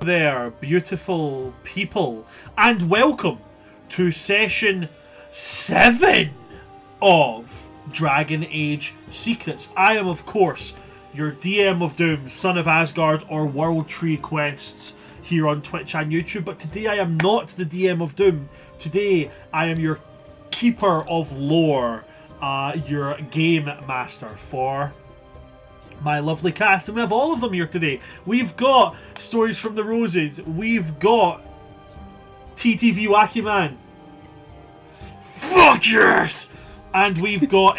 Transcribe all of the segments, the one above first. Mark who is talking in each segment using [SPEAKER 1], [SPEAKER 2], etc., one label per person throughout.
[SPEAKER 1] there, beautiful people, and welcome to session 7 of Dragon Age Secrets. I am, of course, your DM of Doom, Son of Asgard, or World Tree Quests here on Twitch and YouTube, but today I am not the DM of Doom. Today I am your Keeper of Lore, your Game Master for my lovely cast, and we have all of them here today. We've got Stories from the Roses, we've got TTV Wacky Man, fuck yes, and we've got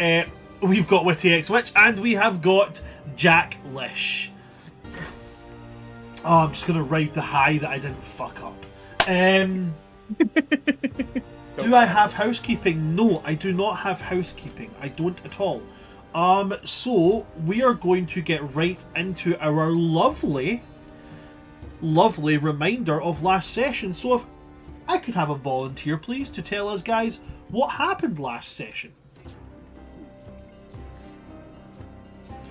[SPEAKER 1] Witty X Witch, and we have got Jack Lish. Oh, I'm just gonna ride the high that I didn't fuck up. Do I have housekeeping? No, I do not have housekeeping. I don't at all. So we are going to get right into our lovely reminder of last session. So if I could have a volunteer, please, to tell us guys what happened last session.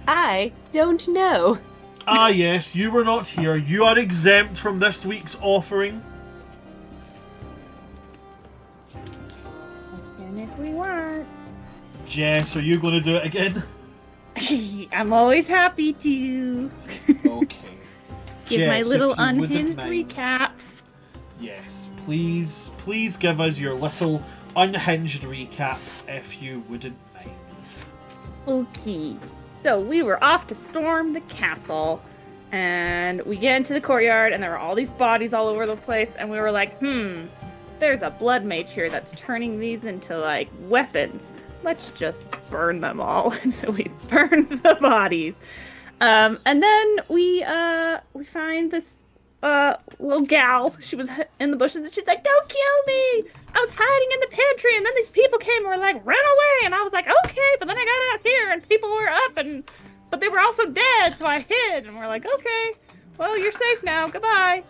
[SPEAKER 2] I don't know.
[SPEAKER 1] Ah yes, you were not here. You are exempt from this week's offering.
[SPEAKER 3] And if we weren't.
[SPEAKER 1] Jess, are you going to do it again?
[SPEAKER 3] I'm always happy to.
[SPEAKER 1] Okay.
[SPEAKER 3] Give
[SPEAKER 1] Jess,
[SPEAKER 3] my little
[SPEAKER 1] if you wouldn't
[SPEAKER 3] unhinged
[SPEAKER 1] mind.
[SPEAKER 3] recaps.
[SPEAKER 1] Yes, please give us your little unhinged recaps if you wouldn't mind.
[SPEAKER 3] Okay. So we were off to storm the castle, and we get into the courtyard, and there are all these bodies all over the place, and we were like, there's a blood mage here that's turning these into, like, weapons. Let's just burn them all. And so we burned the bodies. And then we find this little gal. She was in the bushes, and she's like, don't kill me! I was hiding in the pantry, and then these people came and were like, run away! And I was like, okay, but then I got out here, and people were up, but they were also dead, so I hid. And we're like, okay, well, you're safe now, goodbye.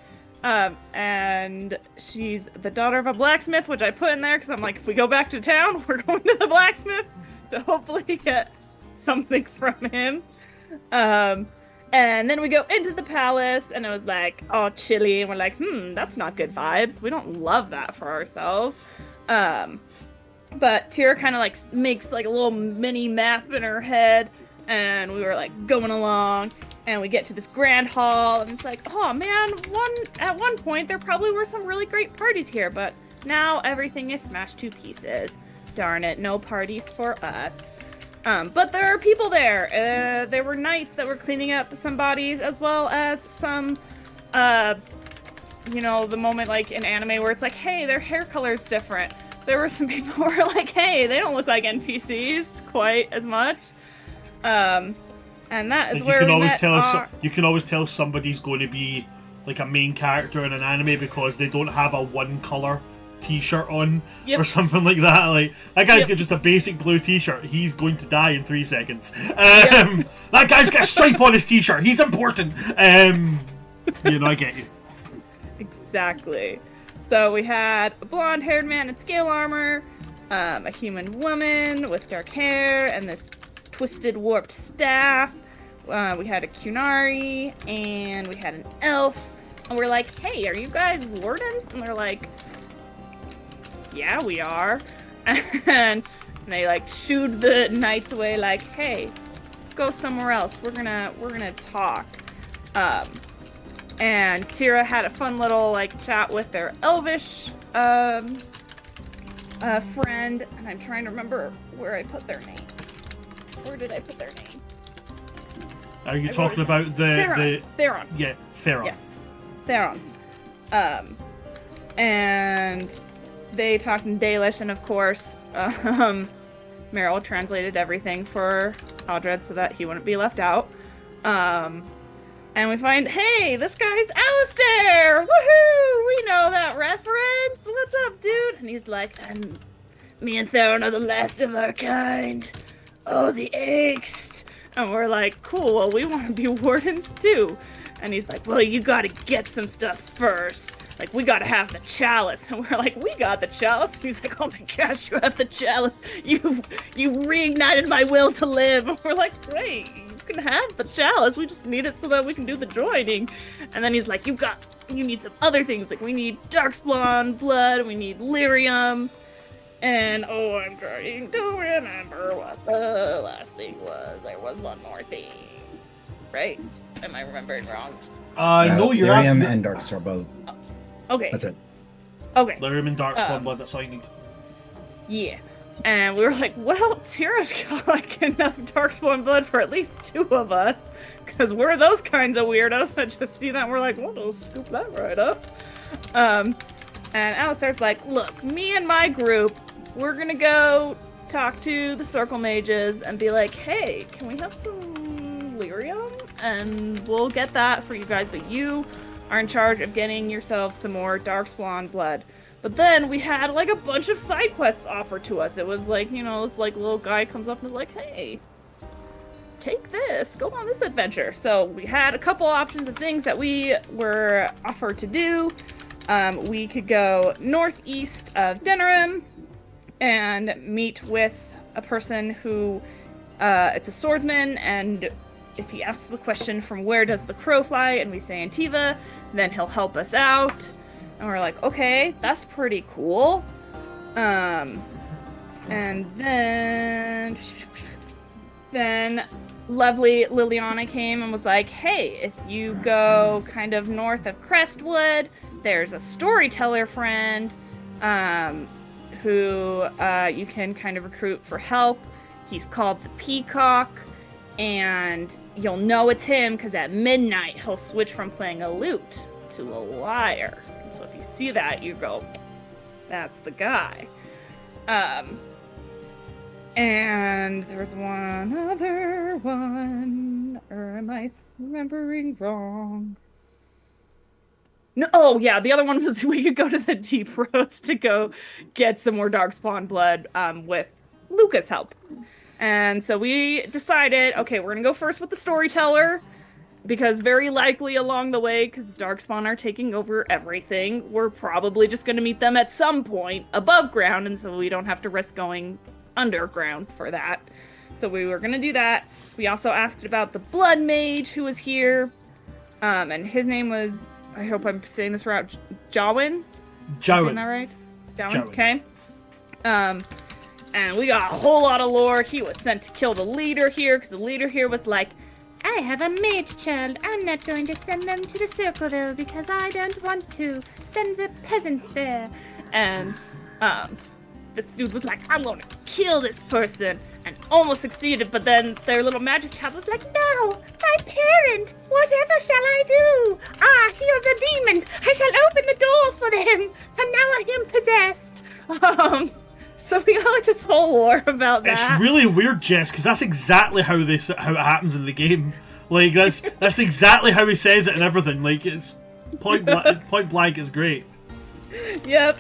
[SPEAKER 3] And she's the daughter of a blacksmith, which I put in there, because I'm like, if we go back to town, we're going to the blacksmith to hopefully get something from him. And then we go into the palace, and it was like, all chilly, and we're like, that's not good vibes. We don't love that for ourselves. But Tira kind of like makes like a little mini map in her head, and we were like going along, and we get to this grand hall, and it's like, oh man, at one point there probably were some really great parties here, but now everything is smashed to pieces. Darn it, no parties for us. But there are people there. There were knights that were cleaning up some bodies, as well as some, the moment like in anime where it's like, hey, their hair color is different. There were some people who were like, hey, they don't look like NPCs quite as much. And that is where
[SPEAKER 1] you can always tell somebody's going to be like a main character in an anime because they don't have a one color t-shirt on or something like that. Like that guy's got just a basic blue t-shirt. He's going to die in 3 seconds. That guy's got a stripe on his t-shirt. He's important. I get you.
[SPEAKER 3] Exactly. So we had a blonde-haired man in scale armor, a human woman with dark hair, and this twisted, warped staff. We had a Kunari, and we had an elf. And we're like, hey, are you guys wardens? And they're like, yeah, we are. And they like shooed the knights away like, hey, go somewhere else. We're gonna talk. And Tira had a fun little like chat with their elvish friend, and I'm trying to remember where I put their name. Where did I put their name?
[SPEAKER 1] Are you talking about the
[SPEAKER 3] Theron?
[SPEAKER 1] Yeah, Theron.
[SPEAKER 3] Yes, Theron. And they talked in Dalish, and of course, Meryl translated everything for Aldred so that he wouldn't be left out. And we find, hey, this guy's Alistair! Woohoo! We know that reference! What's up, dude? And he's like, and me and Theron are the last of our kind. Oh, the angst! And we're like, cool, well, we want to be wardens too. And he's like, well, you gotta get some stuff first. Like, we gotta have the chalice. And we're like, we got the chalice. And he's like, oh my gosh, you have the chalice. You reignited my will to live. And we're like, great, you've can have the chalice. We just need it so that we can do the joining. And then he's like, you need some other things. Like, we need darkspawn blood, we need lyrium. And, I'm trying to remember what the last thing was. There was one more thing. Right? Am I remembering wrong?
[SPEAKER 1] No, you're
[SPEAKER 2] lyrium and darkspawn both.
[SPEAKER 3] Okay.
[SPEAKER 2] That's it.
[SPEAKER 3] Okay.
[SPEAKER 1] Lyrium and darkspawn blood, that's all you need.
[SPEAKER 3] Yeah. And we were like, well, Tira's got like enough darkspawn blood for at least 2 of us. Because we're those kinds of weirdos that just see that and we're like, well, we'll scoop that right up. And Alistair's like, look, me and my group, we're gonna go talk to the circle mages and be like, hey, can we have some lyrium? And we'll get that for you guys, but you are in charge of getting yourself some more darkspawn blood. But then we had like a bunch of side quests offered to us. It was like, this like little guy comes up and is like, hey, take this, go on this adventure. So we had a couple options of things that we were offered to do. We could go northeast of Denerim and meet with a person who, it's a swordsman, and if he asks the question from where does the crow fly, and we say Antiva, then he'll help us out. And we're like, okay, that's pretty cool. And then lovely Liliana came and was like, hey, if you go kind of north of Crestwood, there's a storyteller friend who you can kind of recruit for help. He's called the Peacock, and you'll know it's him because at midnight he'll switch from playing a lute to a lyre. And so if you see that, you go, that's the guy. And there's one other one, or am I remembering wrong? No, oh yeah, the other one was we could go to the Deep Roads to go get some more darkspawn blood with Luca's help. And so we decided, okay, we're gonna go first with the storyteller, because very likely along the way, because darkspawn are taking over everything, we're probably just gonna meet them at some point above ground, and so we don't have to risk going underground for that. So we were gonna do that. We also asked about the blood mage who was here, and his name was, I hope I'm saying this right, Jawin? Isn't that right? Jawin, okay. And we got a whole lot of lore. He was sent to kill the leader here, because the leader here was like, I have a mage child. I'm not going to send them to the Circleville because I don't want to send the peasants there. And this dude was like, I'm going to kill this person. And almost succeeded, but then their little magic child was like, no, my parent, whatever shall I do? Ah, he is a demon. I shall open the door for them. And now I am possessed. So we got like this whole lore about that.
[SPEAKER 1] It's really weird, Jess, because that's exactly how it happens in the game. Like that's exactly how he says it and everything. Like it's point blank is great.
[SPEAKER 3] Yep.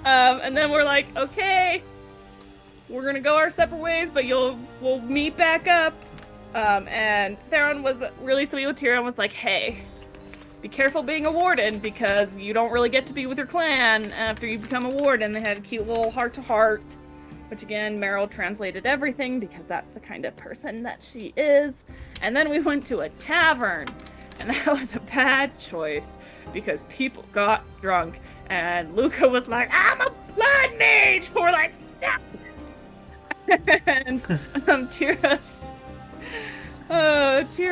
[SPEAKER 3] And then we're like, okay, we're gonna go our separate ways, but we'll meet back up. And Theron was really sweet with Tyrion, was like, hey, be careful being a warden, because you don't really get to be with your clan after you become a warden. They had a cute little heart-to-heart, which again, Meryl translated everything, because that's the kind of person that she is. And then we went to a tavern, and that was a bad choice, because people got drunk, and Luca was like, I'm a blood mage! We're like, stop it! And Tira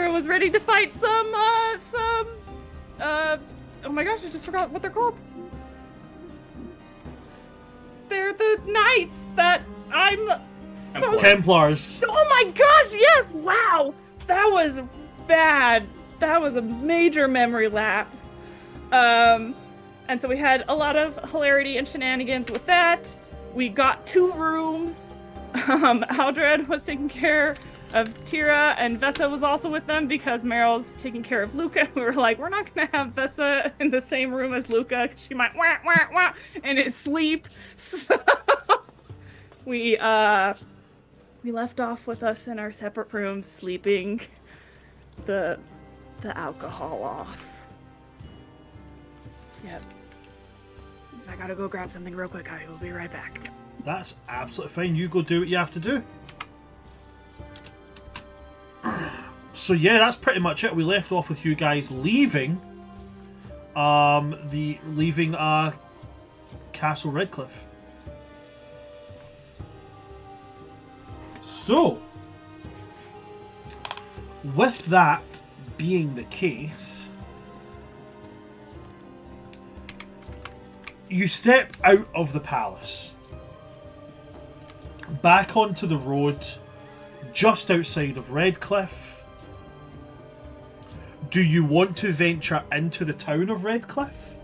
[SPEAKER 3] was ready to fight some, oh my gosh, I just forgot what they're called. They're the knights that I'm supposed...
[SPEAKER 1] Templars.
[SPEAKER 3] Oh my gosh, yes! Wow! That was bad. That was a major memory lapse. And so we had a lot of hilarity and shenanigans with that. We got 2 rooms. Aldred was taking care of Tira, and Vessa was also with them because Meryl's taking care of Luca. We were like, we're not gonna have Vessa in the same room as Luca, because she might wah wah wah in his sleep. So we left off with us in our separate rooms, sleeping the alcohol off. Yep. I gotta go grab something real quick. I will be right back.
[SPEAKER 1] That's absolutely fine. You go do what you have to do. So yeah, that's pretty much it. We left off with you guys leaving, Castle Redcliffe. So, with that being the case, you step out of the palace, back onto the road, just outside of Redcliffe. Do you want to venture into the town of Redcliffe?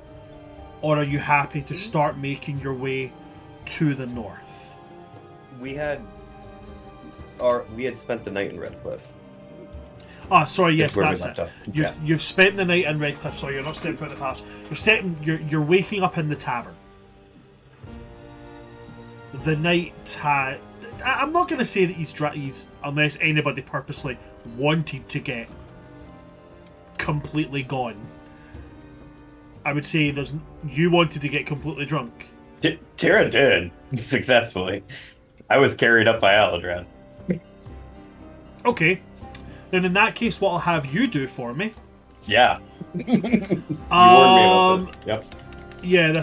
[SPEAKER 1] Or are you happy to start making your way to the north?
[SPEAKER 2] We had spent the night in Redcliffe.
[SPEAKER 1] Ah, sorry, yes,
[SPEAKER 2] where we
[SPEAKER 1] that's
[SPEAKER 2] left
[SPEAKER 1] it.
[SPEAKER 2] off.
[SPEAKER 1] You've spent the night in Redcliffe, so you're not stepping out of the palace. You're waking up in the tavern. The night had... I'm not going to say that he's unless anybody purposely wanted to get completely gone. I would say you wanted to get completely drunk.
[SPEAKER 2] Tara did successfully. I was carried up by Aladran.
[SPEAKER 1] Okay, then in that case, what I'll have you do for me?
[SPEAKER 2] Yeah. You warned me about this. Yep.
[SPEAKER 1] Yeah,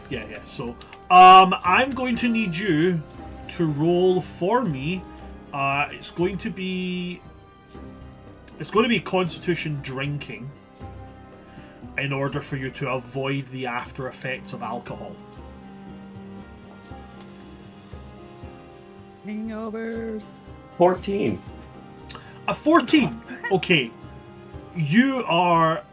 [SPEAKER 1] yeah. So, I'm going to need you to roll for me. It's going to be Constitution drinking in order for you to avoid the after effects of alcohol.
[SPEAKER 3] Hangovers.
[SPEAKER 2] 14.
[SPEAKER 1] A 14. Okay. You are...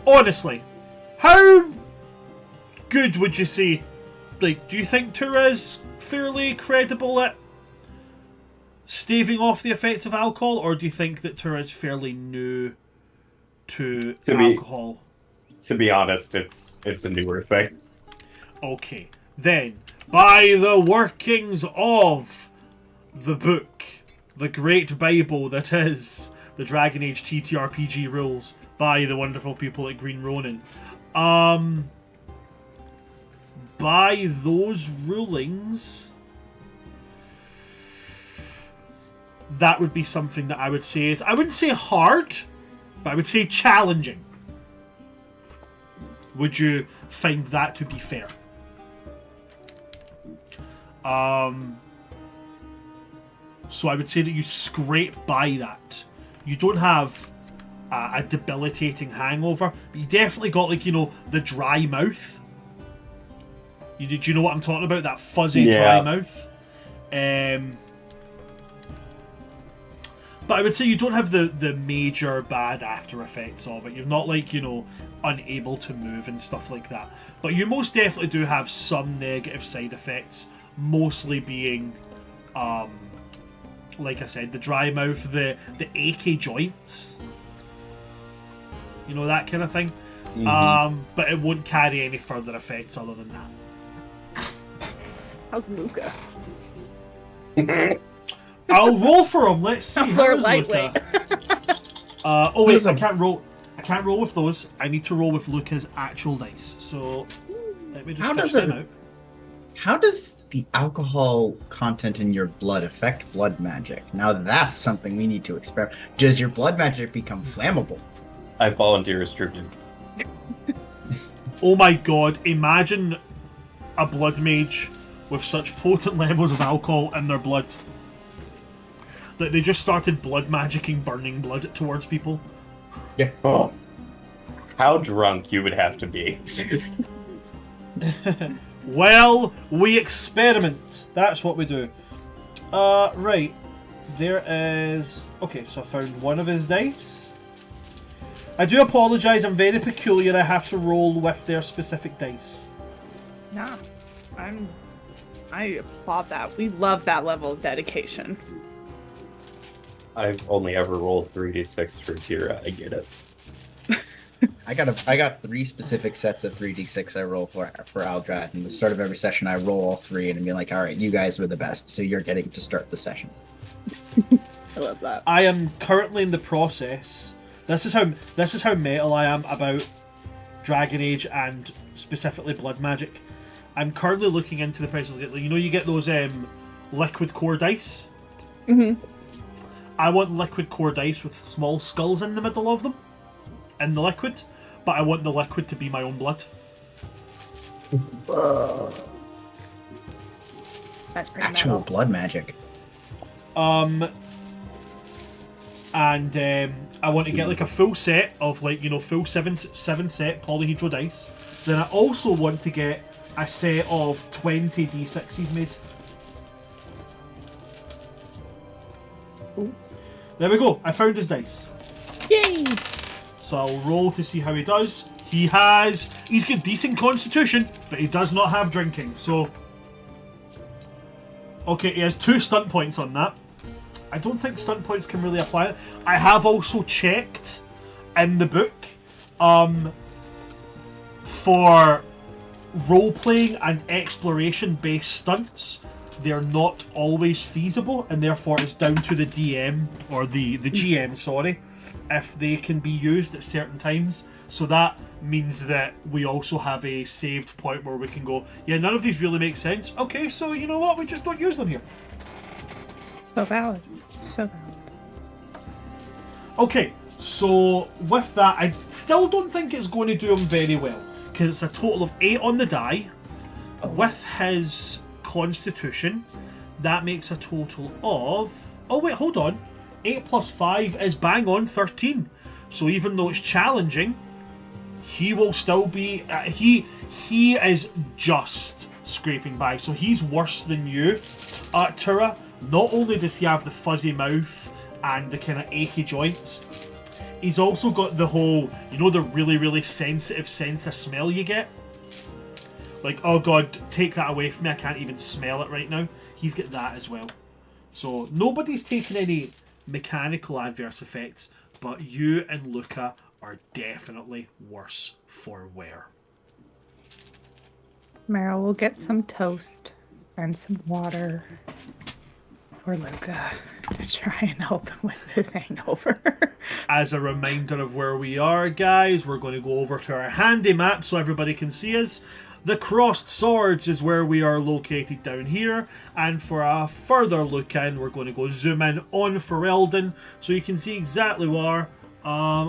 [SPEAKER 1] Honestly, how good would you say... Like, do you think Tura's fairly credible at staving off the effects of alcohol, or do you think that Tura's fairly new to alcohol?
[SPEAKER 2] To be honest, it's a newer thing.
[SPEAKER 1] Okay, then, by the workings of the book, the great Bible that is the Dragon Age TTRPG rules by the wonderful people at Green Ronin, by those rulings, that would be something that I would say is, I wouldn't say hard, but I would say challenging. Would you find that to be fair? So I would say that you scrape by that. You don't have a debilitating hangover, but you definitely got, like, you know, the dry mouth. Do you know what I'm talking about? That fuzzy dry mouth. But I would say you don't have the major bad after effects of it. You're not, like, you know, unable to move and stuff like that. But you most definitely do have some negative side effects, mostly being, like I said, the dry mouth, the achy joints. You know, that kind of thing. Mm-hmm. But it won't carry any further effects other than that.
[SPEAKER 3] How's Luca?
[SPEAKER 1] I'll roll for him. Let's see.
[SPEAKER 3] How's our lightweight?
[SPEAKER 1] Oh wait, I can't roll. I can't roll with those. I need to roll with Luca's actual dice. So let me just fish them out.
[SPEAKER 4] How does the alcohol content in your blood affect blood magic? Now that's something we need to experiment. Does your blood magic become flammable?
[SPEAKER 2] I volunteer restricted.
[SPEAKER 1] Oh my god! Imagine a blood mage with such potent levels of alcohol in their blood that they just started blood magicking burning blood towards people.
[SPEAKER 4] Yeah.
[SPEAKER 2] Oh. How drunk you would have to be.
[SPEAKER 1] Well, we experiment. That's what we do. Right. There is... Okay, so I found one of his dice. I do apologise, I'm very peculiar. I have to roll with their specific dice.
[SPEAKER 3] Nah, I applaud that. We love that level of dedication.
[SPEAKER 2] I've only ever rolled 3d6 for Tira. I get it.
[SPEAKER 4] I got 3 specific sets of 3d6 I roll for Aldrad. And at the start of every session, I roll all 3 and be like, all right, you guys were the best, so you're getting to start the session.
[SPEAKER 3] I love that.
[SPEAKER 1] I am currently in the process. This is how metal I am about Dragon Age and specifically blood magic. I'm currently looking into the price of, you know, you get those liquid core dice.
[SPEAKER 3] Mm-hmm.
[SPEAKER 1] I want liquid core dice with small skulls in the middle of them, in the liquid, but I want the liquid to be my own blood.
[SPEAKER 3] That's pretty
[SPEAKER 4] Actual
[SPEAKER 3] metal.
[SPEAKER 4] blood magic.
[SPEAKER 1] And I want to get like a full set of like, you know, full seven set polyhedral dice. Then I also want to get a set of 20 d6s made.
[SPEAKER 3] Ooh.
[SPEAKER 1] There we go. I found his dice.
[SPEAKER 3] Yay!
[SPEAKER 1] So I'll roll to see how he does. He's got decent constitution, but he does not have drinking, so... Okay, he has 2 stunt points on that. I don't think stunt points can really apply it. I have also checked in the book for role-playing and exploration-based stunts. They're not always feasible, and therefore it's down to the DM, or the GM, sorry, if they can be used at certain times. So that means that we also have a saved point where we can go, yeah, none of these really make sense. Okay, so you know what? We just don't use them here.
[SPEAKER 3] So valid. So valid.
[SPEAKER 1] Okay, so with that, I still don't think it's going to do him very well, because it's a total of 8 on the die. With his constitution, that makes a total of... Oh wait, hold on. 8 plus 5 is bang on 13. So even though it's challenging, he will still be... he is just scraping by. So he's worse than you, Tura. Not only does he have the fuzzy mouth and the kind of achy joints, he's also got the whole, you know, the really, really sensitive sense of smell you get? Like, oh god, take that away from me, I can't even smell it right now. He's got that as well. So, nobody's taken any mechanical adverse effects, but you and Luca are definitely worse for wear.
[SPEAKER 3] Meryl will get some toast and some water for Luca to try and help him with his hangover.
[SPEAKER 1] As a reminder of where we are, guys, we're going to go over to our handy map so everybody can see us. The Crossed Swords is where we are located down here, and for a further look in, we're going to go zoom in on Ferelden so you can see exactly where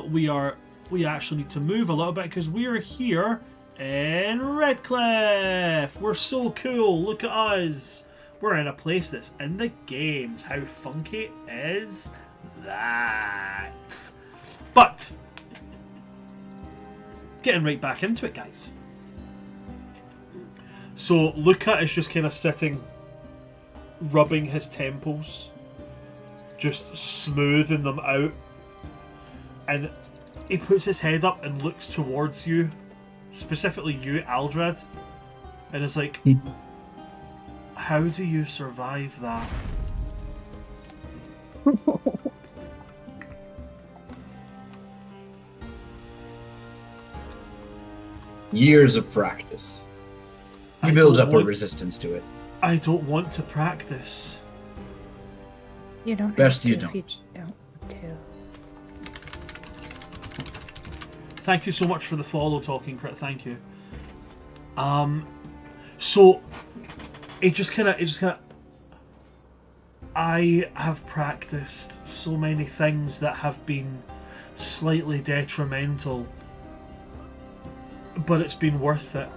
[SPEAKER 1] we actually need to move a little bit because we're here in Redcliffe. We're so cool, look at us. We're in a place that's in the games. How funky is that? But getting right back into it, guys. So Luca is just kind of sitting, rubbing his temples, just smoothing them out, and he puts his head up and looks towards you, specifically you, Aldrad, and is like, how do you survive that?
[SPEAKER 4] Years of practice. He builds up a resistance to it.
[SPEAKER 1] I don't want to practice.
[SPEAKER 3] You don't
[SPEAKER 4] Best
[SPEAKER 3] have to
[SPEAKER 4] you
[SPEAKER 3] if
[SPEAKER 4] don't.
[SPEAKER 3] you don't want to.
[SPEAKER 1] Thank you so much for the follow, Talking Crit. Thank you. So it just kind of. I have practiced so many things that have been slightly detrimental, but it's been worth it.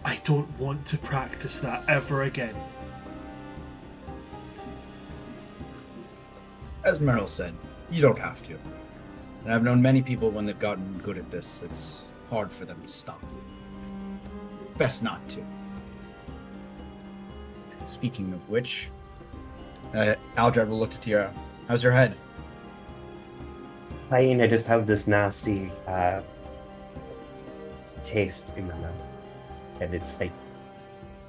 [SPEAKER 1] I don't want to practice that ever again.
[SPEAKER 4] As Meryl said, you don't have to. And I've known many people when they've gotten good at this, it's hard for them to stop. Best not to. Speaking of which, Aldrad will look to Tira. How's your head?
[SPEAKER 2] I just have this nasty taste in my mouth. And it's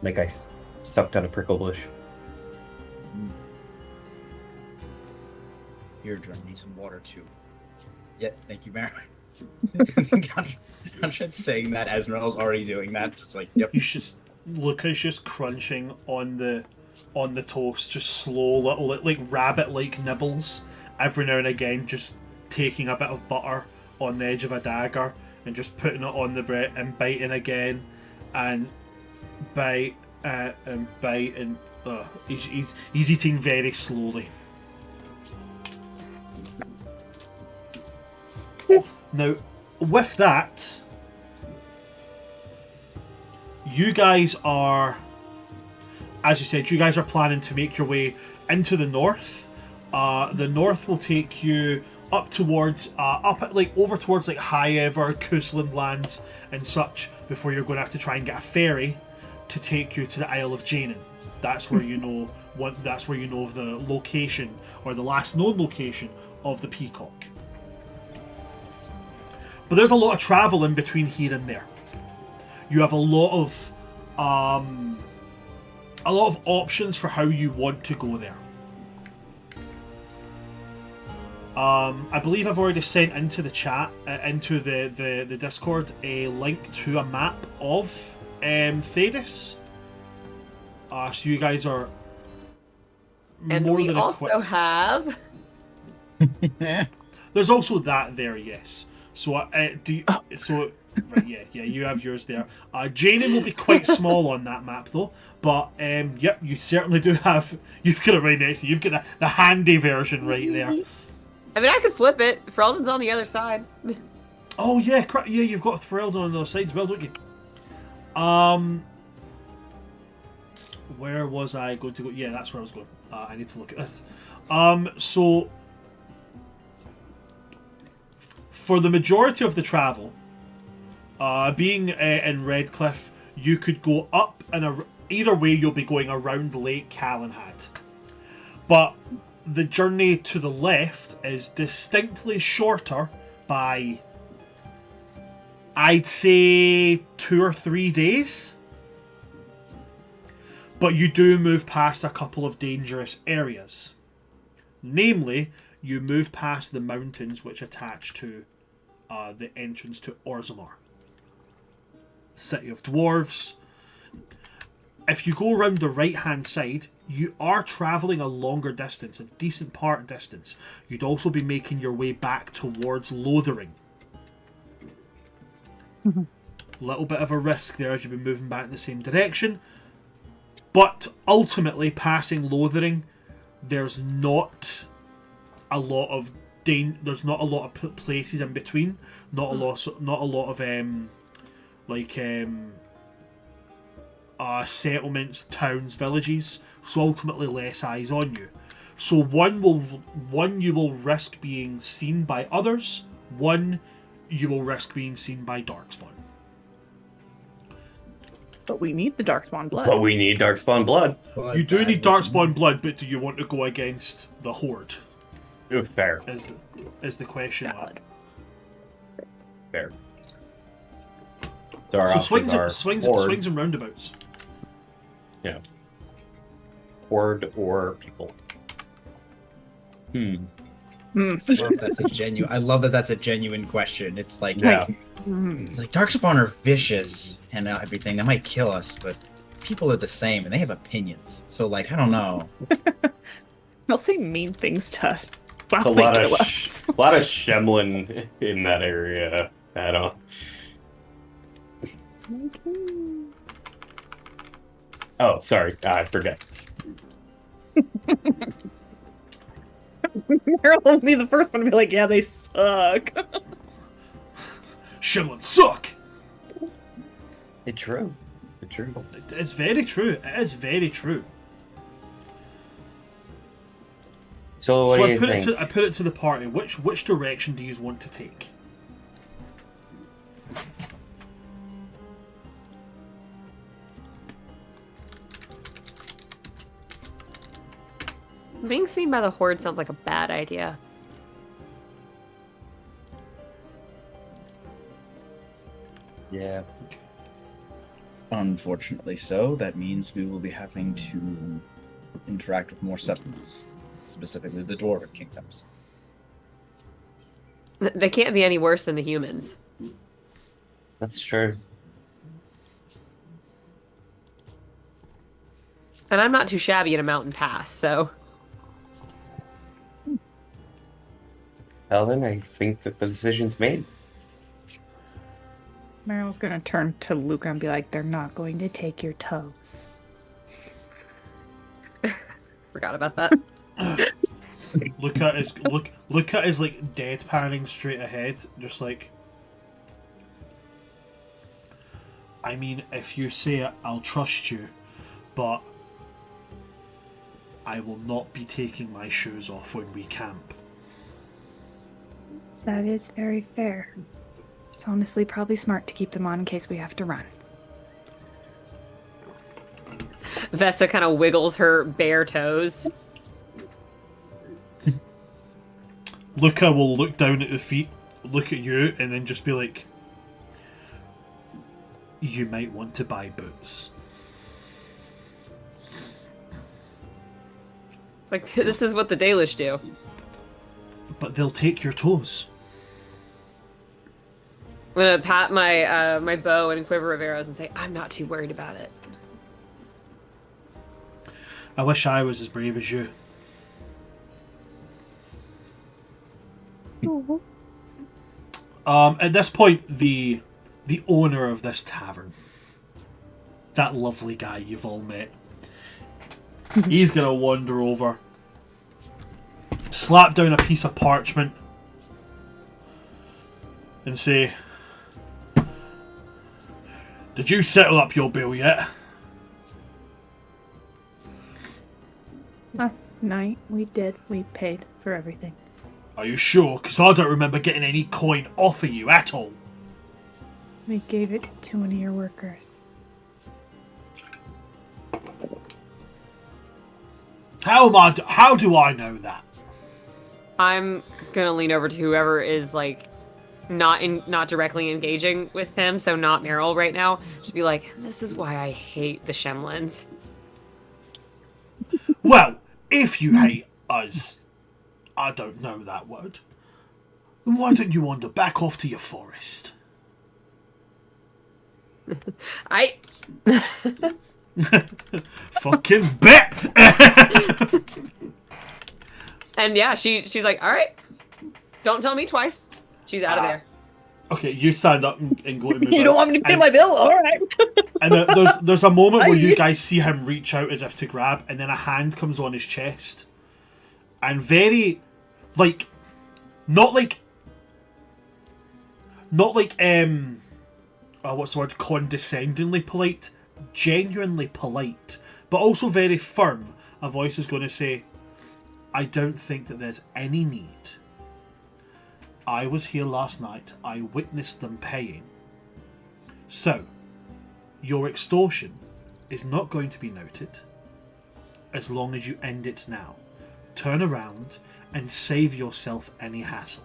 [SPEAKER 2] like I sucked on a prickle bush.
[SPEAKER 4] Here, Drew, I need some water too. Yeah, thank you, Mary. Aldrad saying that as Meryl's already doing that. Just like, yep.
[SPEAKER 1] He's just Luca's just crunching on the toast, just slow little like rabbit-like nibbles. Every now and again, just taking a bit of butter on the edge of a dagger and just putting it on the bread and biting again, and bite and bite, and he's eating very slowly. Now, with that, you guys are, as you said, you guys are planning to make your way into the north. The north will take you up towards, over towards like High Ever, Coastland lands and such, before you're going to have to try and get a ferry to take you to the Isle of Janin. That's where you know That's where you know of the location, or the last known location of the Peacock. But there's a lot of travel in between here and there. You have a lot of options for how you want to go there. I believe I've already sent into the chat, into the Discord, a link to a map of Thedas. So you guys are
[SPEAKER 5] and
[SPEAKER 1] more
[SPEAKER 5] we
[SPEAKER 1] than
[SPEAKER 5] also
[SPEAKER 1] equipped.
[SPEAKER 5] have.
[SPEAKER 1] There's also that there, yes. So do you? So right, yeah, you have yours there. Janin will be quite small on that map though. But yep, you certainly do have. You've got it right next to you. You've got the handy version right there.
[SPEAKER 5] I mean, I could flip it. Freldon's on the other side.
[SPEAKER 1] Oh yeah, yeah. You've got Freldon on the other side as well, don't you? Where was I going to go? Yeah, that's where I was going. I need to look at this. So for the majority of the travel, being in Redcliffe, you could go up and either way you'll be going around Lake Calenhad. But the journey to the left is distinctly shorter by, I'd say, 2 or 3 days. But you do move past a couple of dangerous areas. Namely, you move past the mountains which attach to the entrance to Orzammar, City of Dwarves. If you go around the right-hand side, you are travelling a longer distance, a decent part distance. You'd also be making your way back towards Lothering. Little bit of a risk there as you've been moving back in the same direction. But ultimately, passing Lothering, there's not a lot of there's not a lot of places in between. Not a lot of settlements, towns, villages. So ultimately, less eyes on you. So one you will risk being seen by others. One you will risk being seen by Darkspawn.
[SPEAKER 3] But we need the Darkspawn blood.
[SPEAKER 2] But we need Darkspawn blood.
[SPEAKER 1] You do need Darkspawn blood, but do you want to go against the Horde?
[SPEAKER 2] Fair.
[SPEAKER 1] Is the question.
[SPEAKER 3] Valid.
[SPEAKER 2] Fair. So our
[SPEAKER 1] So
[SPEAKER 2] options
[SPEAKER 1] swings
[SPEAKER 2] are
[SPEAKER 1] swings and roundabouts.
[SPEAKER 2] Yeah. Horde or people.
[SPEAKER 4] I love that that's a genuine question. It's like,
[SPEAKER 2] Yeah.
[SPEAKER 4] it's like Darkspawn are vicious and everything. They might kill us, but people are the same and they have opinions. So like, I don't know.
[SPEAKER 3] They'll say mean things to us.
[SPEAKER 2] A
[SPEAKER 3] While
[SPEAKER 2] lot
[SPEAKER 3] they
[SPEAKER 2] of
[SPEAKER 3] kill us.
[SPEAKER 2] a lot of Shemlin in that area. I don't. Oh, sorry. I forget.
[SPEAKER 3] Meryl will be the first one to be like, yeah, they suck.
[SPEAKER 1] Shimlin suck!
[SPEAKER 2] It's true. It's true.
[SPEAKER 1] It's very true. It is very true.
[SPEAKER 2] So what
[SPEAKER 1] So
[SPEAKER 2] do you think?
[SPEAKER 1] I put it to the party. Which direction do you want to take?
[SPEAKER 5] Being seen by the Horde sounds like a bad idea.
[SPEAKER 2] Yeah.
[SPEAKER 4] Unfortunately so. That means we will be having to interact with more settlements, specifically the Dwarven kingdoms.
[SPEAKER 5] They can't be any worse than the humans.
[SPEAKER 2] That's true.
[SPEAKER 5] And I'm not too shabby in a mountain pass, so...
[SPEAKER 2] Well, then I think that the decision's made.
[SPEAKER 3] Meryl's gonna turn to Luca and be like, they're not going to take your toes.
[SPEAKER 5] Forgot about that.
[SPEAKER 1] Luca is Luca is like deadpanning straight ahead, just like. I mean, if you say it, I'll trust you, but I will not be taking my shoes off when we camp.
[SPEAKER 6] That is very fair. It's honestly probably smart to keep them on in case we have to run.
[SPEAKER 5] Vesta kind of wiggles her bare toes.
[SPEAKER 1] Luca will look down at the feet, look at you, and then just be like, you might want to buy boots.
[SPEAKER 5] It's like, this is what the Dalish do.
[SPEAKER 1] But they'll take your toes.
[SPEAKER 5] I'm gonna pat my my bow and quiver of arrows and say, I'm not too worried about it.
[SPEAKER 1] I wish I was as brave as you. At this point, the owner of this tavern, that lovely guy you've all met, he's gonna wander over, slap down a piece of parchment, and say, "Did you settle up your bill yet?"
[SPEAKER 6] Last night we did. We paid for everything.
[SPEAKER 1] Are you sure? Because I don't remember getting any coin off of you at all.
[SPEAKER 6] We gave it to one of your workers.
[SPEAKER 1] How do I know that?
[SPEAKER 5] I'm gonna lean over to whoever is like not directly engaging with him, so not Meryl right now. Just be like, this is why I hate the Shemlins.
[SPEAKER 1] Well, if you hate us, I don't know that word, then why don't you wander back off to your forest?
[SPEAKER 5] I
[SPEAKER 1] Fucking bet!
[SPEAKER 5] and yeah, she's like, all right, don't tell me twice. She's out of there.
[SPEAKER 1] Okay, you stand up and go to move
[SPEAKER 3] You don't
[SPEAKER 1] out.
[SPEAKER 3] want me to pay
[SPEAKER 1] And-
[SPEAKER 3] my bill? All right.
[SPEAKER 1] And there's a moment where you guys see him reach out as if to grab, and then a hand comes on his chest, and very, like, not like what's the word? Condescendingly polite, genuinely polite, but also very firm. A voice is going to say, "I don't think that there's any need. I was here last night. I witnessed them paying. So, your extortion is not going to be noted as long as you end it now. Turn around and save yourself any hassle."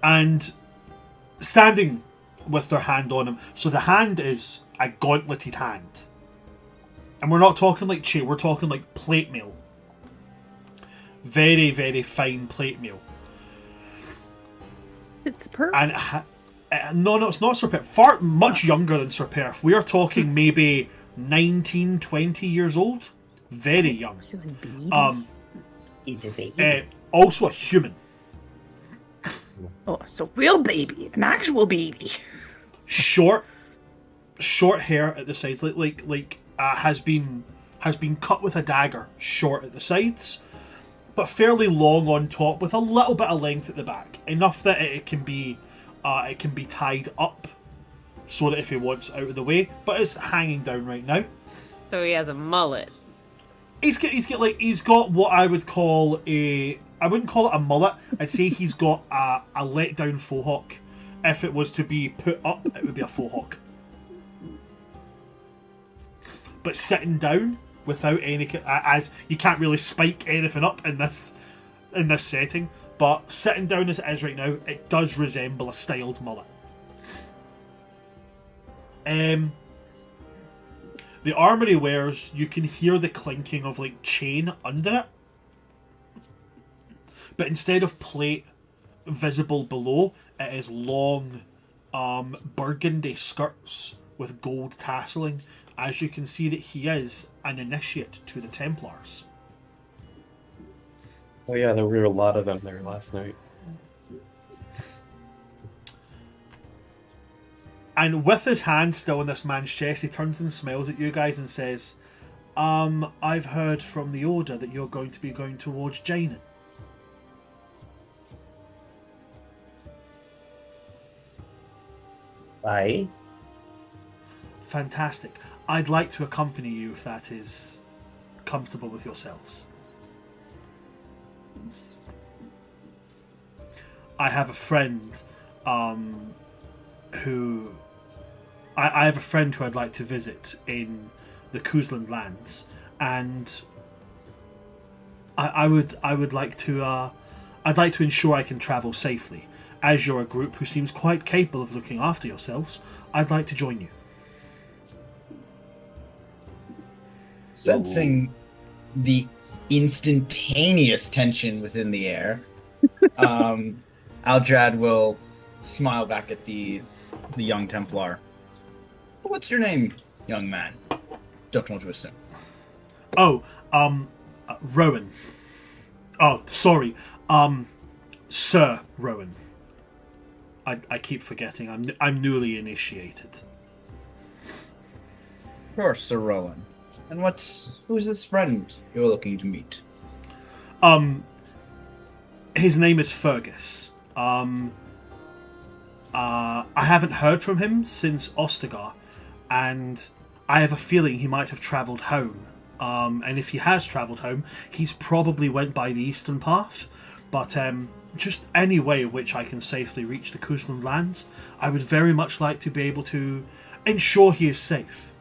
[SPEAKER 1] And standing with their hand on him, so the hand is a gauntleted hand. And we're not talking like chain, we're talking like plate mail. Very, very fine plate mail.
[SPEAKER 3] It's superb.
[SPEAKER 1] And no, it's not Sir Perf. Far much younger than Sir Perf. We are talking maybe 19, 20 years old. Very young.
[SPEAKER 2] He's a baby.
[SPEAKER 1] Also a human.
[SPEAKER 3] Oh, so real baby, an actual baby.
[SPEAKER 1] Short hair at the sides, has been cut with a dagger. Short at the sides, but fairly long on top, with a little bit of length at the back, enough that it can be tied up, so that if he wants out of the way, but it's hanging down right now.
[SPEAKER 5] So he has a mullet.
[SPEAKER 1] He's got what I would call I wouldn't call it a mullet. I'd say he's got a let down faux hawk. If it was to be put up, it would be a faux hawk. But sitting down without any, as you can't really spike anything up in this setting. But sitting down as it is right now, it does resemble a styled mullet. The armour he wears, you can hear the clinking of like chain under it. But instead of plate visible below, it is long burgundy skirts with gold tasseling, as you can see that he is an initiate to the Templars.
[SPEAKER 2] Oh yeah, there were a lot of them there last night.
[SPEAKER 1] And with his hand still on this man's chest, he turns and smiles at you guys and says, I've heard from the Order that you're going to be going towards Jainin.
[SPEAKER 2] Aye.
[SPEAKER 1] Fantastic. I'd like to accompany you if that is comfortable with yourselves. I have a friend who I have a friend who I'd like to visit in the Kuzland lands, and I would like to I'd like to ensure I can travel safely. As you're a group who seems quite capable of looking after yourselves, I'd like to join you.
[SPEAKER 4] Sensing the instantaneous tension within the air, Aldrad will smile back at the young Templar. What's your name, young man? Don't want to assume.
[SPEAKER 1] Oh, Rowan. Oh, sorry. Sir Rowan. I keep forgetting. I'm newly initiated.
[SPEAKER 4] Of course, Sir Rowan. And who's this friend you're looking to meet?
[SPEAKER 1] His name is Fergus. I haven't heard from him since Ostagar, and I have a feeling he might have travelled home. And if he has travelled home, he's probably went by the eastern path. But just any way in which I can safely reach the Kuzland lands, I would very much like to be able to ensure he is safe.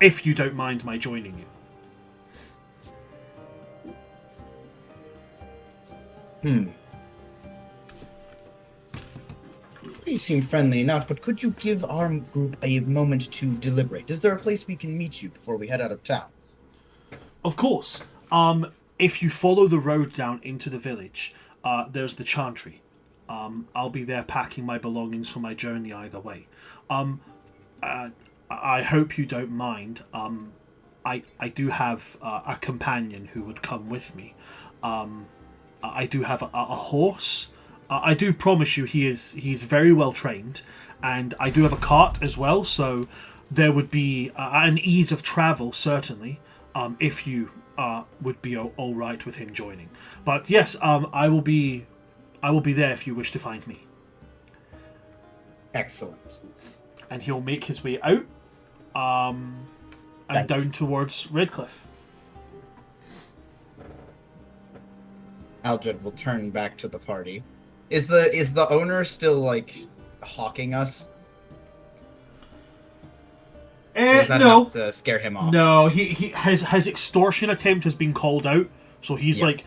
[SPEAKER 1] If you don't mind my joining you.
[SPEAKER 4] You seem friendly enough, but could you give our group a moment to deliberate? Is there a place we can meet you before we head out of town?
[SPEAKER 1] Of course. If you follow the road down into the village, there's the chantry. I'll be there packing my belongings for my journey either way. I hope you don't mind. I do have a companion who would come with me. I do have a horse. I do promise you he's very well trained, and I do have a cart as well, so there would be an ease of travel, certainly, if you would be all right with him joining. But yes, I will be there if you wish to find me.
[SPEAKER 4] Excellent.
[SPEAKER 1] And he'll make his way out and down towards Redcliffe.
[SPEAKER 4] Aldrad will turn back to the party. Is the owner still like hawking us? Or is that
[SPEAKER 1] No,
[SPEAKER 4] enough to scare him off?
[SPEAKER 1] no. His extortion attempt has been called out, so he's like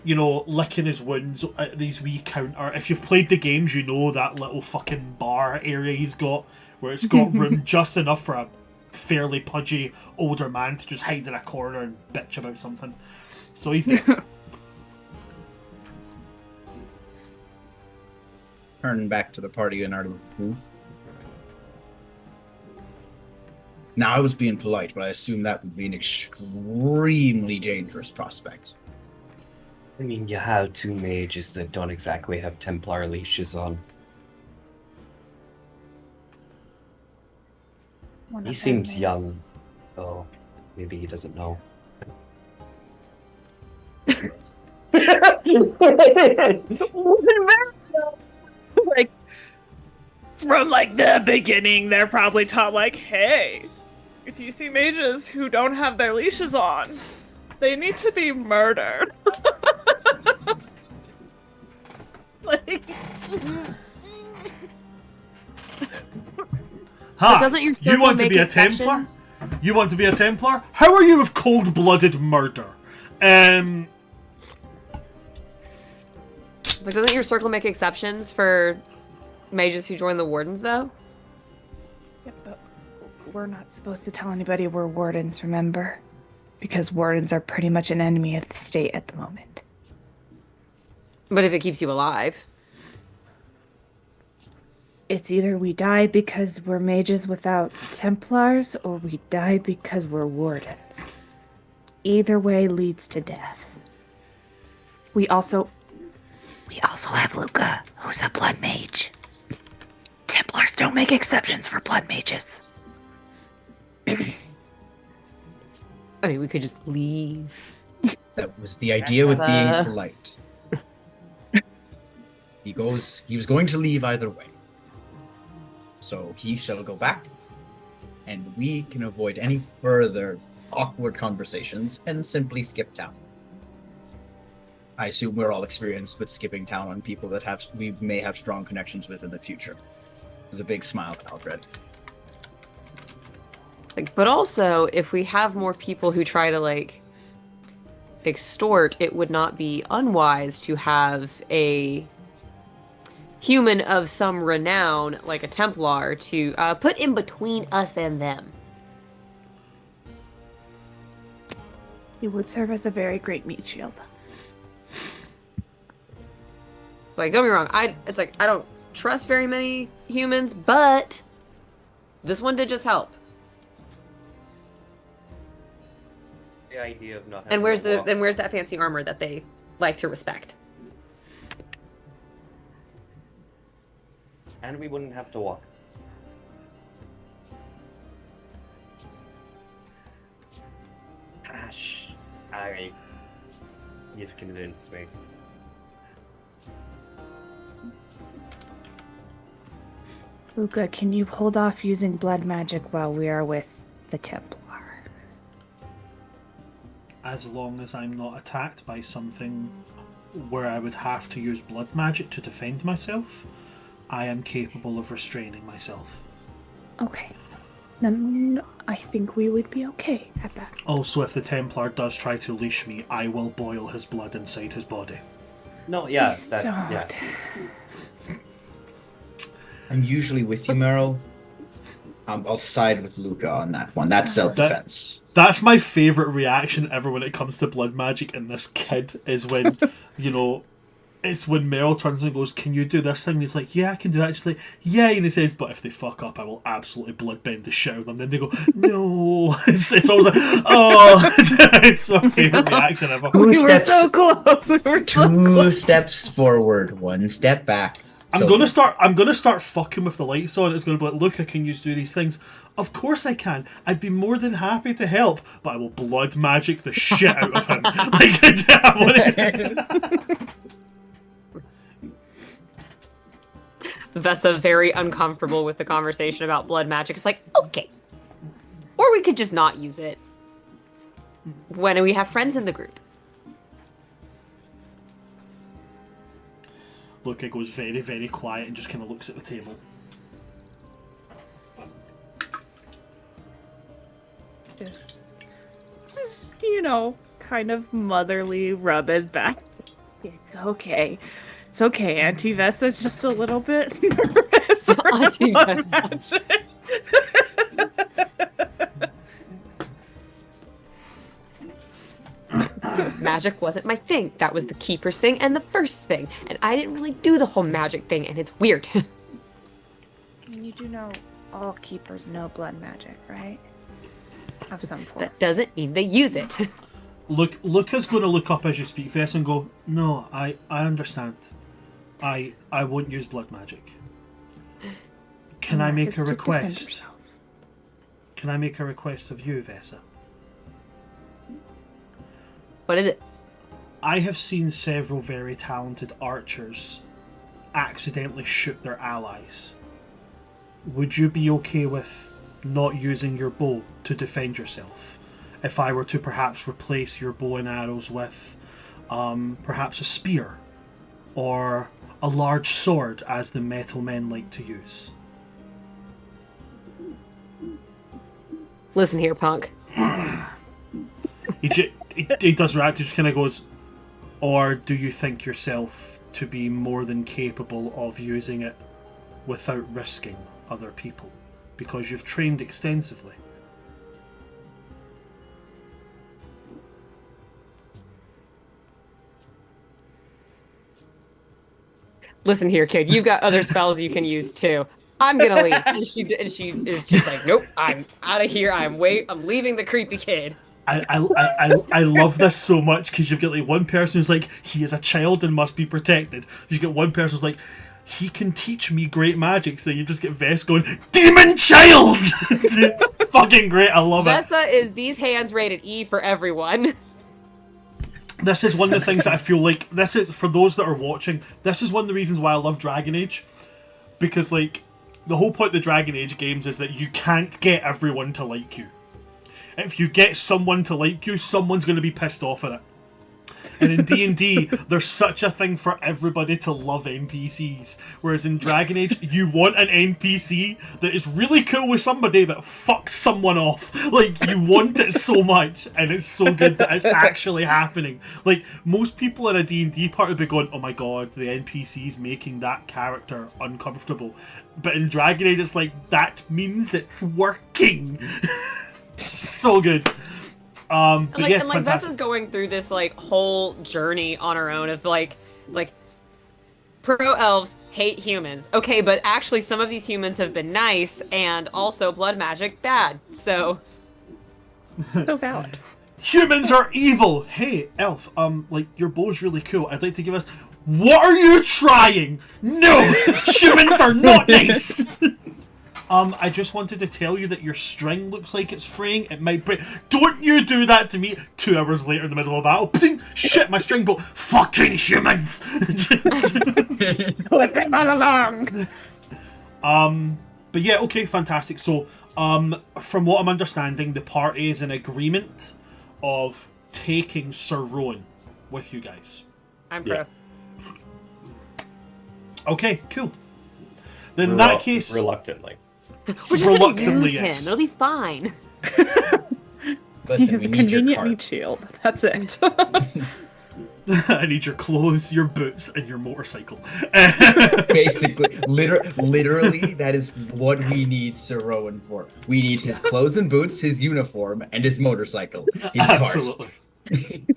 [SPEAKER 1] licking his wounds at these wee counter. If you've played the games, you know that little fucking bar area he's got, where it's got room just enough for a fairly pudgy older man to just hide in a corner and bitch about something. So he's there.
[SPEAKER 4] Turn back to the party in our booth. Now, I was being polite, but I assume that would be an extremely dangerous prospect.
[SPEAKER 2] I mean, you have two mages that don't exactly have Templar leashes on. He seems young, though. Maybe he doesn't know.
[SPEAKER 3] Like, from like the beginning, they're probably taught like, hey, if you see mages who don't have their leashes on, they need to be murdered. Like,
[SPEAKER 1] Ha!
[SPEAKER 5] doesn't your
[SPEAKER 1] You want to
[SPEAKER 5] circle
[SPEAKER 1] be
[SPEAKER 5] make
[SPEAKER 1] a Templar? You want to be a Templar? How are you with cold-blooded murder?
[SPEAKER 5] Like, doesn't your circle make exceptions for mages who join the wardens, though?
[SPEAKER 6] Yeah, but we're not supposed to tell anybody we're wardens, remember? Because wardens are pretty much an enemy of the state at the moment.
[SPEAKER 5] But if it keeps you alive.
[SPEAKER 6] It's either we die because we're mages without Templars, or we die because we're wardens. Either way leads to death. We also have Luca, who's a blood mage. Templar Templars don't make exceptions for blood mages.
[SPEAKER 5] I mean, we could just leave.
[SPEAKER 4] That was the idea with being polite. He was going to leave either way. So he shall go back, and we can avoid any further awkward conversations and simply skip town. I assume we're all experienced with skipping town on people that we may have strong connections with in the future. There's a big smile at Aldred.
[SPEAKER 5] But also, if we have more people who try to, extort, it would not be unwise to have a human of some renown, like a Templar, to put in between us and them.
[SPEAKER 6] He would serve as a very great meat shield.
[SPEAKER 5] Don't get me wrong, I don't trust very many humans, but this one did just help.
[SPEAKER 2] The idea of not
[SPEAKER 5] And where's that fancy armor that they like to respect?
[SPEAKER 2] And we wouldn't have to walk. Gosh, you've convinced me.
[SPEAKER 6] Luca, can you hold off using blood magic while we are with the Templar?
[SPEAKER 1] As long as I'm not attacked by something where I would have to use blood magic to defend myself, I am capable of restraining myself.
[SPEAKER 6] Okay. Then I think we would be okay at that.
[SPEAKER 1] Also, if the Templar does try to leash me, I will boil his blood inside his body.
[SPEAKER 2] No, yeah,
[SPEAKER 6] Please
[SPEAKER 2] that's
[SPEAKER 6] don't.
[SPEAKER 2] yeah.
[SPEAKER 4] I'm usually with you, Meryl. I'll side with Luca on that one. That's self-defense.
[SPEAKER 1] That's my favourite reaction ever when it comes to blood magic in this kid, is when, it's when Meryl turns and goes, "Can you do this thing?" And he's like, "Yeah, I can do that." She's like, "Yeah," and he says, "But if they fuck up, I will absolutely bloodbend the shit out of them." Then they go, "No." It's always like, oh, it's my favourite reaction ever.
[SPEAKER 3] We were so close. We were so
[SPEAKER 4] Two
[SPEAKER 3] close.
[SPEAKER 4] steps forward, one step back.
[SPEAKER 1] I'm gonna start fucking with the lights on. It's gonna be like, "Luca, can you do these things?" Of course I can. I'd be more than happy to help, but I will blood magic the shit out of him.
[SPEAKER 5] Vesa very uncomfortable with the conversation about blood magic. It's like, okay. Or we could just not use it when we have friends in the group.
[SPEAKER 1] Luca goes very, very quiet and just kind of looks at the table.
[SPEAKER 3] Just, kind of motherly rub his back. Okay. It's okay. Auntie Vessa's just a little bit nervous.
[SPEAKER 5] Auntie Vesa. Magic wasn't my thing. That was the keeper's thing and the first thing. And I didn't really do the whole magic thing, and it's weird.
[SPEAKER 6] You do know all keepers know blood magic, right? Of some form.
[SPEAKER 5] That doesn't mean they use it.
[SPEAKER 1] Luca's going to look up as you speak, Vess, and go, "No, I understand. I won't use blood magic. Can I make a request? Can I make a request of you, Vessa?
[SPEAKER 5] What is it?
[SPEAKER 1] I have seen several very talented archers accidentally shoot their allies. Would you be okay with not using your bow to defend yourself? If I were to perhaps replace your bow and arrows with perhaps a spear or a large sword, as the metal men like to use?"
[SPEAKER 5] Listen here, punk.
[SPEAKER 1] He does react. He just kind of goes, "Or do you think yourself to be more than capable of using it without risking other people? Because you've trained extensively."
[SPEAKER 5] Listen here, kid. You've got other spells you can use too. I'm gonna leave. And she is just like, "Nope, I'm out of here. I'm leaving the creepy kid."
[SPEAKER 1] I love this so much because you've got like one person who's like, he is a child and must be protected. You've got one person who's like, he can teach me great magic. So you just get Vess going, Demon Child! Fucking great, I love it.
[SPEAKER 5] Vessa is these hands rated E for everyone.
[SPEAKER 1] This is one of the things that I feel like, this is, for those that are watching, this is one of the reasons why I love Dragon Age. Because, like, the whole point of the Dragon Age games is that you can't get everyone to like you. If you get someone to like you, someone's going to be pissed off at it. And in D&D, there's such a thing for everybody to love NPCs. Whereas in Dragon Age, you want an NPC that is really cool with somebody but fucks someone off. Like, you want it so much, and it's so good that it's actually happening. Like, most people in a D&D party would be going, oh my god, the NPC's making that character uncomfortable. But in Dragon Age, it's like, that means it's working. So good. But
[SPEAKER 5] Like,
[SPEAKER 1] yeah,
[SPEAKER 5] and like
[SPEAKER 1] fantastic.
[SPEAKER 5] Vessa's going through this like whole journey on her own of like pro elves hate humans. Okay, but actually some of these humans have been nice, and also blood magic bad. So
[SPEAKER 3] So valid.
[SPEAKER 1] Humans are evil. Hey, elf. Like, your bow's really cool. I'd like to give us. What are you trying? No, humans are not nice. I just wanted to tell you that your string looks like it's fraying. It might break. Don't you do that to me. 2 hours later in the middle of a battle. Ping! Shit, my string broke. Fucking humans!
[SPEAKER 3] What's been all along?
[SPEAKER 1] But yeah, okay, fantastic. So, from what I'm understanding, the party is in agreement of taking Sir Rowan with you guys.
[SPEAKER 5] I'm pro.
[SPEAKER 2] Yeah.
[SPEAKER 1] Okay, cool. Then in that case...
[SPEAKER 2] Reluctantly.
[SPEAKER 5] We're just
[SPEAKER 1] Reluctantly,
[SPEAKER 5] gonna use
[SPEAKER 1] yes.
[SPEAKER 5] him. It'll be fine.
[SPEAKER 4] Listen,
[SPEAKER 3] He's
[SPEAKER 4] we
[SPEAKER 3] a
[SPEAKER 4] need your
[SPEAKER 3] convenient
[SPEAKER 4] card.
[SPEAKER 3] meat shield. That's it.
[SPEAKER 1] I need your clothes, your boots, and your motorcycle.
[SPEAKER 4] Basically, literally, that is what we need Sir Rowan for. We need his clothes and boots, his uniform, and his motorcycle. His
[SPEAKER 1] Absolutely.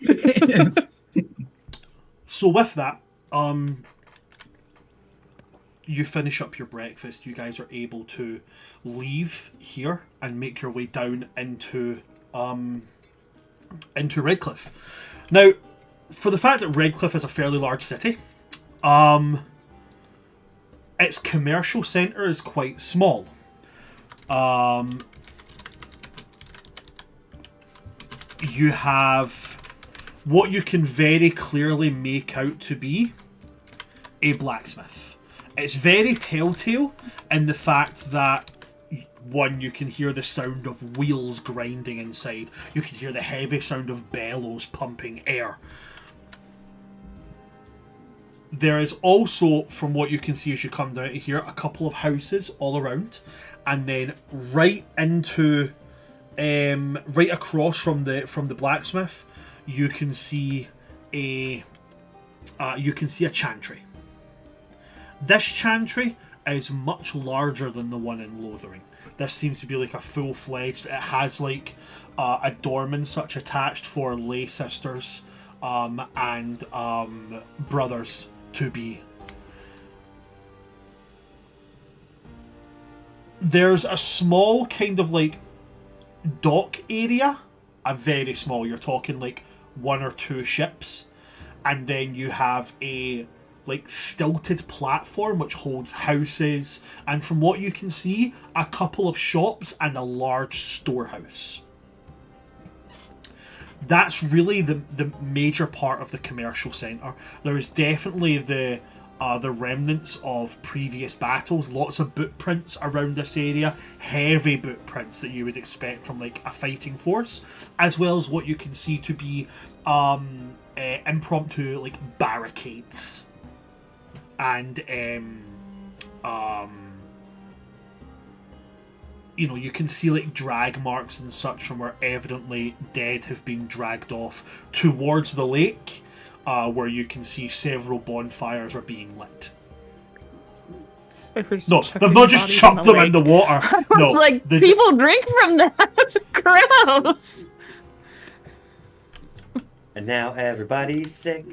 [SPEAKER 4] cars.
[SPEAKER 1] So with that, you finish up your breakfast. You guys are able to leave here and make your way down into Redcliffe. Now, for the fact that Redcliffe is a fairly large city, its commercial centre is quite small. You have what you can very clearly make out to be a blacksmith. It's very telltale in the fact that, one, you can hear the sound of wheels grinding inside. You can hear the heavy sound of bellows pumping air. There is also, from what you can see as you come down to here, a couple of houses all around, and then right into, right across from the blacksmith, you can see a chantry. This chantry is much larger than the one in Lothering. This seems to be like a full-fledged. It has like a dorm and such attached for lay sisters and brothers to be. There's a small kind of like dock area, a very small. You're talking like 1 or 2 ships, and then you have a like stilted platform which holds houses, and from what you can see, a couple of shops and a large storehouse. That's really the major part of the commercial centre. There is definitely the remnants of previous battles, lots of boot prints around this area, heavy boot prints that you would expect from like a fighting force, as well as what you can see to be impromptu like barricades. And you can see like drag marks and such from where evidently dead have been dragged off towards the lake, where you can see several bonfires are being lit. No, they've not just chucked them in the water. No,
[SPEAKER 3] It's like,
[SPEAKER 1] they
[SPEAKER 3] people drink from that. Gross.
[SPEAKER 2] And now everybody's sick.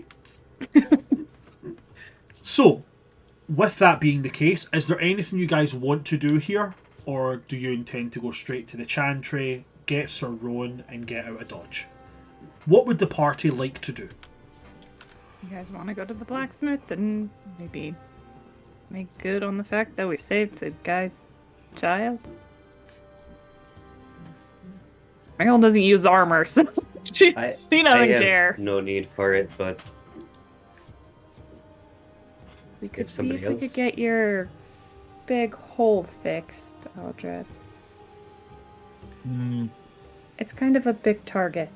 [SPEAKER 1] So, with that being the case, is there anything you guys want to do here? Or do you intend to go straight to the chantry, get Sir Rowan, and get out of Dodge? What would the party like to do?
[SPEAKER 3] You guys want to go to the blacksmith and maybe make good on the fact that we saved the guy's child? Meryl doesn't use armor, so she
[SPEAKER 2] I
[SPEAKER 3] doesn't
[SPEAKER 2] have
[SPEAKER 3] care.
[SPEAKER 2] no need for it, but
[SPEAKER 3] We could
[SPEAKER 2] If
[SPEAKER 3] see
[SPEAKER 2] somebody
[SPEAKER 3] if we
[SPEAKER 2] else-
[SPEAKER 3] could get your big hole fixed, Aldred.
[SPEAKER 4] Hmm.
[SPEAKER 3] It's kind of a big target.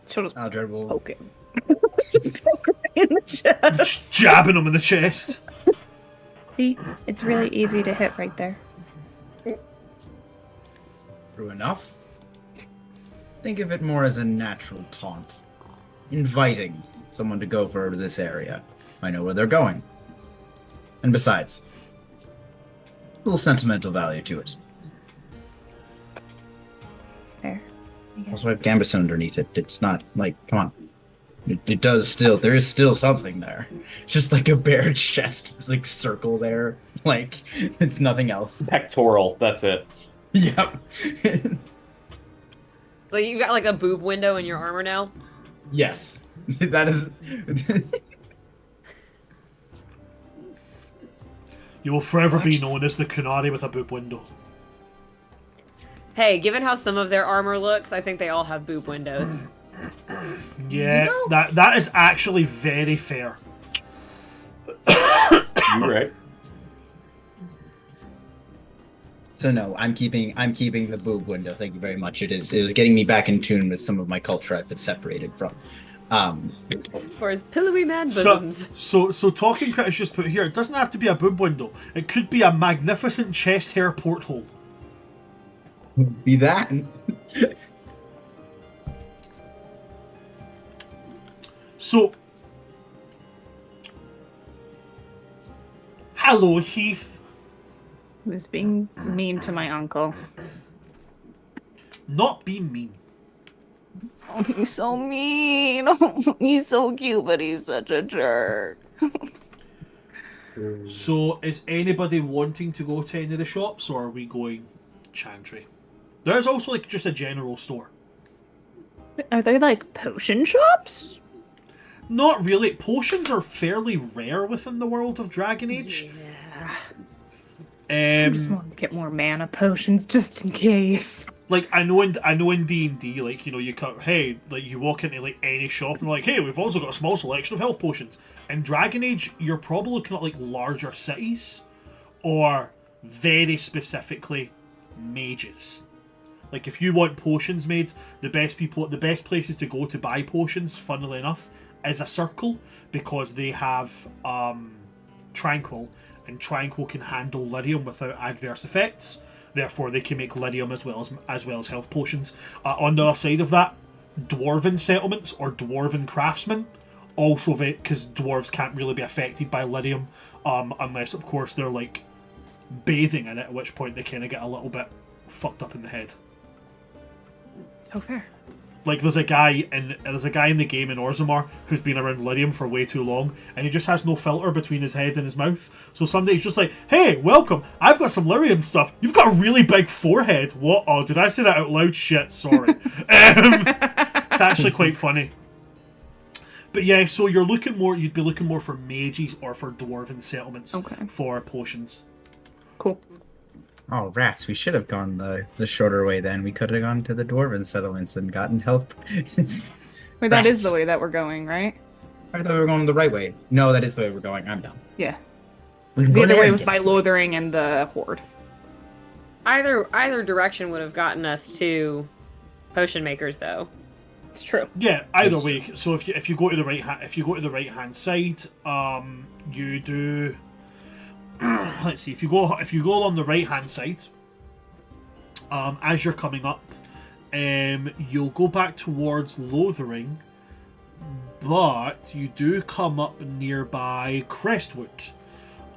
[SPEAKER 3] She'll just
[SPEAKER 4] Aldred will.
[SPEAKER 3] poke him. Just poke him in the chest.
[SPEAKER 1] Just jabbing him in the chest.
[SPEAKER 3] See? It's really easy to hit right there.
[SPEAKER 4] True enough. Think of it more as a natural taunt. Inviting someone to go for this area. I know where they're going. And besides, a little sentimental value to it.
[SPEAKER 3] It's fair. I guess.
[SPEAKER 4] Also, I have Gambus underneath it. It's not like, come on. It does still, there is still something there. Just like a bare chest, like circle there. Like, it's nothing else.
[SPEAKER 2] pectoral. That's it.
[SPEAKER 4] Yep.
[SPEAKER 5] Like you got like a boob window in your armor now.
[SPEAKER 4] Yes. That is.
[SPEAKER 1] You will forever be known as the Kunari with a boob window.
[SPEAKER 5] Hey, given how some of their armor looks, I think they all have boob windows.
[SPEAKER 1] Yeah, that is actually very fair.
[SPEAKER 2] You're right.
[SPEAKER 4] So no, I'm keeping the boob window. Thank you very much. It was getting me back in tune with some of my culture I've been separated from.
[SPEAKER 5] For his pillowy man
[SPEAKER 1] So,
[SPEAKER 5] bosoms.
[SPEAKER 1] so talking critics just put here, it doesn't have to be a boob window. It could be a magnificent chest hair porthole.
[SPEAKER 4] Be that.
[SPEAKER 1] So, hello Heath.
[SPEAKER 3] He was being mean to my uncle.
[SPEAKER 1] Not be mean.
[SPEAKER 3] Oh, he's so mean. He's so cute, but he's such a jerk.
[SPEAKER 1] So, is anybody wanting to go to any of the shops, or are we going Chantry? There's also like just a general store.
[SPEAKER 3] Are they like potion shops?
[SPEAKER 1] Not really. Potions are fairly rare within the world of Dragon Age.
[SPEAKER 3] Yeah. I just want to get more mana potions just in case.
[SPEAKER 1] Like I know in D&D, like you know, you walk into like any shop and like, hey, we've also got a small selection of health potions. In Dragon Age, you're probably looking at like larger cities, or very specifically, mages. Like if you want potions made, the best places to go to buy potions, funnily enough, is a circle, because they have Tranquil, and Tranquil can handle lyrium without adverse effects. Therefore, they can make lyrium as well as health potions. On the other side of that, dwarven settlements or dwarven craftsmen, also because dwarves can't really be affected by lyrium, unless of course they're like bathing in it, at which point they kind of get a little bit fucked up in the head.
[SPEAKER 3] So fair.
[SPEAKER 1] Like there's a guy in the game in Orzammar who's been around lyrium for way too long, and he just has no filter between his head and his mouth. So somebody's just like, "Hey, welcome! I've got some lyrium stuff. You've got a really big forehead." What? Oh, did I say that out loud? Shit, sorry. It's actually quite funny. But yeah, so you'd be looking more for mages or for dwarven settlements for potions.
[SPEAKER 3] Cool.
[SPEAKER 4] Oh, rats! We should have gone the shorter way. Then we could have gone to the dwarven settlements and gotten health.
[SPEAKER 3] Wait, that is the way that we're going, right?
[SPEAKER 4] I thought we were going the right way. No, that is the way we're going. I'm down.
[SPEAKER 3] Yeah.
[SPEAKER 4] We can
[SPEAKER 3] The
[SPEAKER 4] go
[SPEAKER 3] other
[SPEAKER 4] there
[SPEAKER 3] way
[SPEAKER 4] and
[SPEAKER 3] was
[SPEAKER 4] get-
[SPEAKER 3] by Lothering and the Horde.
[SPEAKER 5] Either direction would have gotten us to potion makers, though.
[SPEAKER 3] It's true.
[SPEAKER 1] Yeah, either
[SPEAKER 4] Yes.
[SPEAKER 1] way. So if you go to the right hand side, you do. Let's see. If you go along the right hand side, as you're coming up, you'll go back towards Lothering, but you do come up nearby Crestwood.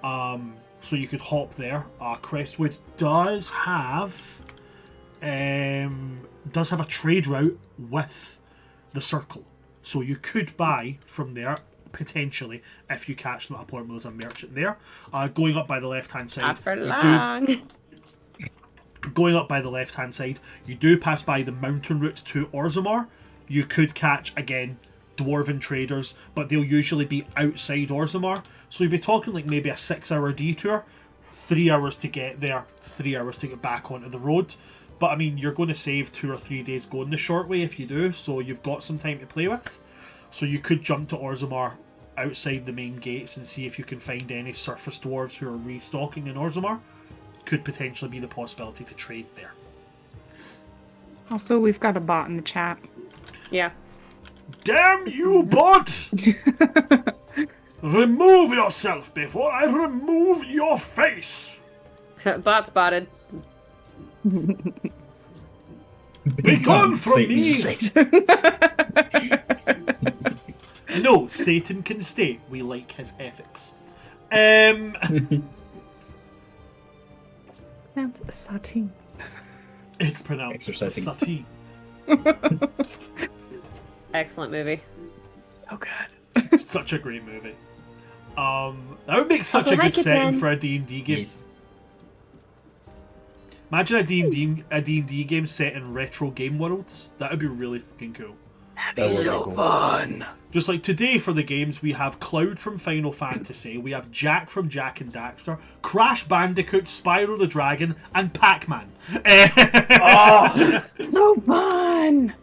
[SPEAKER 1] So you could hop there. Crestwood does have a trade route with the circle, so you could buy from there potentially if you catch them at a point where there's a merchant there. Going up by the left hand side, going up by the left hand side, you do pass by the mountain route to Orzammar. You could catch again dwarven traders, but they'll usually be outside Orzammar. So you'll be talking like maybe a 6-hour detour, 3 hours to get there, 3 hours to get back onto the road. But I mean, you're going to save 2 or 3 days going the short way if you do, so you've got some time to play with. So you could jump to Orzammar outside the main gates and see if you can find any surface dwarves who are restocking in Orzammar. Could potentially be the possibility to trade there.
[SPEAKER 6] Also, we've got a bot in the chat.
[SPEAKER 5] Yeah.
[SPEAKER 1] Damn you, bot! Remove yourself before I remove your face!
[SPEAKER 5] Bot spotted.
[SPEAKER 1] Be gone from me!
[SPEAKER 4] Satan.
[SPEAKER 1] No, Satan can stay. We like his ethics.
[SPEAKER 6] That's Satine.
[SPEAKER 1] It's pronounced
[SPEAKER 4] Exercising.
[SPEAKER 1] Sati.
[SPEAKER 5] Excellent movie.
[SPEAKER 6] So good.
[SPEAKER 1] Such a great movie. That would make such
[SPEAKER 5] Also,
[SPEAKER 1] a
[SPEAKER 5] hi,
[SPEAKER 1] good setting
[SPEAKER 5] Kitten.
[SPEAKER 1] for a D&D game.
[SPEAKER 4] Yes.
[SPEAKER 1] Imagine a D&D game set in retro game worlds. That would be really fucking cool.
[SPEAKER 4] That would be cool.
[SPEAKER 6] fun.
[SPEAKER 1] Just like today for the games, we have Cloud from Final Fantasy, we have Jack from Jak and Daxter, Crash Bandicoot, Spyro the Dragon, and Pac-Man.
[SPEAKER 6] So fun.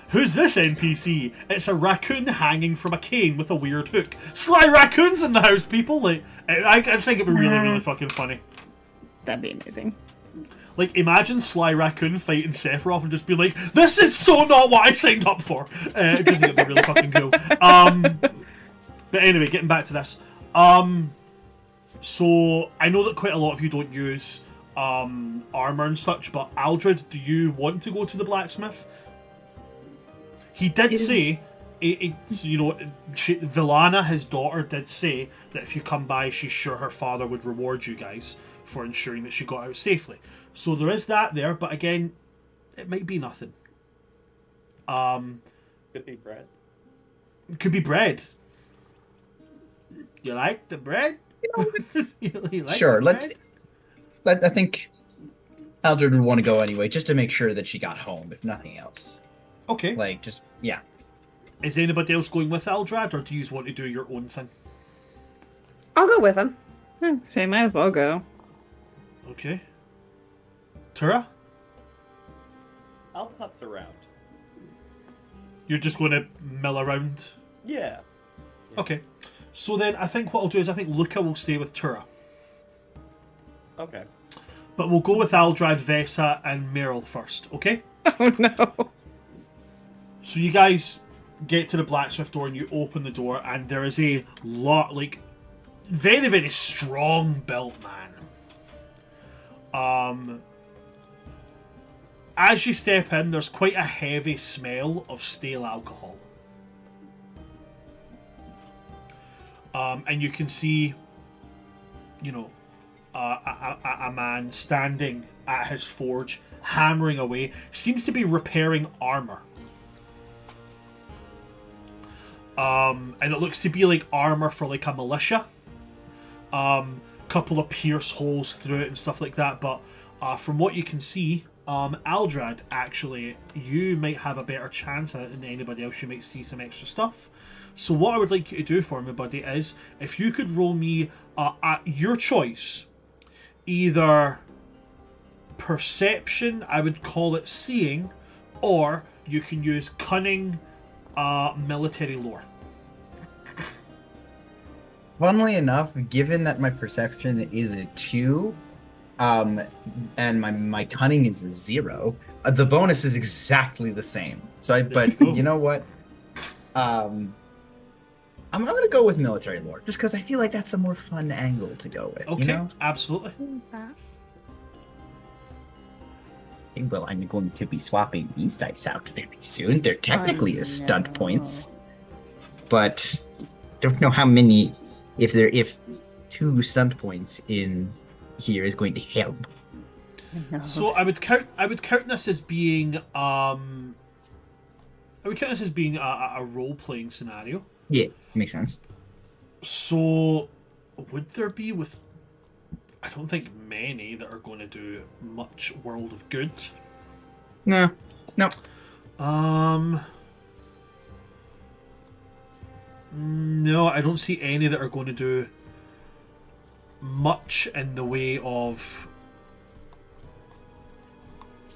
[SPEAKER 1] Who's this NPC? It's a raccoon hanging from a cane with a weird hook. Sly raccoons in the house, people! Like, I just think it'd be really, really fucking funny.
[SPEAKER 6] That'd be amazing.
[SPEAKER 1] Like, imagine Sly Raccoon fighting Sephiroth and just be like, this is so not what I signed up for! I just think it'd be really fucking cool. But anyway, getting back to this. So, I know that quite a lot of you don't use armour and such, but Aldred, do you want to go to the blacksmith? He did say, Villana, his daughter, did say that if you come by, she's sure her father would reward you guys for ensuring that she got out safely. So there is that there, but again, it might be nothing.
[SPEAKER 2] Could be bread.
[SPEAKER 1] Could be bread. You like the bread? You like
[SPEAKER 4] Sure,
[SPEAKER 1] the bread?
[SPEAKER 4] I think Aldred would want to go anyway, just to make sure that she got home, if nothing else.
[SPEAKER 1] Okay.
[SPEAKER 4] Like, just, yeah.
[SPEAKER 1] Is anybody else going with Aldrad, or do you want to do your own thing?
[SPEAKER 5] I'll go with him.
[SPEAKER 6] Say, might as well go.
[SPEAKER 1] Okay. Tura?
[SPEAKER 2] I'll putz around.
[SPEAKER 1] You're just going to mill around?
[SPEAKER 2] Yeah.
[SPEAKER 1] Okay. So then I think what I'll do is I think Luca will stay with Tura.
[SPEAKER 2] Okay.
[SPEAKER 1] But we'll go with Aldrad, Vesa, and Meryl first, okay?
[SPEAKER 6] Oh no.
[SPEAKER 1] So you guys get to the blacksmith door and you open the door and there is a lot, like, very, very strong built man. As you step in, there's quite a heavy smell of stale alcohol. And you can see, a man standing at his forge, hammering away, seems to be repairing armor. And it looks to be like armor for like a militia. Couple of pierce holes through it and stuff like that, but from what you can see, Aldrad, actually, you might have a better chance at it than anybody else. You might see some extra stuff. So what I would like you to do for me, buddy, is if you could roll me at your choice, either perception, I would call it seeing, or you can use cunning, military lore.
[SPEAKER 4] Funnily enough, given that my perception is a 2, and my cunning is a 0, the bonus is exactly the same. So, but you know what? I'm gonna go with military lore, just because I feel like that's a more fun angle to go with.
[SPEAKER 1] Okay,
[SPEAKER 4] You know?
[SPEAKER 1] absolutely.
[SPEAKER 4] Well, I'm going to be swapping these dice out very soon. They're technically as stunt points, but don't know how many. If 2 stunt points in here is going to help.
[SPEAKER 1] So I would count this as being a role playing scenario.
[SPEAKER 4] Yeah, makes sense.
[SPEAKER 1] So would there be with? I don't think many that are going to do much World of Good.
[SPEAKER 4] No.
[SPEAKER 1] No, I don't see any that are going to do much in the way of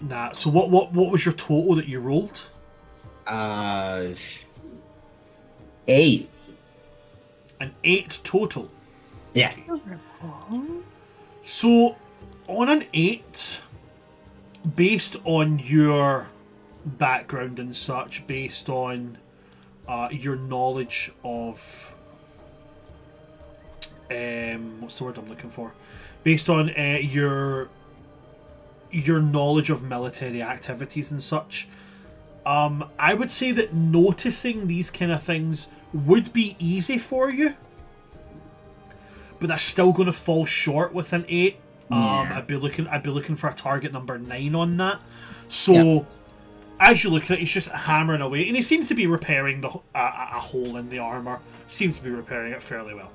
[SPEAKER 1] that. So what was your total that you rolled?
[SPEAKER 4] 8.
[SPEAKER 1] An 8 total.
[SPEAKER 4] Yeah.
[SPEAKER 1] So on an 8, based on your background and such, based on your knowledge of what's the word I'm looking for? Based on your knowledge of military activities and such, I would say that noticing these kind of things would be easy for you, but that's still going to fall short with an 8.
[SPEAKER 4] Yeah.
[SPEAKER 1] I'd be looking for a target number 9 on that. So as you look at it, he's just hammering away, and he seems to be repairing a hole in the armor. Seems to be repairing it fairly well.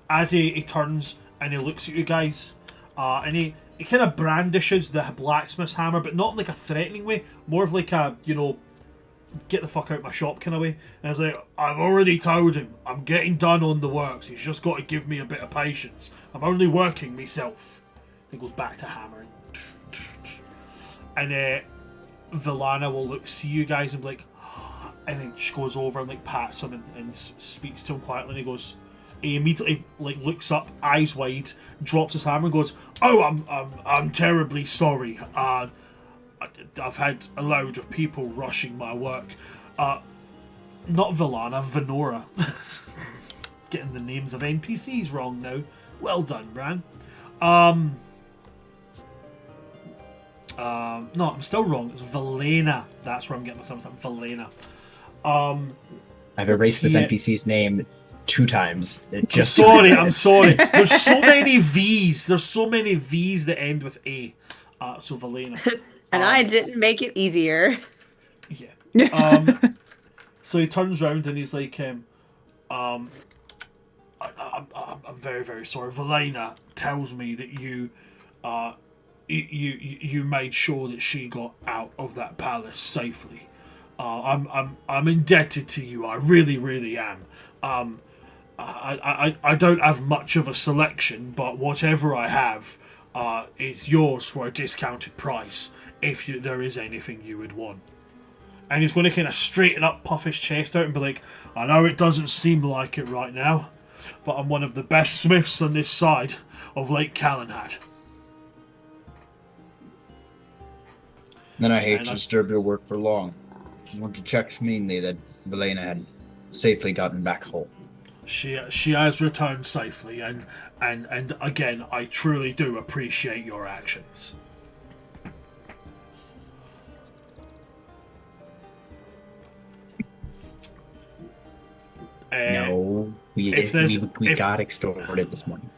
[SPEAKER 1] As he turns and he looks at you guys, and he kind of brandishes the blacksmith's hammer, but not in like a threatening way, more of like a, get the fuck out my shop kind of way. And it's like, I've already told him, I'm getting done on the works. He's just got to give me a bit of patience. I'm only working myself. He goes back to hammering. And Villana will see you guys and be like, and then she goes over and like pats him and speaks to him quietly. And he goes, he immediately like looks up, eyes wide, drops his hammer and goes, "Oh, I'm terribly sorry. I've had a load of people rushing my work. Not Villana, Venora. Getting the names of NPCs wrong now. Well done, Bran. No, I'm still wrong. It's Velena. That's where I'm getting myself. Velena.
[SPEAKER 4] I've erased this NPC's name 2 times.
[SPEAKER 1] I'm sorry. There's so many V's. There's so many V's that end with A. So Velena.
[SPEAKER 5] And I didn't make it easier.
[SPEAKER 1] Yeah. So he turns around and he's like, I'm very, very sorry. Velena tells me that you made sure that she got out of that palace safely. I'm indebted to you. I really, really am. I don't have much of a selection, but whatever I have is yours for a discounted price if there is anything you would want. And he's going to kind of straighten up, puff his chest out and be like, I know it doesn't seem like it right now, but I'm one of the best smiths on this side of Lake Calenhad.
[SPEAKER 4] Then I hate to disturb your work for long. I want to check mainly that Velena had safely gotten back home.
[SPEAKER 1] She has returned safely, and again, I truly do appreciate your actions.
[SPEAKER 4] No, we got extorted this morning.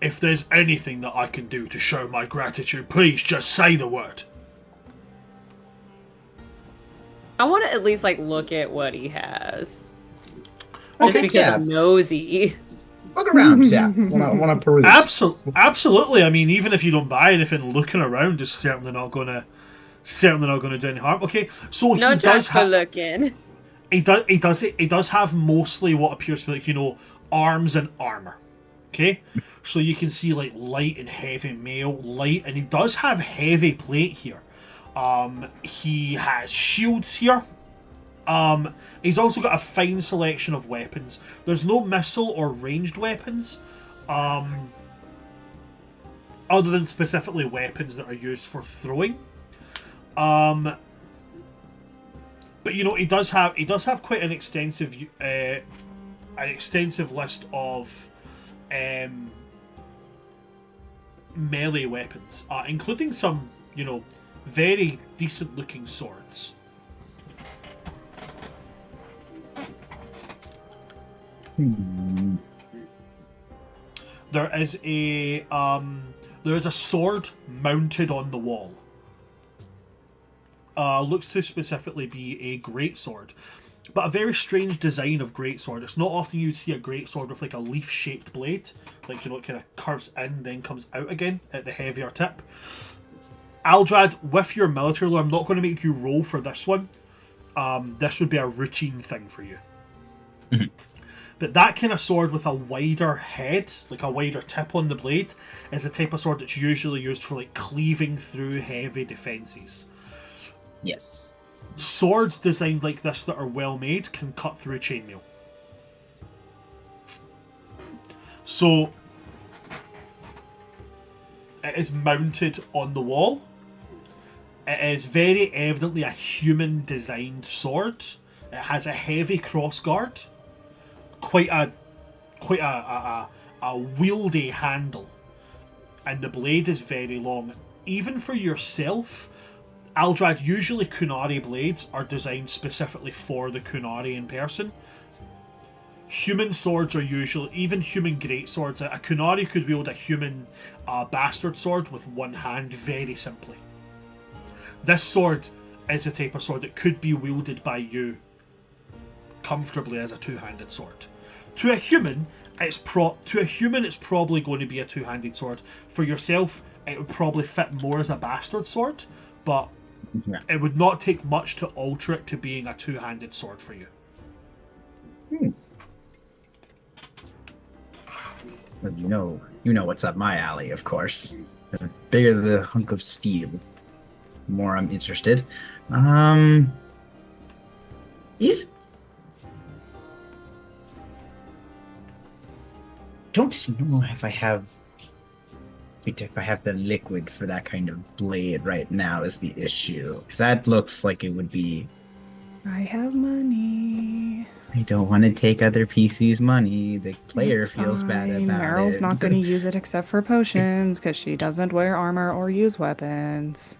[SPEAKER 1] If there's anything that I can do to show my gratitude, please just say the word.
[SPEAKER 5] I want to at least like look at what he has.
[SPEAKER 4] Okay,
[SPEAKER 5] Just because I'm nosy.
[SPEAKER 4] Look around, yeah. Want to peruse?
[SPEAKER 1] Absolutely. I mean, even if you don't buy anything, looking around is certainly not gonna do any harm. Okay, so
[SPEAKER 5] No
[SPEAKER 1] he does
[SPEAKER 5] time for looking.
[SPEAKER 1] He does have mostly what appears to be like, arms and armor. Okay, so you can see like light and heavy mail, light, and he does have heavy plate here. He has shields here. He's also got a fine selection of weapons. There's no missile or ranged weapons, other than specifically weapons that are used for throwing. But he does have quite an extensive list of melee weapons, including some very decent looking swords. There is a sword mounted on the wall. Looks to specifically be a greatsword, but a very strange design of greatsword. It's not often you'd see a greatsword with like a leaf-shaped blade, like it kind of curves in, then comes out again at the heavier tip. Aldrad, with your military lore, I'm not going to make you roll for this one. this would be a routine thing for you. But that kind of sword with a wider head, like a wider tip on the blade, is the type of sword that's usually used for like cleaving through heavy defenses.
[SPEAKER 4] Yes.
[SPEAKER 1] Swords designed like this that are well made can cut through chainmail. So it is mounted on the wall. It is very evidently a human designed sword. It has a heavy crossguard, quite a wieldy handle, and the blade is very long. Even for yourself, Aldrad, usually Kunari blades are designed specifically for the Kunari in person. Human swords are usually, even human greatswords, a Kunari could wield a human bastard sword with one hand very simply. This sword is the type of sword that could be wielded by you comfortably as a two-handed sword. To a human, it's probably going to be a two-handed sword. For yourself, it would probably fit more as a bastard sword, but it would not take much to alter it to being a two-handed sword for you.
[SPEAKER 4] Well, you know what's up my alley, of course. The bigger the hunk of steel, the more I'm interested. Don't know if I have the liquid for that kind of blade right now is the issue. Because that looks like it would be...
[SPEAKER 6] I have money.
[SPEAKER 4] I don't want to take other PC's money. The player
[SPEAKER 6] It's
[SPEAKER 4] feels bad
[SPEAKER 6] fine.
[SPEAKER 4] about
[SPEAKER 6] Meryl's
[SPEAKER 4] it.
[SPEAKER 6] not going to use it except for potions because she doesn't wear armor or use weapons.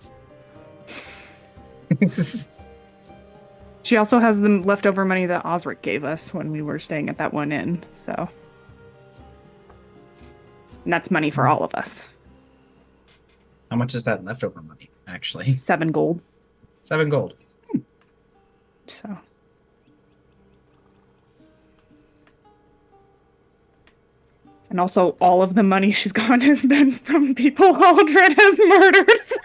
[SPEAKER 6] She also has the leftover money that Osric gave us when we were staying at that one inn, so. And that's money for all of us.
[SPEAKER 4] How much is that leftover money, actually?
[SPEAKER 6] 7 gold.
[SPEAKER 4] 7 gold.
[SPEAKER 6] So. And also, all of the money she's gotten has been from people Aldred has murdered. So.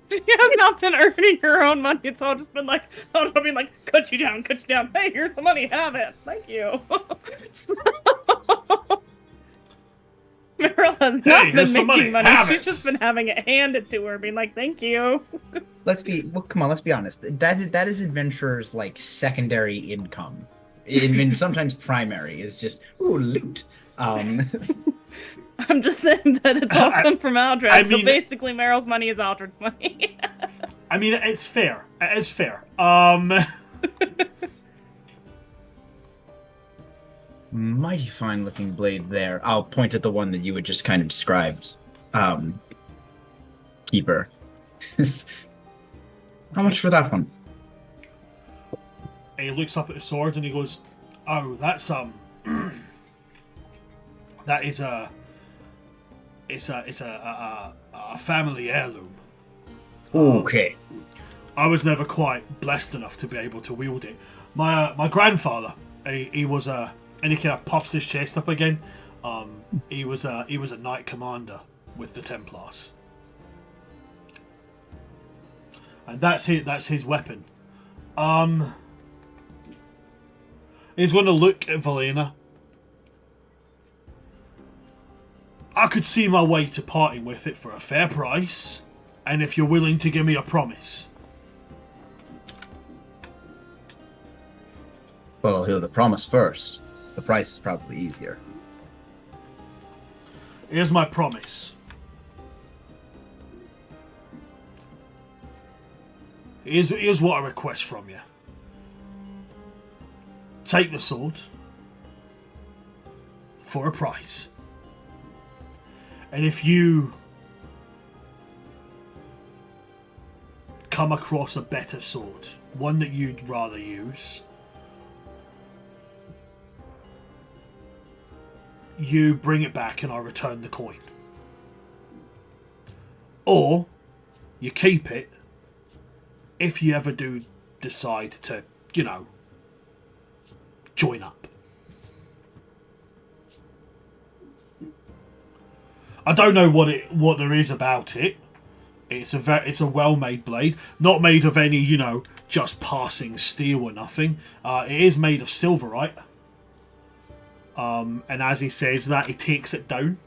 [SPEAKER 6] She has not been earning her own money. It's all just been like, Aldred being like, cut you down. Hey, here's some money. Have it. Thank you. So. Meryl has not been making money. She's just been having it handed to her, being like, thank you.
[SPEAKER 4] Let's be honest. That is adventurers' like secondary income. Even sometimes primary is just loot.
[SPEAKER 3] I'm just saying that it's all come from Aldred, so basically Meryl's money is Aldred's money.
[SPEAKER 1] I mean, it's fair. It is fair.
[SPEAKER 4] Mighty fine looking blade there. I'll point at the one that you had just kind of described. Keeper. How much for that one?
[SPEAKER 1] And he looks up at the sword and he goes, "Oh, that's that is it's a family heirloom.
[SPEAKER 4] Okay.
[SPEAKER 1] I was never quite blessed enough to be able to wield it. My grandfather, he was a," and he kind of puffs his chest up again. He was a knight commander with the Templars, and that's his weapon. He's going to look at Valena. I could see my way to parting with it for a fair price, and if you're willing to give me a promise.
[SPEAKER 4] Well, I'll hear the promise first. The price is probably easier.
[SPEAKER 1] Here's my promise. Here's what I request from you. Take the sword for a price. And if you come across a better sword, one that you'd rather use, you bring it back and I return the coin. Or you keep it if you ever do decide to, join up. I don't know what there is about it, It's a well-made blade, not made of any, just passing steel or nothing. It is made of silverite. And as he says that, he takes it down.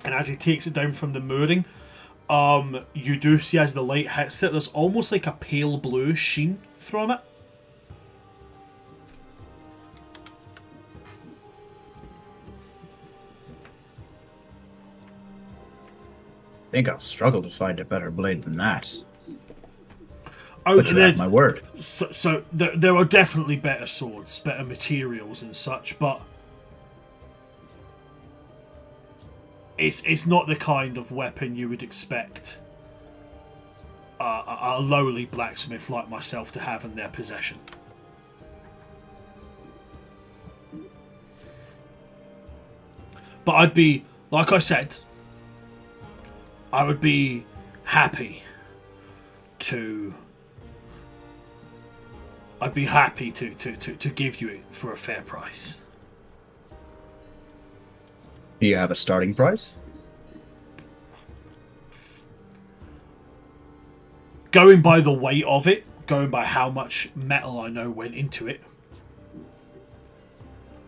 [SPEAKER 1] And as he takes it down from the mooring, you do see as the light hits it, there's almost like a pale blue sheen from it.
[SPEAKER 4] I think I'll struggle to find a better blade than that.
[SPEAKER 1] Oh,
[SPEAKER 4] But you have my word.
[SPEAKER 1] So there are definitely better swords, better materials and such, but it's not the kind of weapon you would expect a lowly blacksmith like myself to have in their possession. But I'd be, like I said, I would be happy to... I'd be happy to give you it for a fair price.
[SPEAKER 4] Do you have a starting price?
[SPEAKER 1] Going by the weight of it, going by how much metal I know went into it,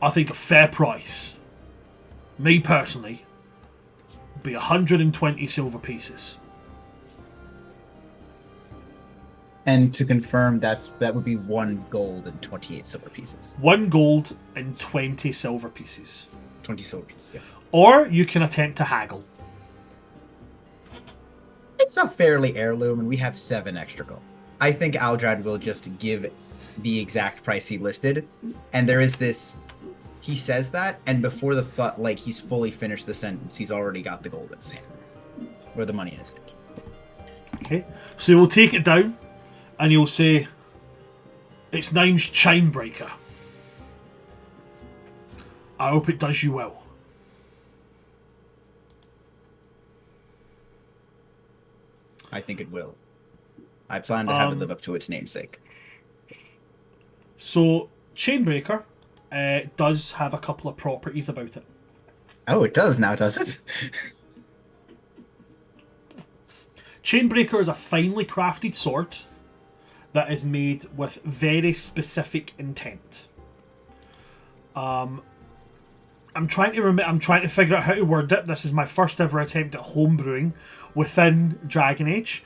[SPEAKER 1] I think a fair price, me personally, would be 120 silver pieces.
[SPEAKER 4] And to confirm, that would be 1 gold and 28 silver pieces.
[SPEAKER 1] 1 gold and 20 silver pieces.
[SPEAKER 4] 20 silver pieces, yeah.
[SPEAKER 1] Or you can attempt to haggle.
[SPEAKER 4] It's a fairly heirloom, and we have 7 extra gold. I think Aldrad will just give the exact price he listed, and there is this... He says that, and before the thought, like, he's fully finished the sentence, he's already got the gold in his hand. Or the money in his hand.
[SPEAKER 1] Okay, so we'll take it down, and you'll say, its name's Chainbreaker. I hope it does you well.
[SPEAKER 4] I think it will. I plan to have it live up to its namesake.
[SPEAKER 1] So, Chainbreaker does have a couple of properties about it.
[SPEAKER 4] Oh, it does now, does it?
[SPEAKER 1] Chainbreaker is a finely crafted sword that is made with very specific intent. I'm trying to figure out how to word it. This is my first ever attempt at homebrewing within Dragon Age.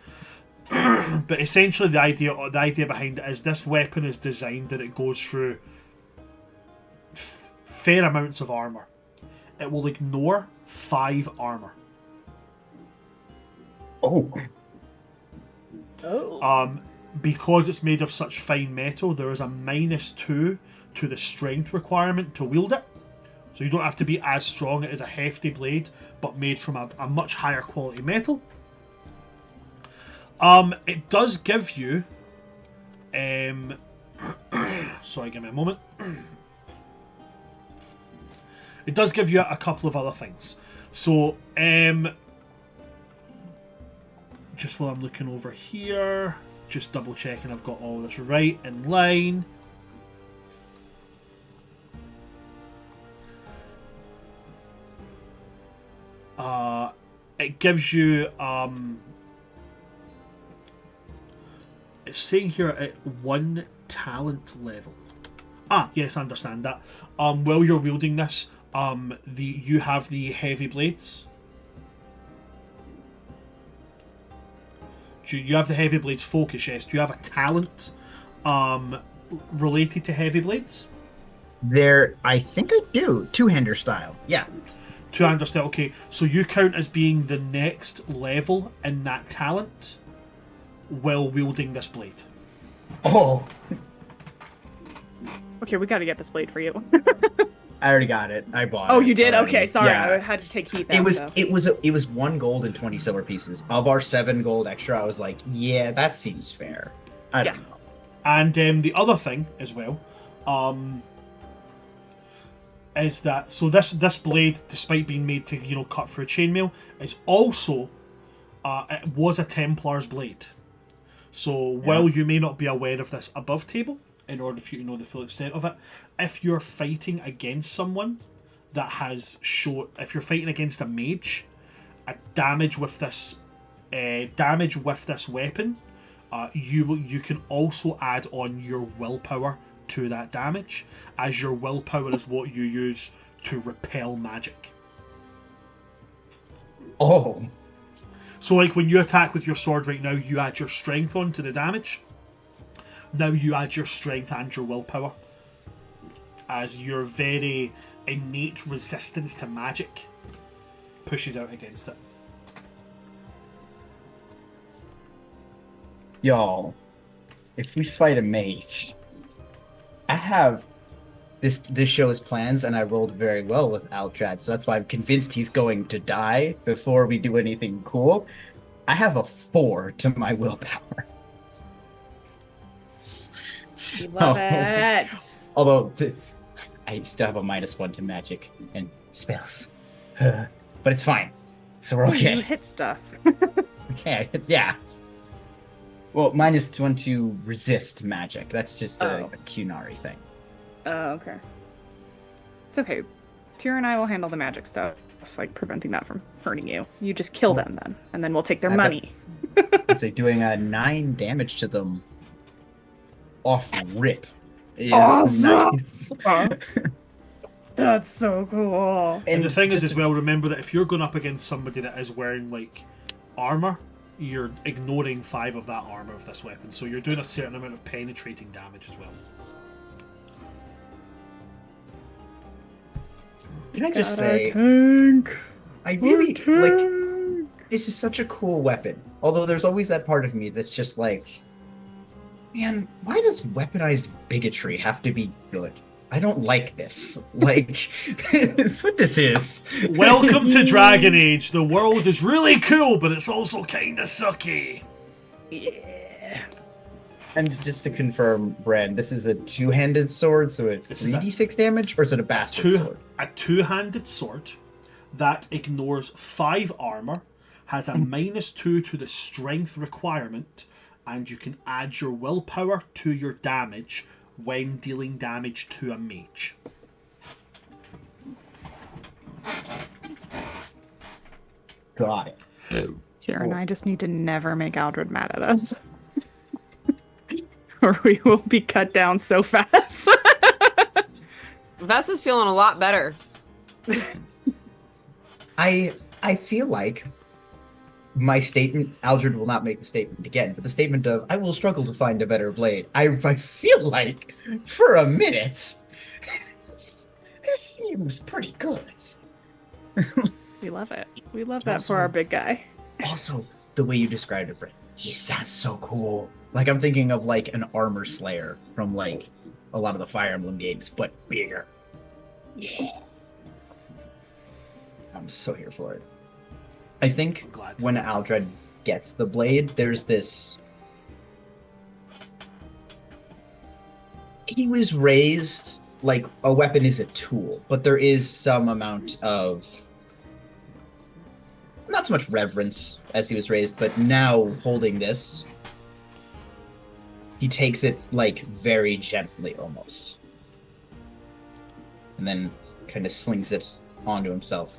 [SPEAKER 1] But essentially the idea behind it is this weapon is designed that it goes through fair amounts of armor. It will ignore 5 armor.
[SPEAKER 4] Oh.
[SPEAKER 1] Because it's made of such fine metal, there is a -2 to the strength requirement to wield it. So you don't have to be as strong. It is a hefty blade, but made from a much higher quality metal. It does give you... sorry, give me a moment. It does give you a couple of other things. So, just while I'm looking over here, just double checking I've got all this right in line. It gives you, it's saying here at 1 talent level. Ah, yes, I understand that. While you're wielding this, you have the heavy blades. You have the heavy blades focus, yes. Do you have a talent related to heavy blades?
[SPEAKER 4] I think I do. Two-hander style, yeah.
[SPEAKER 1] Two-hander style, okay. So you count as being the next level in that talent while wielding this blade.
[SPEAKER 4] Oh.
[SPEAKER 6] Okay, we gotta get this blade for you.
[SPEAKER 4] I already got it. I bought it.
[SPEAKER 6] Oh, you did?
[SPEAKER 4] already.
[SPEAKER 6] Okay, sorry.
[SPEAKER 4] Yeah.
[SPEAKER 6] I had to take Heath out.
[SPEAKER 4] It was 1 gold and 20 silver pieces. Of our 7 gold extra, I was like, yeah, that seems fair. I don't know.
[SPEAKER 1] And the other thing as well, is that this blade, despite being made to cut through chainmail, is also it was a Templar's blade. So while you may not be aware of this above table, in order for you to know the full extent of it, if you're fighting against someone that has if you're fighting against a mage, a damage with this damage with this weapon, you can also add on your willpower to that damage, as your willpower is what you use to repel magic.
[SPEAKER 4] Oh.
[SPEAKER 1] So like when you attack with your sword right now, you add your strength onto the damage. Now you add your strength and your willpower, as your very innate resistance to magic pushes out against it.
[SPEAKER 4] Y'all, if we fight a mage, I have this show's plans, and I rolled very well with Altrad, so that's why I'm convinced he's going to die before we do anything cool. I have a 4 to my willpower.
[SPEAKER 3] We love it.
[SPEAKER 4] Although I still have a -1 to magic and spells, but it's fine. So we're
[SPEAKER 6] You
[SPEAKER 4] okay.
[SPEAKER 6] hit stuff.
[SPEAKER 4] Okay, yeah. Well, -1 to resist magic. That's just a Kunari thing.
[SPEAKER 6] Oh, okay. It's okay. Tyr and I will handle the magic stuff, like preventing that from hurting you. You just kill them then, and then we'll take their
[SPEAKER 4] I bet-
[SPEAKER 6] money.
[SPEAKER 4] I'd say doing 9 damage to them off rip. Is
[SPEAKER 6] awesome!
[SPEAKER 4] nice.
[SPEAKER 6] That's so cool.
[SPEAKER 1] And the thing is as well, remember that if you're going up against somebody that is wearing like armor, you're ignoring 5 of that armor of this weapon, so you're doing a certain amount of penetrating damage as well.
[SPEAKER 4] Can I just say,
[SPEAKER 6] tank.
[SPEAKER 4] I really like. This is such a cool weapon. Although there's always that part of me that's just like, man, why does weaponized bigotry have to be good? I don't like this. Like, it's what this is.
[SPEAKER 1] Welcome to Dragon Age. The world is really cool, but it's also kind of sucky.
[SPEAKER 6] Yeah.
[SPEAKER 4] And just to confirm, Brand, this is a 2-handed sword, so it's
[SPEAKER 1] This is a-
[SPEAKER 4] 3d6 damage, or is it a bastard sword?
[SPEAKER 1] A two-handed sword that ignores 5 armor, has a -2 to the strength requirement, and you can add your willpower to your damage when dealing damage to a mage.
[SPEAKER 4] Got it.
[SPEAKER 6] Tyr and I just need to never make Aldred mad at us. Or we will be cut down so fast.
[SPEAKER 5] Vess is feeling a lot better.
[SPEAKER 4] I feel like my statement, Aldred will not make the statement again, but the statement of, I will struggle to find a better blade. I feel like, for a minute, this seems pretty good.
[SPEAKER 6] We love it. We love that for our big guy.
[SPEAKER 4] Also, the way you described it, Brent, he sounds so cool. Like, I'm thinking of, like, an armor slayer from, like, a lot of the Fire Emblem games, but bigger. Yeah. I'm so here for it. I think
[SPEAKER 1] I'm glad.
[SPEAKER 4] when Aldred gets the blade, there's this... He was raised like a weapon is a tool, but there is some amount of... Not so much reverence as he was raised, but now holding this, he takes it like very gently almost. And then kind of slings it onto himself.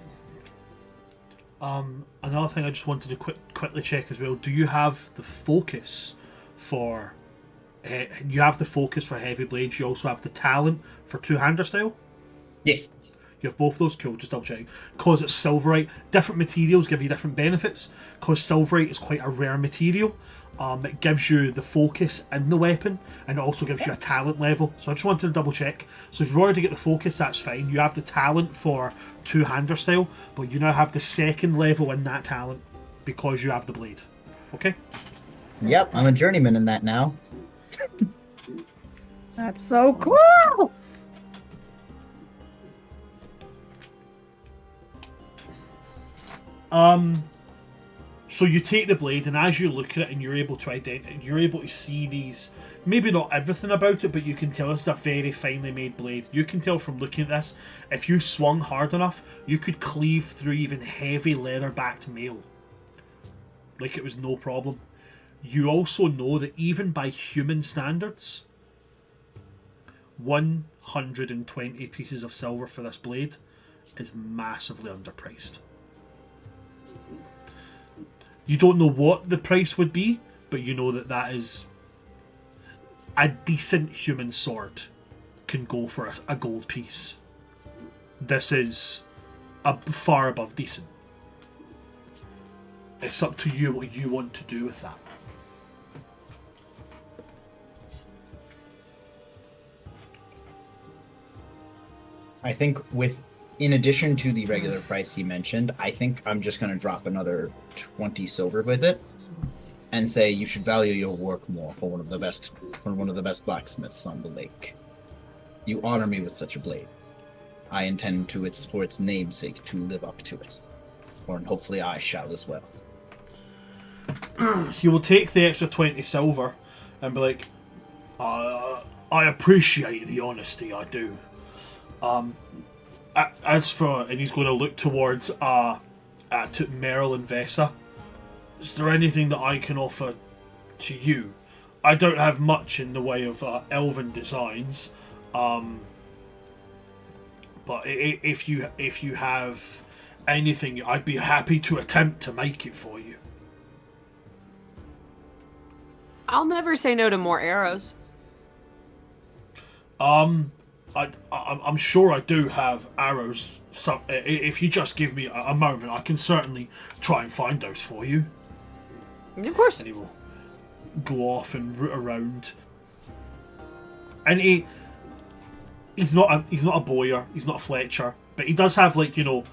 [SPEAKER 1] Another thing I just wanted to quickly check as well. Do you have the focus for... you have the focus for heavy blades. You also have the talent for two-hander style?
[SPEAKER 4] Yes.
[SPEAKER 1] You have both those? Cool, just double checking. Because it's silverite, different materials give you different benefits. Because silverite is quite a rare material, it gives you the focus in the weapon, and it also gives you a talent level. So I just wanted to double check. So if you've already got the focus, that's fine. You have the talent for two-hander style, but you now have the second level in that talent because you have the blade. Okay?
[SPEAKER 4] Yep, I'm a journeyman in that now.
[SPEAKER 6] That's so cool!
[SPEAKER 1] So you take the blade, and as you look at it, and you're able to see these. Maybe not everything about it, but you can tell it's a very finely made blade. You can tell from looking at this, if you swung hard enough, you could cleave through even heavy leather-backed mail. Like it was no problem. You also know that even by human standards, 120 pieces of silver for this blade is massively underpriced. You don't know what the price would be, but you know that that is a decent human sword can go for a gold piece. This is far above decent. It's up to you what you want to do with that.
[SPEAKER 4] I think in addition to the regular price he mentioned, I think I'm just going to drop another 20 silver with it and say you should value your work more for one of the best blacksmiths on the lake. You honor me with such a blade. I intend for its namesake to live up to it. Or hopefully I shall as well.
[SPEAKER 1] He will take the extra 20 silver and be like, I appreciate the honesty, I do. As for, and he's going to look towards to Meryl and Vesa. Is there anything that I can offer to you? I don't have much in the way of elven designs, but if you have anything, I'd be happy to attempt to make it for you.
[SPEAKER 5] I'll never say no to more arrows.
[SPEAKER 1] I'm sure I do have arrows. So if you just give me a moment, I can certainly try and find those for you.
[SPEAKER 5] Of course.
[SPEAKER 1] And he will go off and root around. And he's not a Bowyer, he's not a Fletcher, but he does have a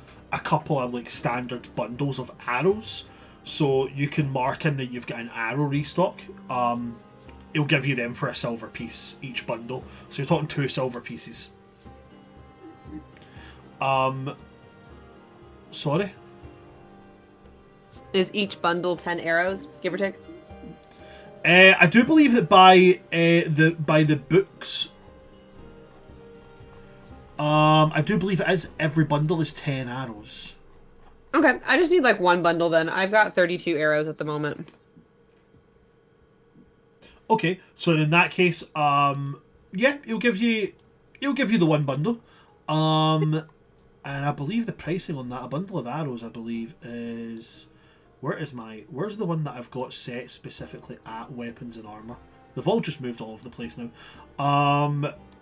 [SPEAKER 1] couple of standard bundles of arrows. So you can mark in that you've got an arrow restock. He'll give you them for a silver piece each bundle. So you're talking 2 silver pieces. Sorry?
[SPEAKER 5] Is each bundle 10 arrows, give or take?
[SPEAKER 1] I do believe that by the books, I do believe it is every bundle is 10 arrows.
[SPEAKER 5] Okay, I just need one bundle then. I've got 32 arrows at the moment.
[SPEAKER 1] Okay, so in that case, yeah, he'll give you the one bundle. And I believe the pricing on that, a bundle of arrows, I believe, is where's the one that I've got set specifically at weapons and armor? They've all just moved all over the place now.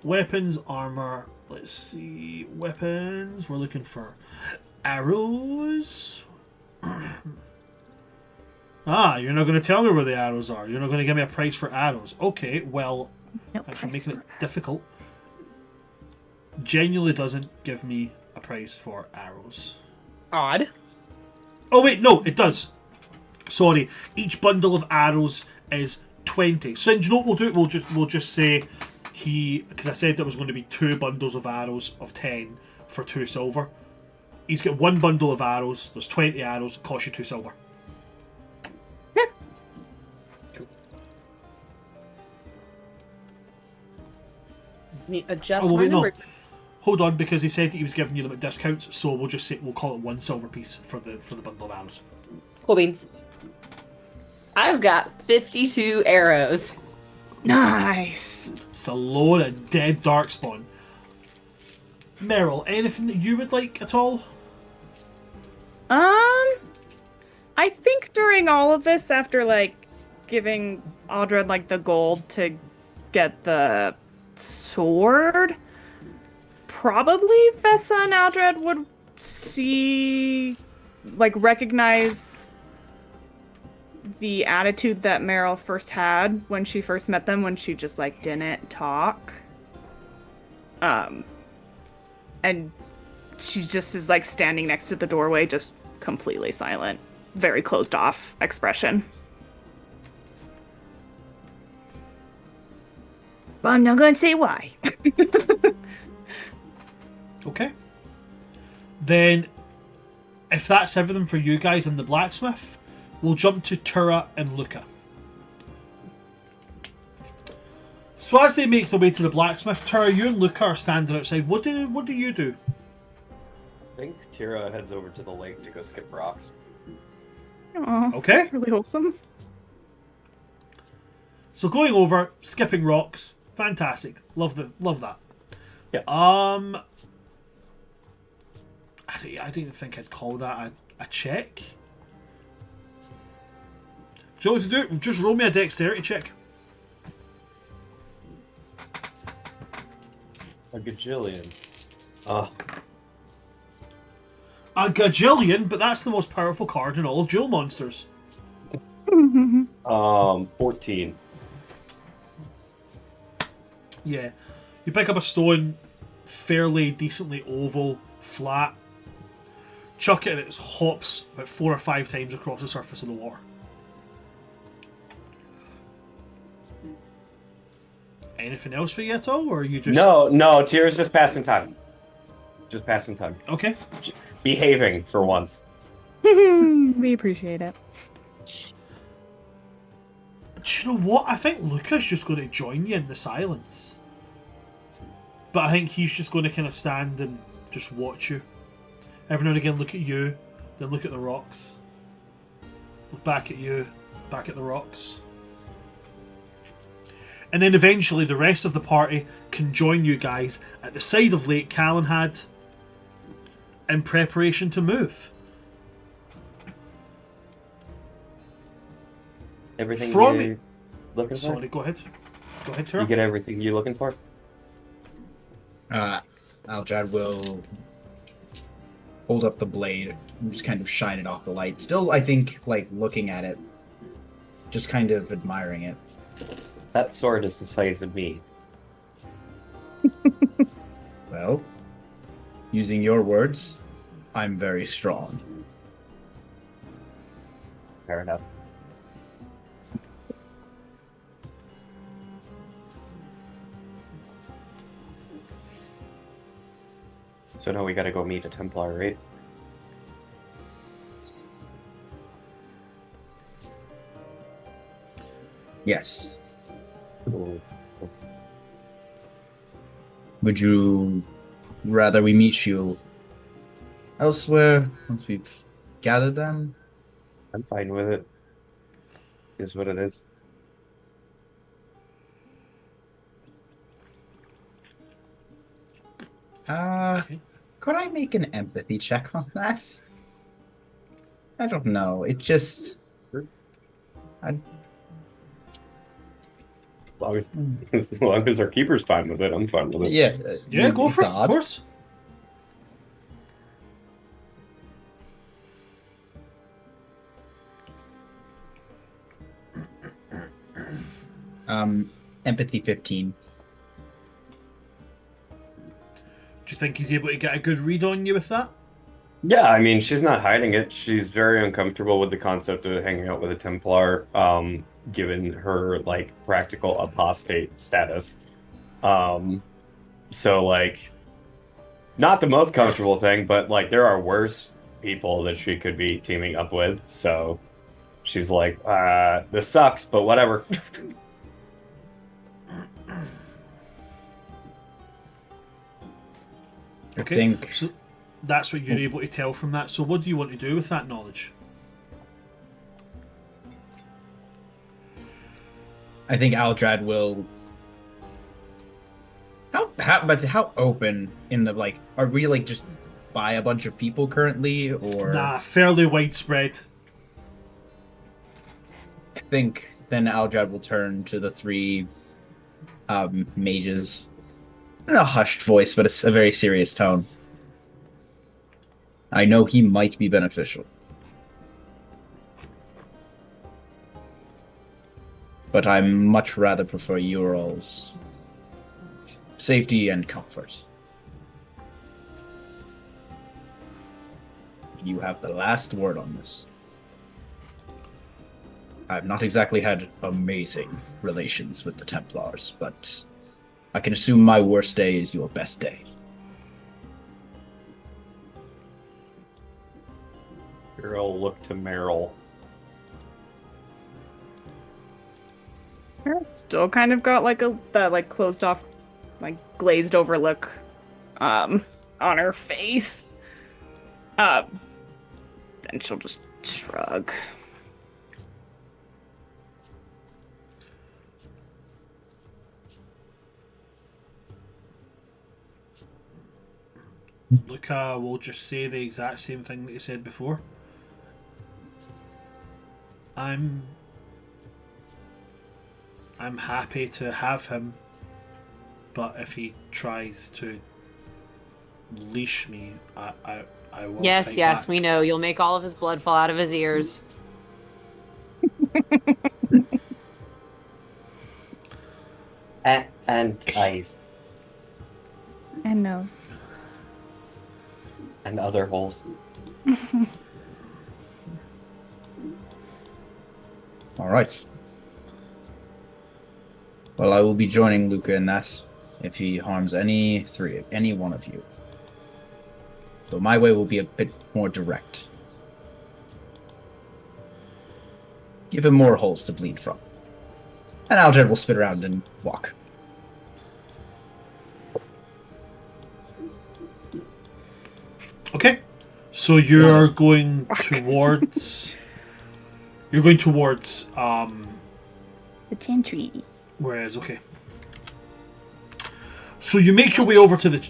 [SPEAKER 1] Weapons, armor, let's see, weapons, we're looking for arrows. You're not going to tell me where the arrows are. You're not going to give me a price for arrows. Okay, well, actually making it difficult. Genuinely doesn't give me a price for arrows.
[SPEAKER 5] Odd.
[SPEAKER 1] Oh wait, no, it does. Sorry, each bundle of arrows is 20. So do you know what we'll do? We'll just say because I said there was going to be 2 bundles of arrows of 10 for 2 silver. He's got 1 bundle of arrows. There's 20 arrows. It costs you 2 silver.
[SPEAKER 5] Yeah.
[SPEAKER 1] Cool.
[SPEAKER 5] Me adjust
[SPEAKER 1] Oh,
[SPEAKER 5] my
[SPEAKER 1] wait, no.
[SPEAKER 5] numbers.
[SPEAKER 1] Hold on, because he said that he was giving you them at discounts, so we'll call it 1 silver piece for the bundle of arrows.
[SPEAKER 5] Cool beans. I've got 52 arrows.
[SPEAKER 6] Nice.
[SPEAKER 1] It's a load of dead darkspawn. Meryl, anything that you would like at all?
[SPEAKER 6] I think during all of this, after giving Audred the gold to get the sword, probably Vesa and Audred would recognize the attitude that Meryl first had when she first met them, when she just didn't talk. And she just is standing next to the doorway, just completely silent, very closed off expression. But I'm not going to say why.
[SPEAKER 1] Okay. Then, if that's everything for you guys and the blacksmith, we'll jump to Tura and Luca. So as they make their way to the blacksmith, Tura, you and Luca are standing outside. What do you do?
[SPEAKER 2] I think Tira heads over to the lake to go skip rocks.
[SPEAKER 6] Aw,
[SPEAKER 1] Okay.
[SPEAKER 6] that's really wholesome.
[SPEAKER 1] So going over, skipping rocks, fantastic. Love that.
[SPEAKER 2] Yeah.
[SPEAKER 1] I don't even think I'd call that a check. Do you know what to do? Just roll me a dexterity check.
[SPEAKER 2] A gajillion.
[SPEAKER 1] A gajillion, but that's the most powerful card in all of Duel Monsters.
[SPEAKER 2] 14.
[SPEAKER 1] Yeah. You pick up a stone, fairly decently oval, flat, chuck it and it hops about 4 or 5 times across the surface of the water. Anything else for you at all, or are you just...
[SPEAKER 2] No, Tira's just passing time. Just passing time.
[SPEAKER 1] Okay.
[SPEAKER 2] Behaving for once.
[SPEAKER 6] We appreciate it.
[SPEAKER 1] Do you know what? I think Luca's just going to join you in the silence. But I think he's just going to kind of stand and just watch you. Every now and again look at you, then look at the rocks. Look back at you, back at the rocks. And then eventually the rest of the party can join you guys at the side of Lake Calenhad in preparation to move.
[SPEAKER 2] Everything
[SPEAKER 1] From
[SPEAKER 2] you looking for?
[SPEAKER 1] Sorry, go ahead. Go ahead, Tara.
[SPEAKER 2] You get everything you're looking for?
[SPEAKER 4] Aldrad will hold up the blade and just kind of shine it off the light. Still, I think, like, looking at it, just kind of admiring it.
[SPEAKER 2] That sword is the size of me.
[SPEAKER 4] Well, using your words, I'm very strong.
[SPEAKER 2] Fair enough. So now we gotta go meet a Templar, right?
[SPEAKER 4] Yes.
[SPEAKER 2] Cool.
[SPEAKER 4] Would you rather we meet you elsewhere once we've gathered them?
[SPEAKER 2] I'm fine with it. Is what it is.
[SPEAKER 4] Could I make an empathy check on that? I don't know. It just...
[SPEAKER 2] As long as our keeper's fine with it, I'm fine with it.
[SPEAKER 4] Yeah.
[SPEAKER 1] Yeah, go for it, of
[SPEAKER 4] God.
[SPEAKER 1] course.
[SPEAKER 4] Empathy 15.
[SPEAKER 1] Do you think he's able to get a good read on you with that?
[SPEAKER 2] Yeah, I mean, she's not hiding it. She's very uncomfortable with the concept of hanging out with a Templar, given her, like, practical apostate status. So, like, not the most comfortable thing, but, like, there are worse people that she could be teaming up with, so she's like, this sucks, but whatever.
[SPEAKER 1] Okay,
[SPEAKER 4] think-
[SPEAKER 1] so that's what you're able to tell from that. So what do you want to do with that knowledge?
[SPEAKER 4] I think Aldrad will... How open in the, like... Are we, like, just by a bunch of people currently, or...
[SPEAKER 1] Nah, fairly widespread.
[SPEAKER 4] I think then Aldrad will turn to the three mages in a hushed voice, but it's a very serious tone. I know he might be beneficial, but I much rather prefer your all's safety and comfort. You have the last word on this. I've not exactly had amazing relations with the Templars, but I can assume my worst day is your best day.
[SPEAKER 2] Girl, look to Meryl.
[SPEAKER 6] Her still kind of got like that like closed off, like glazed over look, on her face. Then she'll just shrug.
[SPEAKER 1] Luca will just say the exact same thing that he said before. I'm I'm happy to have him, but if he tries to leash me, I will.
[SPEAKER 5] Yes,
[SPEAKER 1] fight
[SPEAKER 5] yes,
[SPEAKER 1] back.
[SPEAKER 5] we know. You'll make all of his blood fall out of his ears.
[SPEAKER 2] And eyes.
[SPEAKER 6] And nose.
[SPEAKER 2] And other holes.
[SPEAKER 4] All right. Well, I will be joining Luca in that if he harms any one of you. Though my way will be a bit more direct. Give him more holes to bleed from. And Aldred will spin around and walk.
[SPEAKER 1] Okay, so you're going towards. You're going towards.
[SPEAKER 6] The chantry.
[SPEAKER 1] Whereas, okay. So you make your way over to the.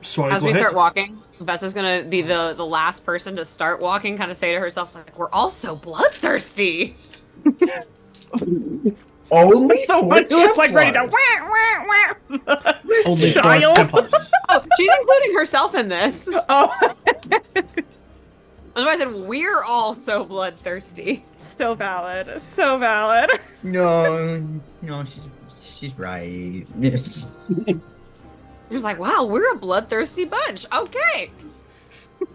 [SPEAKER 1] Sorry,
[SPEAKER 5] As
[SPEAKER 1] go
[SPEAKER 5] we
[SPEAKER 1] ahead.
[SPEAKER 5] start walking, Vessa's gonna be the last person to start walking, kind of say to herself, like, we're all so bloodthirsty.
[SPEAKER 4] Only
[SPEAKER 6] The
[SPEAKER 4] for
[SPEAKER 6] one who was like ready to
[SPEAKER 4] Templars.
[SPEAKER 6] wah, wah, wah.
[SPEAKER 1] Only for
[SPEAKER 6] Child.
[SPEAKER 1] Templars.
[SPEAKER 5] Oh, she's including herself in this.
[SPEAKER 6] Oh,
[SPEAKER 5] Otherwise, I said we're all so bloodthirsty.
[SPEAKER 6] so valid. So valid.
[SPEAKER 4] No, she's right. Yes.
[SPEAKER 5] You're just like, wow, we're a bloodthirsty bunch. Okay.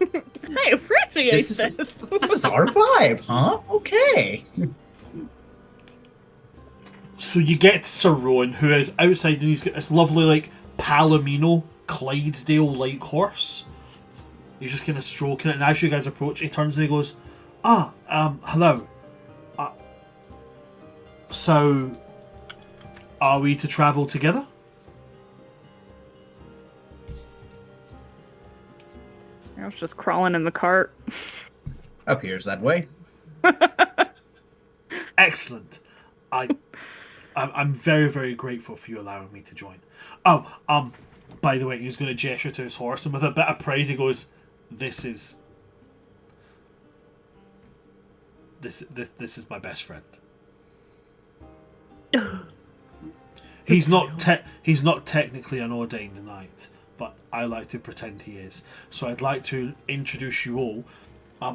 [SPEAKER 6] I appreciate
[SPEAKER 4] This
[SPEAKER 6] this.
[SPEAKER 4] is our vibe, huh? Okay.
[SPEAKER 1] So you get to Sir Rowan, who is outside, and he's got this lovely, like, Palomino Clydesdale-like horse. He's just kind of stroking it, and as you guys approach, he turns and he goes, hello. So, are we to travel together?
[SPEAKER 6] I was just crawling in the cart.
[SPEAKER 4] Appears that way.
[SPEAKER 1] Excellent. I'm very, very grateful for you allowing me to join. Oh, by the way, he's going to gesture to his horse, and with a bit of pride, he goes, This is my best friend. He's not technically an ordained knight, but I like to pretend he is. So I'd like to introduce you all.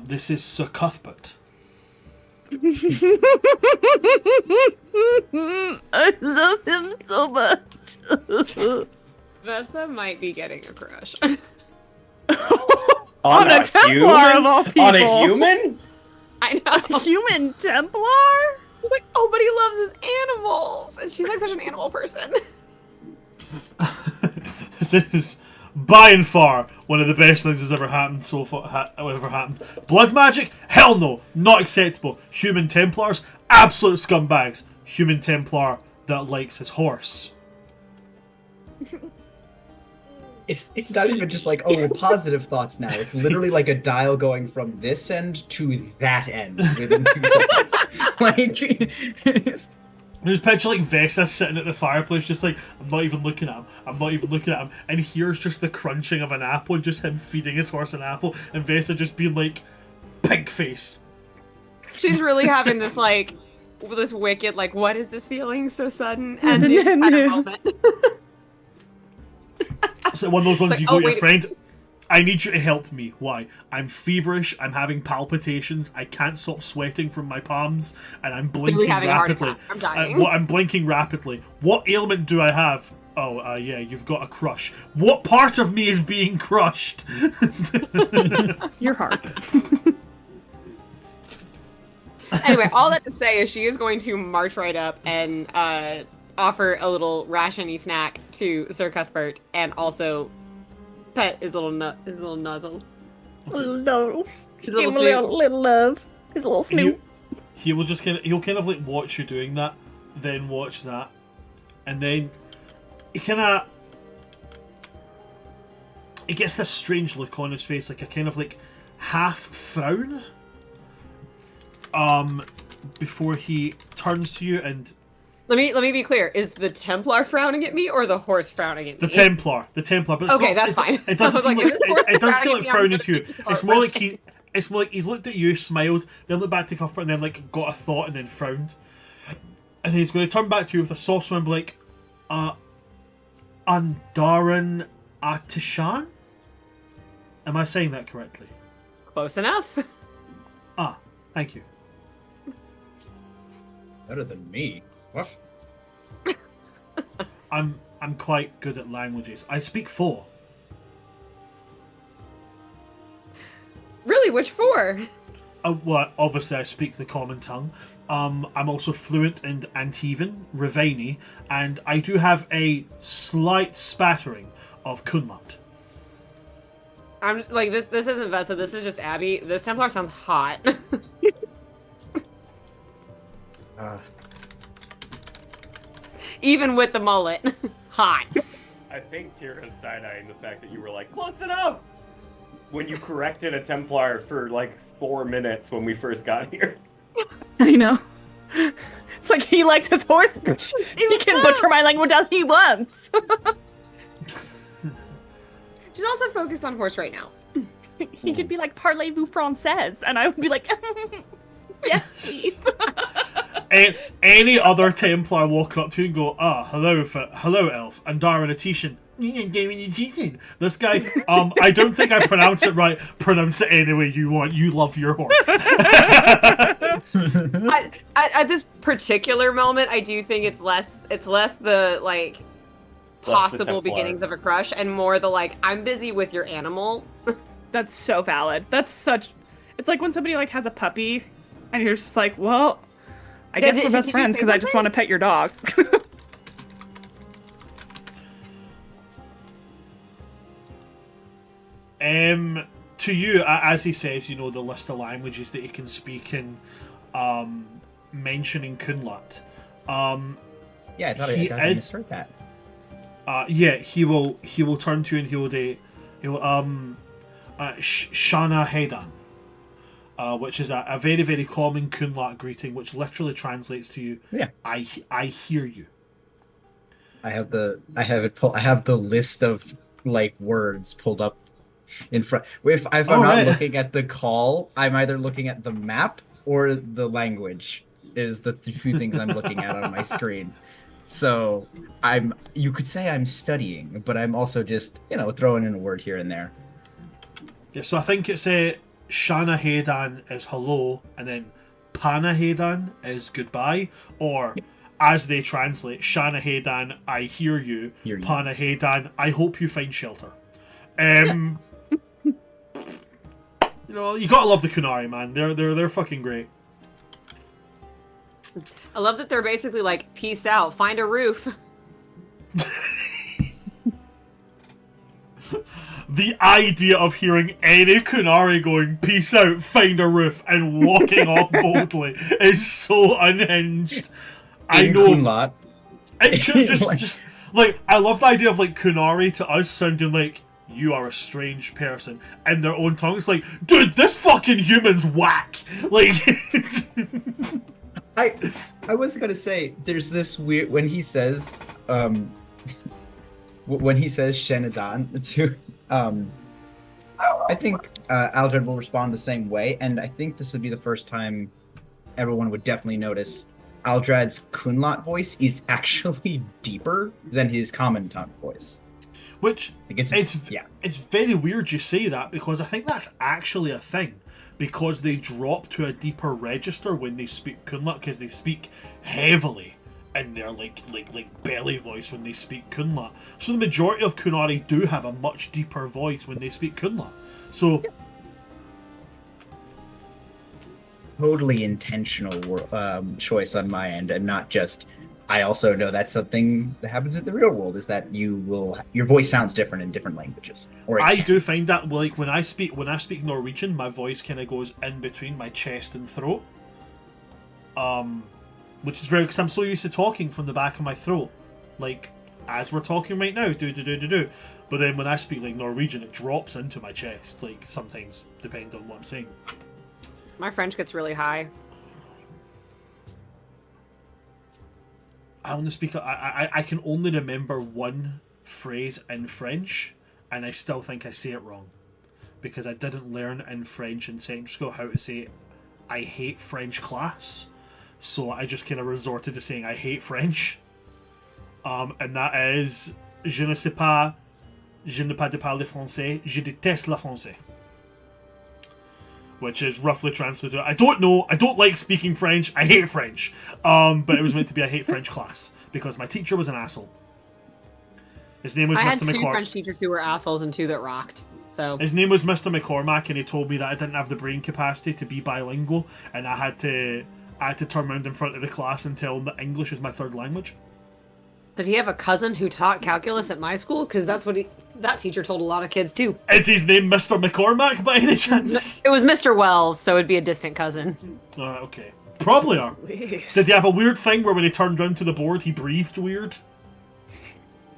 [SPEAKER 1] This is Sir Cuthbert.
[SPEAKER 6] I love him so much.
[SPEAKER 5] Vessa might be getting a crush.
[SPEAKER 6] On a Templar of all people.
[SPEAKER 2] On a human?
[SPEAKER 5] I know.
[SPEAKER 6] A human Templar?
[SPEAKER 5] She's like, oh, but he loves his animals. And she's like such an animal person.
[SPEAKER 1] This is by and far one of the best things that's ever happened so far. Ever happened. Blood magic? Hell no, not acceptable. Human Templars? Absolute scumbags. Human Templar that likes his horse.
[SPEAKER 4] It's not even just like, oh, positive thoughts now. It's literally like a dial going from this end to that end within 2 seconds. Like,
[SPEAKER 1] There's picture like Vesa sitting at the fireplace, just like, I'm not even looking at him. I'm not even looking at him. And here's just the crunching of an apple, and just him feeding his horse an apple, and Vesa just being like, pig face.
[SPEAKER 5] She's really having this like, this wicked like, what is this feeling so sudden? And kind of moment.
[SPEAKER 1] So one of those ones
[SPEAKER 5] Like,
[SPEAKER 1] you go
[SPEAKER 5] oh,
[SPEAKER 1] to your
[SPEAKER 5] wait.
[SPEAKER 1] friend, I need you to help me. Why? I'm feverish, I'm having palpitations, I can't stop sweating from my palms, and I'm blinking
[SPEAKER 5] having a heart
[SPEAKER 1] rapidly.
[SPEAKER 5] attack. I'm dying.
[SPEAKER 1] I'm blinking rapidly. What ailment do I have? Oh, yeah, you've got a crush. What part of me is being crushed?
[SPEAKER 6] Your heart.
[SPEAKER 5] Anyway, all that to say is she is going to march right up and offer a little rationy snack to Sir Cuthbert, and also pet his little nuzzle.
[SPEAKER 6] No.
[SPEAKER 5] His
[SPEAKER 6] Give
[SPEAKER 5] little
[SPEAKER 6] him a
[SPEAKER 5] snoot.
[SPEAKER 6] little love. His little snoot.
[SPEAKER 1] He will just he'll kind of like watch you doing that, then watch that, and then he gets this strange look on his face, like a kind of like half frown. Before he turns to you and
[SPEAKER 5] Let me be clear. Is the Templar frowning at me or the horse frowning at me?
[SPEAKER 1] the Templar, but it's
[SPEAKER 5] Okay,
[SPEAKER 1] not,
[SPEAKER 5] that's fine.
[SPEAKER 1] It doesn't
[SPEAKER 5] I was
[SPEAKER 1] seem
[SPEAKER 5] like,
[SPEAKER 1] like
[SPEAKER 5] is this horse
[SPEAKER 1] it doesn't seem like
[SPEAKER 5] frowning
[SPEAKER 1] frowning
[SPEAKER 5] at
[SPEAKER 1] to
[SPEAKER 5] me?
[SPEAKER 1] you.
[SPEAKER 5] I'm
[SPEAKER 1] It's more like it's more like he's looked at you, smiled, then looked back to Cuthbert, and then like got a thought and then frowned. And he's going to turn back to you with a soft smile and be like, Andaran Atishan? Am I saying that correctly?
[SPEAKER 5] Close enough.
[SPEAKER 1] Ah, thank you.
[SPEAKER 4] Better than me. What?
[SPEAKER 1] I'm quite good at languages. I speak 4.
[SPEAKER 5] Really, which 4?
[SPEAKER 1] Well, obviously I speak the common tongue. I'm also fluent in Antivan, Ravani, and I do have a slight spattering of Kunmat.
[SPEAKER 5] I'm like this isn't Vesa. This is just Abby. This Templar sounds hot. Even with the mullet, hot.
[SPEAKER 2] I think Tira's side-eyeing the fact that you were like, close enough! When you corrected a Templar for like 4 minutes when we first got here.
[SPEAKER 6] I know. It's like he likes his horse. He can butcher my language all he wants.
[SPEAKER 5] She's also focused on horse right now.
[SPEAKER 6] He could be like, parlez-vous française, and I would be like, yes, please.
[SPEAKER 1] And any other Templar walking up to you and go, hello, elf, and Darren Atishan. This guy, I don't think I pronounced it right. Pronounce it any way you want. You love your horse.
[SPEAKER 5] At this particular moment, I do think it's less the like possible beginnings of a crush and more the like I'm busy with your animal.
[SPEAKER 6] That's so valid. That's such. It's like when somebody like has a puppy, and you're just like, well, I guess we're best friends because I just want to pet your dog.
[SPEAKER 1] To you, as he says, you know, the list of languages that he can speak in, mentioning Kunlat.
[SPEAKER 4] Yeah, I thought I misheard that.
[SPEAKER 1] Yeah, he will turn to you and he will Shana Hedan, which is a very, very common Kunlat greeting, which literally translates to you,
[SPEAKER 4] yeah,
[SPEAKER 1] I hear you.
[SPEAKER 4] I have the list of like words pulled up in front. If I'm not looking at the call, I'm either looking at the map or the language is the two things I'm looking at on my screen. So you could say I'm studying, but I'm also just, throwing in a word here and there.
[SPEAKER 1] Yeah, so I think it's Shana Hedan is hello, and then Pana Hedan is goodbye, or as they translate, Shana Hedan, I hear you. Pana Hedan, I hope you find shelter. You gotta love the Kunari, man. They're fucking great.
[SPEAKER 5] I love that they're basically like, peace out, find a roof.
[SPEAKER 1] The idea of hearing any Kunari going, peace out, find a roof, and walking off boldly is so unhinged. I know.
[SPEAKER 4] Kunlat.
[SPEAKER 1] Just like, I love the idea of like Kunari to us sounding like, you are a strange person, in their own tongue. It's like, dude, this fucking human's whack. Like,
[SPEAKER 4] I was gonna say, there's this weird when he says Shenadan to I think Aldred will respond the same way, and I think this would be the first time everyone would definitely notice Aldred's Kunlat voice is actually deeper than his common tongue voice.
[SPEAKER 1] Which it's very weird you say that, because I think that's actually a thing, because they drop to a deeper register when they speak Kunlat, because they speak heavily in their like belly voice when they speak Kunlat. So the majority of Kunari do have a much deeper voice when they speak Kunlat. So
[SPEAKER 4] totally intentional choice on my end, and not just. I also know that's something that happens in the real world, is that your voice sounds different in different languages. I
[SPEAKER 1] do find that like when I speak Norwegian, my voice kind of goes in between my chest and throat, which is very, because I'm so used to talking from the back of my throat, like as we're talking right now, do. But then when I speak like Norwegian, it drops into my chest, like sometimes depending on what I'm saying.
[SPEAKER 5] My French gets really high.
[SPEAKER 1] I only speak. I can only remember one phrase in French, and I still think I say it wrong, because I didn't learn in French in secondary school how to say "I hate French class." so I just kind of resorted to saying I hate French. And that is je ne sais pas, je ne pas de parler français, je déteste le français. Which is roughly translated to I don't know, I don't like speaking French, I hate French. But it was meant to be a hate French class because my teacher was an asshole. His name was
[SPEAKER 5] I
[SPEAKER 1] Mr.
[SPEAKER 5] had two
[SPEAKER 1] McCormack.
[SPEAKER 5] French teachers who were assholes and two that rocked. So
[SPEAKER 1] His name was Mr. McCormack, and he told me that I didn't have the brain capacity to be bilingual, and I had to turn around in front of the class and tell him that English is my third language.
[SPEAKER 5] did he have a cousin who taught calculus at my school? Because that's what that teacher told a lot of kids too.
[SPEAKER 1] Is his name Mr. McCormack by any chance?
[SPEAKER 5] It was Mr. Wells, so it'd be a distant cousin.
[SPEAKER 1] Okay. Probably are.
[SPEAKER 6] Please.
[SPEAKER 1] Did he have a weird thing where when he turned round to the board, he breathed weird?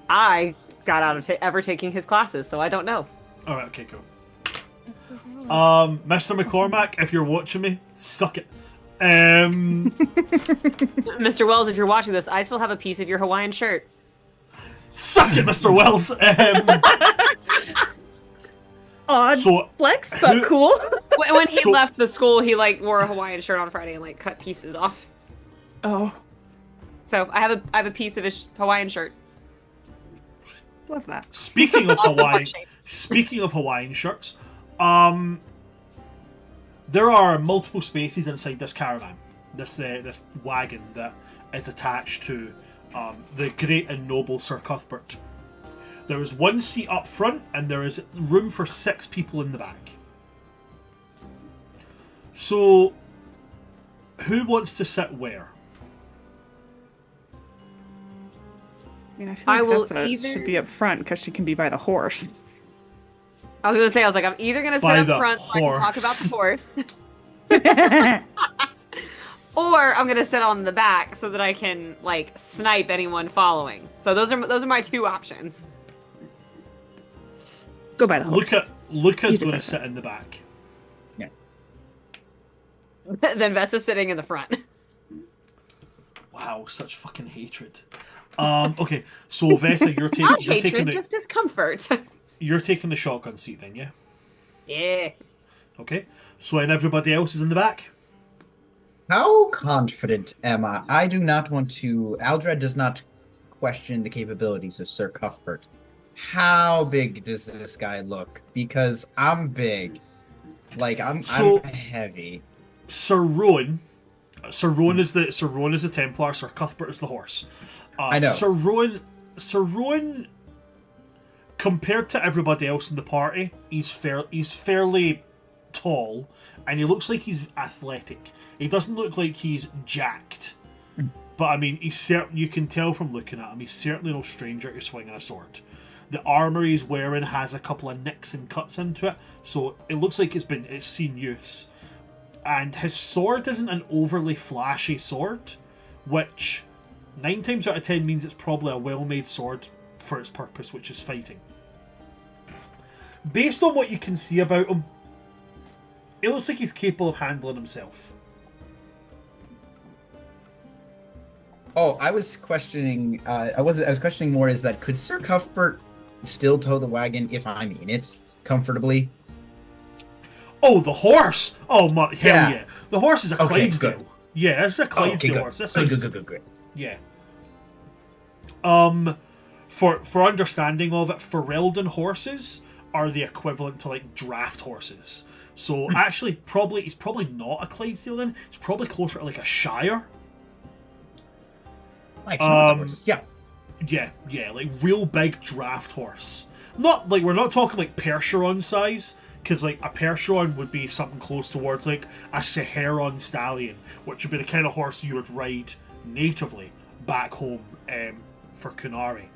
[SPEAKER 5] I got out of ever taking his classes, so I don't know.
[SPEAKER 1] Alright, okay, cool. Mr. McCormack, if you're watching me, suck it.
[SPEAKER 5] Mr. Wells, if you're watching this, I still have a piece of your Hawaiian shirt.
[SPEAKER 1] Suck it, Mr. Wells.
[SPEAKER 6] Odd
[SPEAKER 1] So,
[SPEAKER 6] flex, but
[SPEAKER 1] who-
[SPEAKER 6] cool.
[SPEAKER 5] When he
[SPEAKER 1] So-
[SPEAKER 5] left the school, he like wore a Hawaiian shirt on Friday and like cut pieces off.
[SPEAKER 6] Oh,
[SPEAKER 5] So I have a piece of his Hawaiian shirt.
[SPEAKER 6] love that.
[SPEAKER 1] speaking of
[SPEAKER 5] Off the
[SPEAKER 1] Hawaiian,
[SPEAKER 5] butt shape.
[SPEAKER 1] speaking of Hawaiian shirts, there are multiple spaces inside this caravan, this wagon that is attached to the great and noble Sir Cuthbert. There is one seat up front, and there is room for 6 people in the back. So, who wants to sit where?
[SPEAKER 6] I mean, I feel
[SPEAKER 5] I
[SPEAKER 6] like
[SPEAKER 5] will
[SPEAKER 6] Vesta
[SPEAKER 5] either-
[SPEAKER 6] should be up front because she can be by the horse.
[SPEAKER 5] I was gonna say, I'm either gonna sit
[SPEAKER 1] By
[SPEAKER 5] up
[SPEAKER 1] the
[SPEAKER 5] front so I can talk about the horse, or I'm gonna sit on the back so that I can like snipe anyone following. So those are my two options.
[SPEAKER 6] Go by the horse.
[SPEAKER 1] Luca's
[SPEAKER 6] You
[SPEAKER 1] going to
[SPEAKER 6] decide
[SPEAKER 1] sit in the back.
[SPEAKER 5] Then Vesta's sitting in the front.
[SPEAKER 1] Wow, such fucking hatred. Okay, so Vesa, you're
[SPEAKER 5] Not
[SPEAKER 1] taking
[SPEAKER 5] hatred,
[SPEAKER 1] the
[SPEAKER 5] just discomfort.
[SPEAKER 1] you're taking the shotgun seat then, yeah?
[SPEAKER 5] Yeah.
[SPEAKER 1] Okay. So and everybody else is in the back?
[SPEAKER 4] How confident am I? I do not want to. Aldred does not question the capabilities of Sir Cuthbert. How big does this guy look? Because I'm big. Like I'm heavy.
[SPEAKER 1] Sir Rowan is the Templar, Sir Cuthbert is the horse.
[SPEAKER 4] I know.
[SPEAKER 1] Sir Rowan compared to everybody else in the party, he's fairly tall, and he looks like he's athletic. He doesn't look like he's jacked, but I mean, you can tell from looking at him, he's certainly no stranger to swinging a sword. The armor he's wearing has a couple of nicks and cuts into it, so it looks like it's seen use. And his sword isn't an overly flashy sword, which 9 times out of 10 means it's probably a well-made sword for its purpose, which is fighting. Based on what you can see about him, it looks like he's capable of handling himself.
[SPEAKER 4] Oh, I was questioning. I was questioning more. Is that could Sir Cuthbert still tow the wagon if I'm in it comfortably?
[SPEAKER 1] Oh, the horse! Oh, hell yeah. The horse is a
[SPEAKER 4] Okay,
[SPEAKER 1] Clydesdale.
[SPEAKER 4] good.
[SPEAKER 1] Yeah, it's a
[SPEAKER 4] Oh,
[SPEAKER 1] Clydesdale
[SPEAKER 4] okay,
[SPEAKER 1] horse. That's
[SPEAKER 4] good.
[SPEAKER 1] Yeah. For understanding of it, Ferelden horses are the equivalent to like draft horses. So actually, he's probably not a Clydesdale then. He's probably closer to like a Shire.
[SPEAKER 4] Like, horses. Yeah.
[SPEAKER 1] Yeah, like real big draft horse. Not like we're not talking like Percheron size, because like a Percheron would be something close towards like a Saharon stallion, which would be the kind of horse you would ride natively back home for Kunari.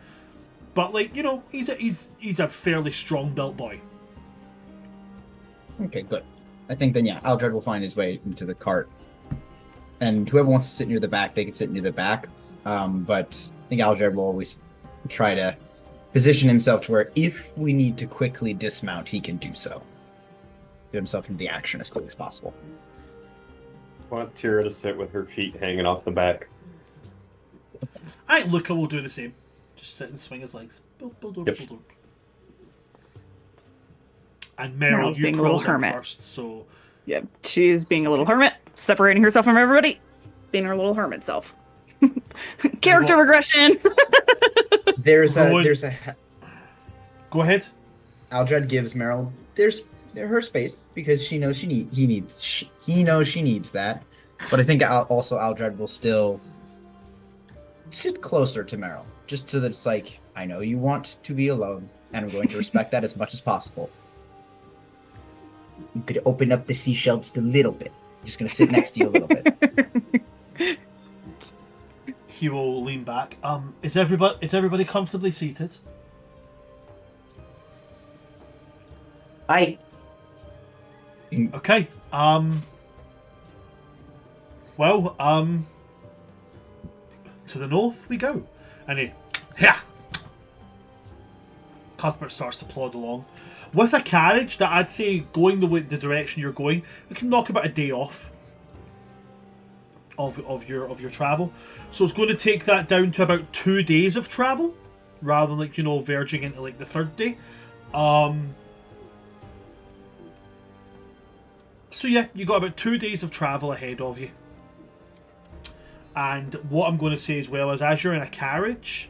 [SPEAKER 1] But like he's a fairly strong built boy.
[SPEAKER 4] Okay, good. I think then Aldred will find his way into the cart, and whoever wants to sit near the back, they can sit near the back. But I think Aldred will always try to position himself to where if we need to quickly dismount, he can do so. Get himself into the action as quickly as possible.
[SPEAKER 2] I want Tira to sit with her feet hanging off the back.
[SPEAKER 1] Luca will do the same. Just sit and swing his legs.
[SPEAKER 2] Yep.
[SPEAKER 1] And Meryl,
[SPEAKER 6] Meryl's
[SPEAKER 1] you
[SPEAKER 6] being a little
[SPEAKER 1] crawled in
[SPEAKER 6] hermit.
[SPEAKER 1] first, so
[SPEAKER 6] Yeah, she's being a little hermit, separating herself from everybody. being her little hermit self. Character
[SPEAKER 1] What?
[SPEAKER 6] regression.
[SPEAKER 4] There's a
[SPEAKER 1] Rowan.
[SPEAKER 4] there's a
[SPEAKER 1] Go ahead.
[SPEAKER 4] Aldred gives Meryl there's her space because she knows he knows she needs that. But I think also Aldred will still sit closer to Meryl, just so that it's like, I know you want to be alone, and I'm going to respect that as much as possible. You could open up the seashell just a little bit. I'm just gonna sit next to you a little bit.
[SPEAKER 1] He will lean back. Is everybody comfortably seated?
[SPEAKER 2] I
[SPEAKER 1] Okay. Well, to the north we go. And he, yeah. Cuthbert starts to plod along. With a carriage that I'd say going the direction you're going, we can knock about a day off of your travel. So it's going to take that down to about 2 days of travel, rather than verging into like the third day. So yeah, you got about 2 days of travel ahead of you. And what I'm going to say as well is, as you're in a carriage,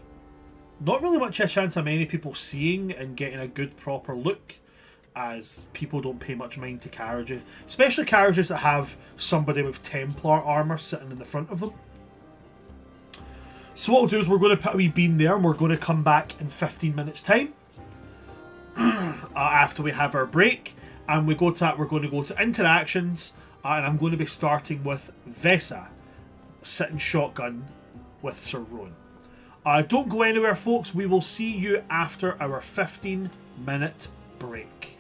[SPEAKER 1] not really much a chance of many people seeing and getting a good proper look, as people don't pay much mind to carriages, especially carriages that have somebody with Templar armour sitting in the front of them. So what we'll do is we're going to put a wee bean there, and we're going to come back in 15 minutes time after we have our break, and we're going to go to interactions, and I'm going to be starting with Vesa sitting shotgun with Sir Rowan. Don't go anywhere, folks. We will see you after our 15-minute break.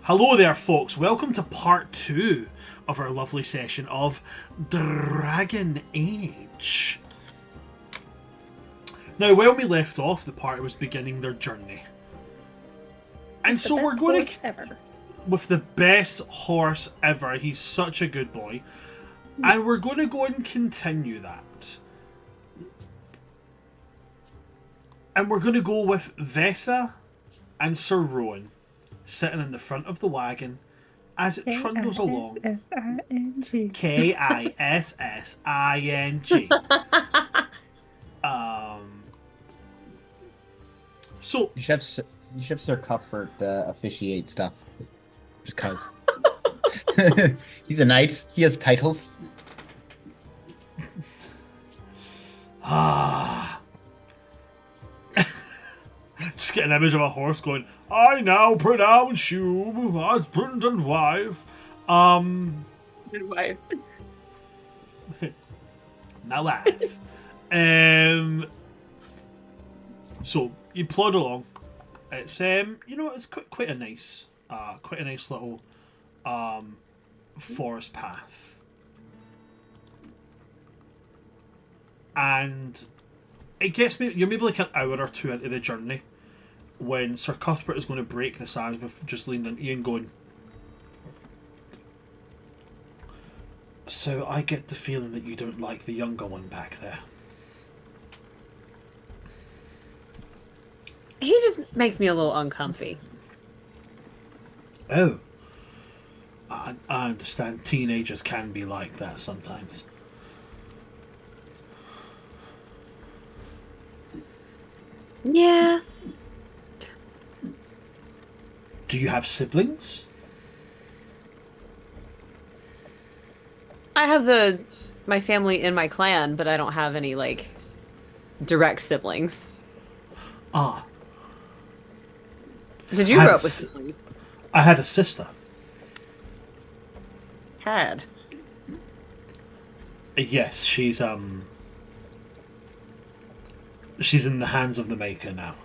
[SPEAKER 1] Hello there, folks. Welcome to part 2 of our lovely session of Dragon Age. Now, when we left off, the party was beginning their journey. And so we're going to...
[SPEAKER 3] ever.
[SPEAKER 1] With the best horse ever. He's such a good boy. And we're going to go and continue that. And we're going to go with Vesa and Sir Rowan sitting in the front of the wagon as it trundles along.
[SPEAKER 6] K-I-S-S-I-N-G.
[SPEAKER 1] K-I-S-S-I-N-G. So
[SPEAKER 7] You should have Sir Cuthbert officiate stuff. Just cause. He's a knight. He has titles.
[SPEAKER 1] just get an image of a horse going, I now pronounce you husband and wife.
[SPEAKER 5] Midwife.
[SPEAKER 1] My wife. So you plod along. It's it's quite a nice little forest path, and it gets me. You're maybe like an hour or two into the journey when Sir Cuthbert is going to break the silence with just leaning into you and going, so I get the feeling that you don't like the younger one back there.
[SPEAKER 5] He just makes me a little uncomfy.
[SPEAKER 1] Oh. I understand teenagers can be like that sometimes.
[SPEAKER 5] Yeah.
[SPEAKER 1] Do you have siblings?
[SPEAKER 5] I have my family in my clan, but I don't have any, like, direct siblings.
[SPEAKER 1] Ah.
[SPEAKER 5] Did you grow up with siblings?
[SPEAKER 1] I had a sister.
[SPEAKER 5] Had.
[SPEAKER 1] Yes, she's in the hands of the Maker now.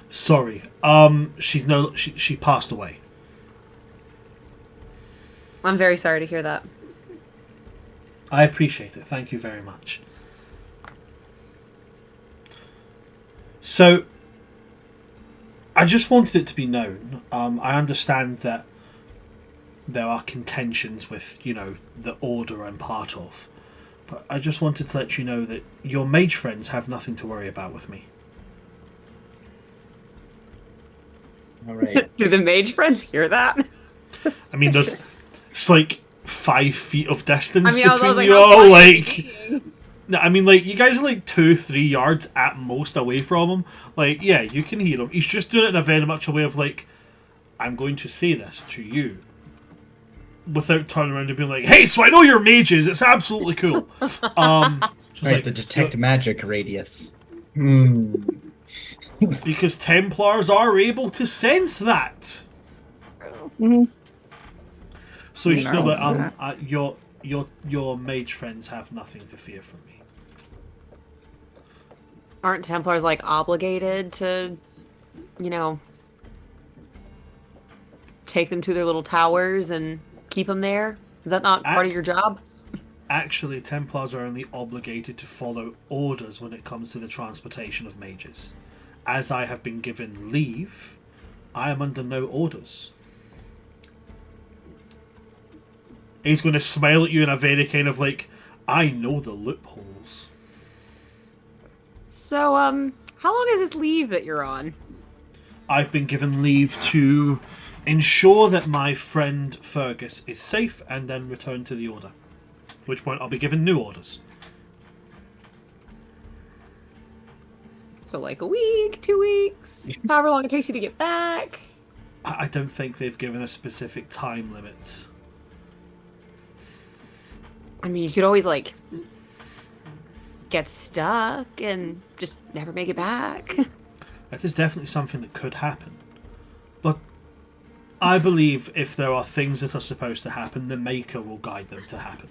[SPEAKER 1] Sorry. She passed away.
[SPEAKER 5] I'm very sorry to hear that.
[SPEAKER 1] I appreciate it. Thank you very much. So, I just wanted it to be known. I understand that there are contentions with, the order I'm part of. But I just wanted to let you know that your mage friends have nothing to worry about with me.
[SPEAKER 7] All right.
[SPEAKER 5] Do the mage friends hear that?
[SPEAKER 1] I mean, it's like 5 feet of distance
[SPEAKER 5] I was
[SPEAKER 1] between
[SPEAKER 5] like,
[SPEAKER 1] you
[SPEAKER 5] how
[SPEAKER 1] all.
[SPEAKER 5] far is he?
[SPEAKER 1] No, I mean, you guys are 2-3 yards at most away from him. Yeah, you can hear him. He's just doing it in a very much a way of I'm going to say this to you, without turning around and being like, hey, so I know you're mages. It's absolutely cool.
[SPEAKER 4] Right, the detect magic radius.
[SPEAKER 1] Because Templars are able to sense that.
[SPEAKER 6] Mhm.
[SPEAKER 1] So you just know
[SPEAKER 6] No,
[SPEAKER 1] that your mage friends have nothing to fear from me.
[SPEAKER 5] Aren't Templars, obligated to, take them to their little towers and keep them there? Is that not part of your job?
[SPEAKER 1] Actually, Templars are only obligated to follow orders when it comes to the transportation of mages. As I have been given leave, I am under no orders. He's going to smile at you in a very kind of I know the loopholes.
[SPEAKER 5] So, how long is this leave that you're on?
[SPEAKER 1] I've been given leave to ensure that my friend Fergus is safe and then return to the order. At which point I'll be given new orders.
[SPEAKER 5] So, a week, 2 weeks, however long it takes you to get back.
[SPEAKER 1] I don't think they've given a specific time limit.
[SPEAKER 5] I mean, you could always, get stuck and just never make it back.
[SPEAKER 1] That is definitely something that could happen. But I believe if there are things that are supposed to happen, the Maker will guide them to happen.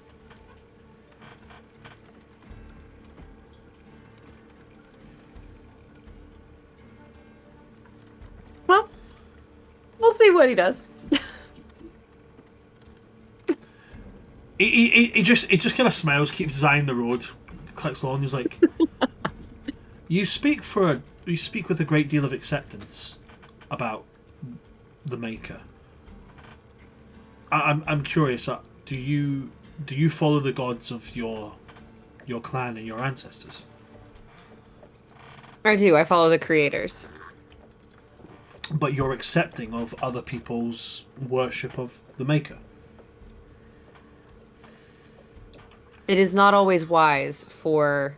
[SPEAKER 5] see what he does.
[SPEAKER 1] He just kind of smiles, keeps his eye on the road, clicks along. He's like, "You speak with a great deal of acceptance about the Maker. I'm curious. Do you follow the gods of your clan and your ancestors?"
[SPEAKER 5] I do. I follow the creators.
[SPEAKER 1] But you're accepting of other people's worship of the Maker.
[SPEAKER 5] It is not always wise for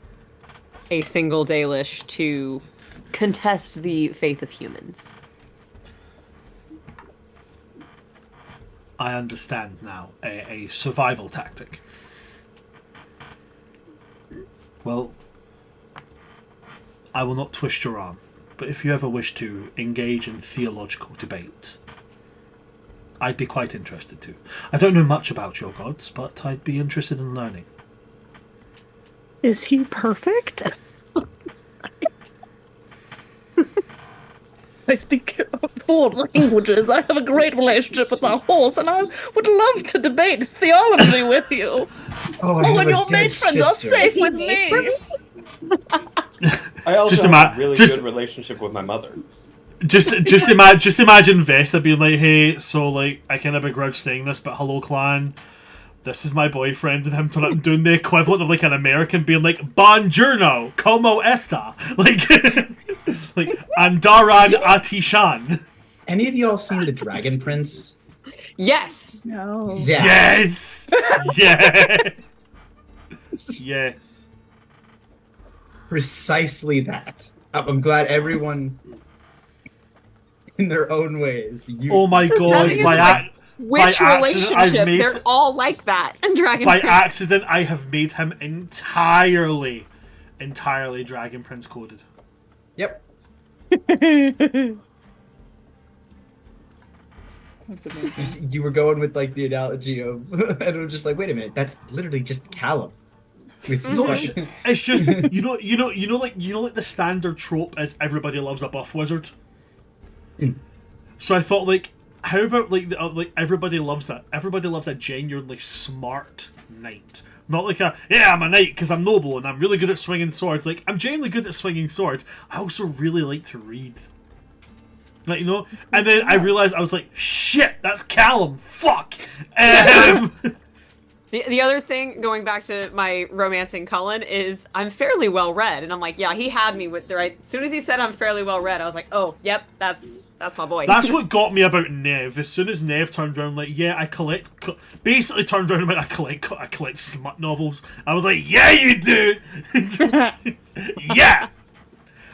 [SPEAKER 5] a single Dalish to contest the faith of humans.
[SPEAKER 1] I understand now. A survival tactic. Well, I will not twist your arm, but if you ever wish to engage in theological debate, I'd be quite interested to. I don't know much about your gods, but I'd be interested in learning.
[SPEAKER 6] Is he perfect? I speak 4 languages. I have a great relationship with my horse, and I would love to debate theology with you.
[SPEAKER 4] Oh,
[SPEAKER 6] And your matrons are safe with me.
[SPEAKER 2] I also
[SPEAKER 1] Just
[SPEAKER 2] have a really good relationship with my mother.
[SPEAKER 1] Just imagine Vesta being like, "Hey, so like I kind of begrudge saying this, but hello clan, this is my boyfriend," and him turning up and doing the equivalent of like an American being like, "Buongiorno, como esta?" Like, like Andaran Atishan.
[SPEAKER 4] Any of y'all seen The Dragon Prince?
[SPEAKER 5] Yes.
[SPEAKER 6] No.
[SPEAKER 1] Yes, yes, yes.
[SPEAKER 4] Precisely that. I'm glad everyone, in their own ways.
[SPEAKER 1] Oh my god!
[SPEAKER 5] Nothing is
[SPEAKER 1] By
[SPEAKER 5] like- Which
[SPEAKER 1] accident,
[SPEAKER 5] relationship?
[SPEAKER 1] I've made-
[SPEAKER 5] They're all like that in Dragon
[SPEAKER 1] by
[SPEAKER 5] Prince.
[SPEAKER 1] accident, I have made him entirely Dragon Prince coded.
[SPEAKER 4] Yep. You were going with like the analogy of, and I'm just like, wait a minute, that's literally just Callum. With his
[SPEAKER 1] No,
[SPEAKER 4] fucking-
[SPEAKER 1] it's just you know like the standard trope is everybody loves a buff wizard. So I thought like, how about like like everybody loves that? Everybody loves a genuinely smart knight. Not like I'm a knight because I'm noble and I'm really good at swinging swords. Like, I'm genuinely good at swinging swords. I also really like to read. Like, you know? And then I realized, I was like, shit, that's Callum. Fuck.
[SPEAKER 5] The other thing, going back to my romancing Cullen, is I'm fairly well read, and I'm like, yeah, he had me with the right. As soon as he said I'm fairly well read, I was like, oh, yep, that's my boy.
[SPEAKER 1] That's what got me about Nev. As soon as Nev turned around, like, yeah, I collect. Basically turned around and went, I collect smut novels. I was like, yeah, you do. Yeah.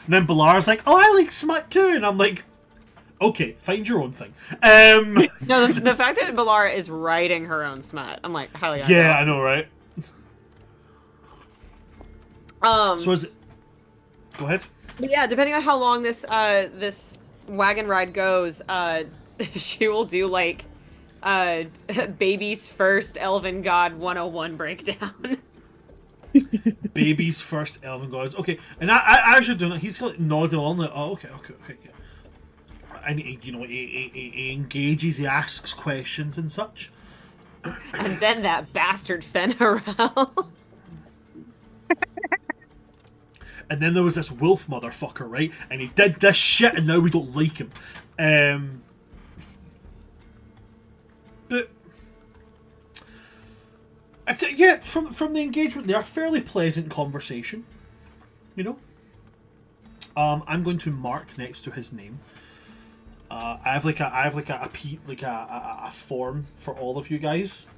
[SPEAKER 1] And then Bilar's like, oh, I like smut too, and I'm like, okay, find your own thing.
[SPEAKER 5] No, the fact that Balara is writing her own smut, I'm like, hell yeah.
[SPEAKER 1] Yeah, I know, right? So is it? Go ahead.
[SPEAKER 5] But yeah, depending on how long this this wagon ride goes, she will do like baby's first Elven God 101 breakdown.
[SPEAKER 1] Baby's first Elven Gods. Okay, and I actually do know. He's like nodding along, like, oh, okay, yeah. And he engages, he asks questions and such.
[SPEAKER 5] And then that bastard Fenrirel.
[SPEAKER 1] And then there was this wolf motherfucker, right? And he did this shit, and now we don't like him. But yeah, from the engagement, they are fairly pleasant conversation. You know. I'm going to mark next to his name. I have a form for all of you guys,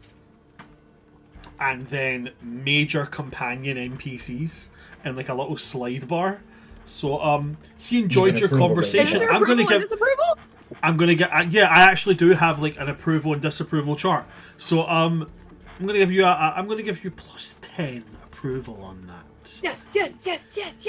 [SPEAKER 1] and then major companion NPCs and like a little slide bar. So he enjoyed your conversation.
[SPEAKER 5] I'm going to
[SPEAKER 1] get I actually do have like an approval and disapproval chart. So I'm going to give you +10 approval on that.
[SPEAKER 5] Yes.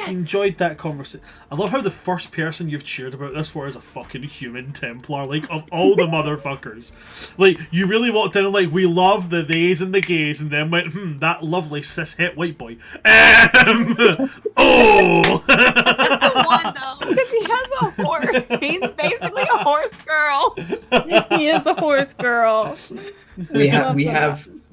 [SPEAKER 1] Enjoyed that conversation. I love how the first person you've cheered about this for is a fucking human Templar. Like, of all the motherfuckers. Like, you really walked in and like, we love the theys and the gays, and then went, that lovely cis-het white boy. Oh!
[SPEAKER 5] That's the one, though, because he has a horse. He's basically a horse girl.
[SPEAKER 6] He is a horse girl.
[SPEAKER 4] We
[SPEAKER 6] love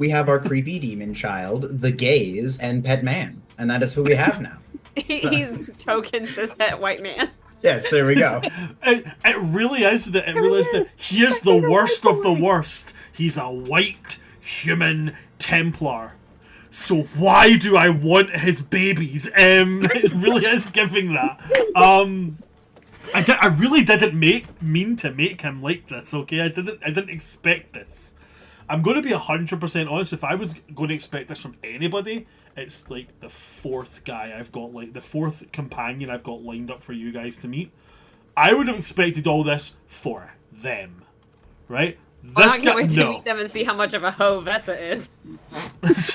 [SPEAKER 4] have our creepy demon child, the gaze, and pet man, and that is who we have now.
[SPEAKER 5] He's token cishet white man.
[SPEAKER 4] Yes, there we go.
[SPEAKER 1] It really is that. It really is that. He is the worst of the worst. He's a white human Templar. So why do I want his babies? It really is giving that. I really didn't mean to make him like this. Okay, I didn't expect this. I'm going to be 100% honest. If I was going to expect this from anybody, it's like the fourth guy I've got, like the fourth companion I've got lined up for you guys to meet. I would have expected all this for them, right?
[SPEAKER 5] I can't wait to meet them and see how much of a hoe Vesa is.
[SPEAKER 1] It's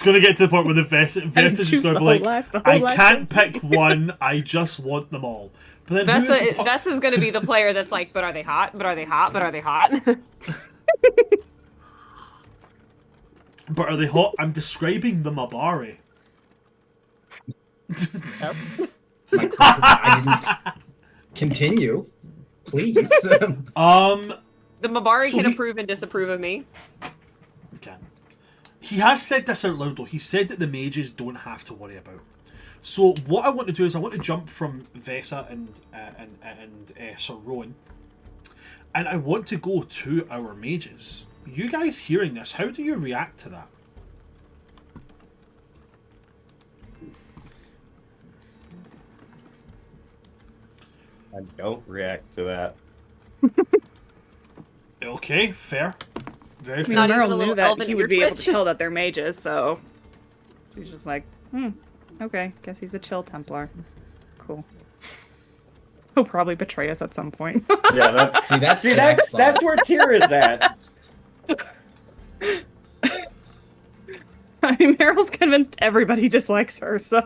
[SPEAKER 1] going to get to the point where the Vessa's just going to be like, I can't pick one, I just want them all. But then
[SPEAKER 5] Vessa's going to be the player that's like, but are they hot? But are they hot? But are they hot?
[SPEAKER 1] But are they hot? I'm describing the Mabari.
[SPEAKER 4] My God, I didn't continue. Please.
[SPEAKER 5] The Mabari
[SPEAKER 1] So
[SPEAKER 5] can
[SPEAKER 1] he-
[SPEAKER 5] approve and disapprove of me.
[SPEAKER 1] Okay. He has said this out loud though. He said that the mages don't have to worry about. So what I want to do is I want to jump from Vesa and Sir Rowan, and I want to go to our mages. You guys hearing this, how do you react to that?
[SPEAKER 2] I don't react to that.
[SPEAKER 1] Okay, fair. Very
[SPEAKER 6] I
[SPEAKER 1] fair.
[SPEAKER 6] mean,
[SPEAKER 5] Not even
[SPEAKER 6] Merle
[SPEAKER 5] a little
[SPEAKER 6] knew that
[SPEAKER 5] elven
[SPEAKER 6] he
[SPEAKER 5] ear
[SPEAKER 6] would be able
[SPEAKER 5] twitch.
[SPEAKER 6] to tell that they're mages, so she's just like, okay, guess he's a chill Templar. Cool. He'll probably betray us at some point.
[SPEAKER 2] Yeah,
[SPEAKER 4] That's
[SPEAKER 2] that's where Tyr is at.
[SPEAKER 6] I mean, Meryl's convinced everybody dislikes her, so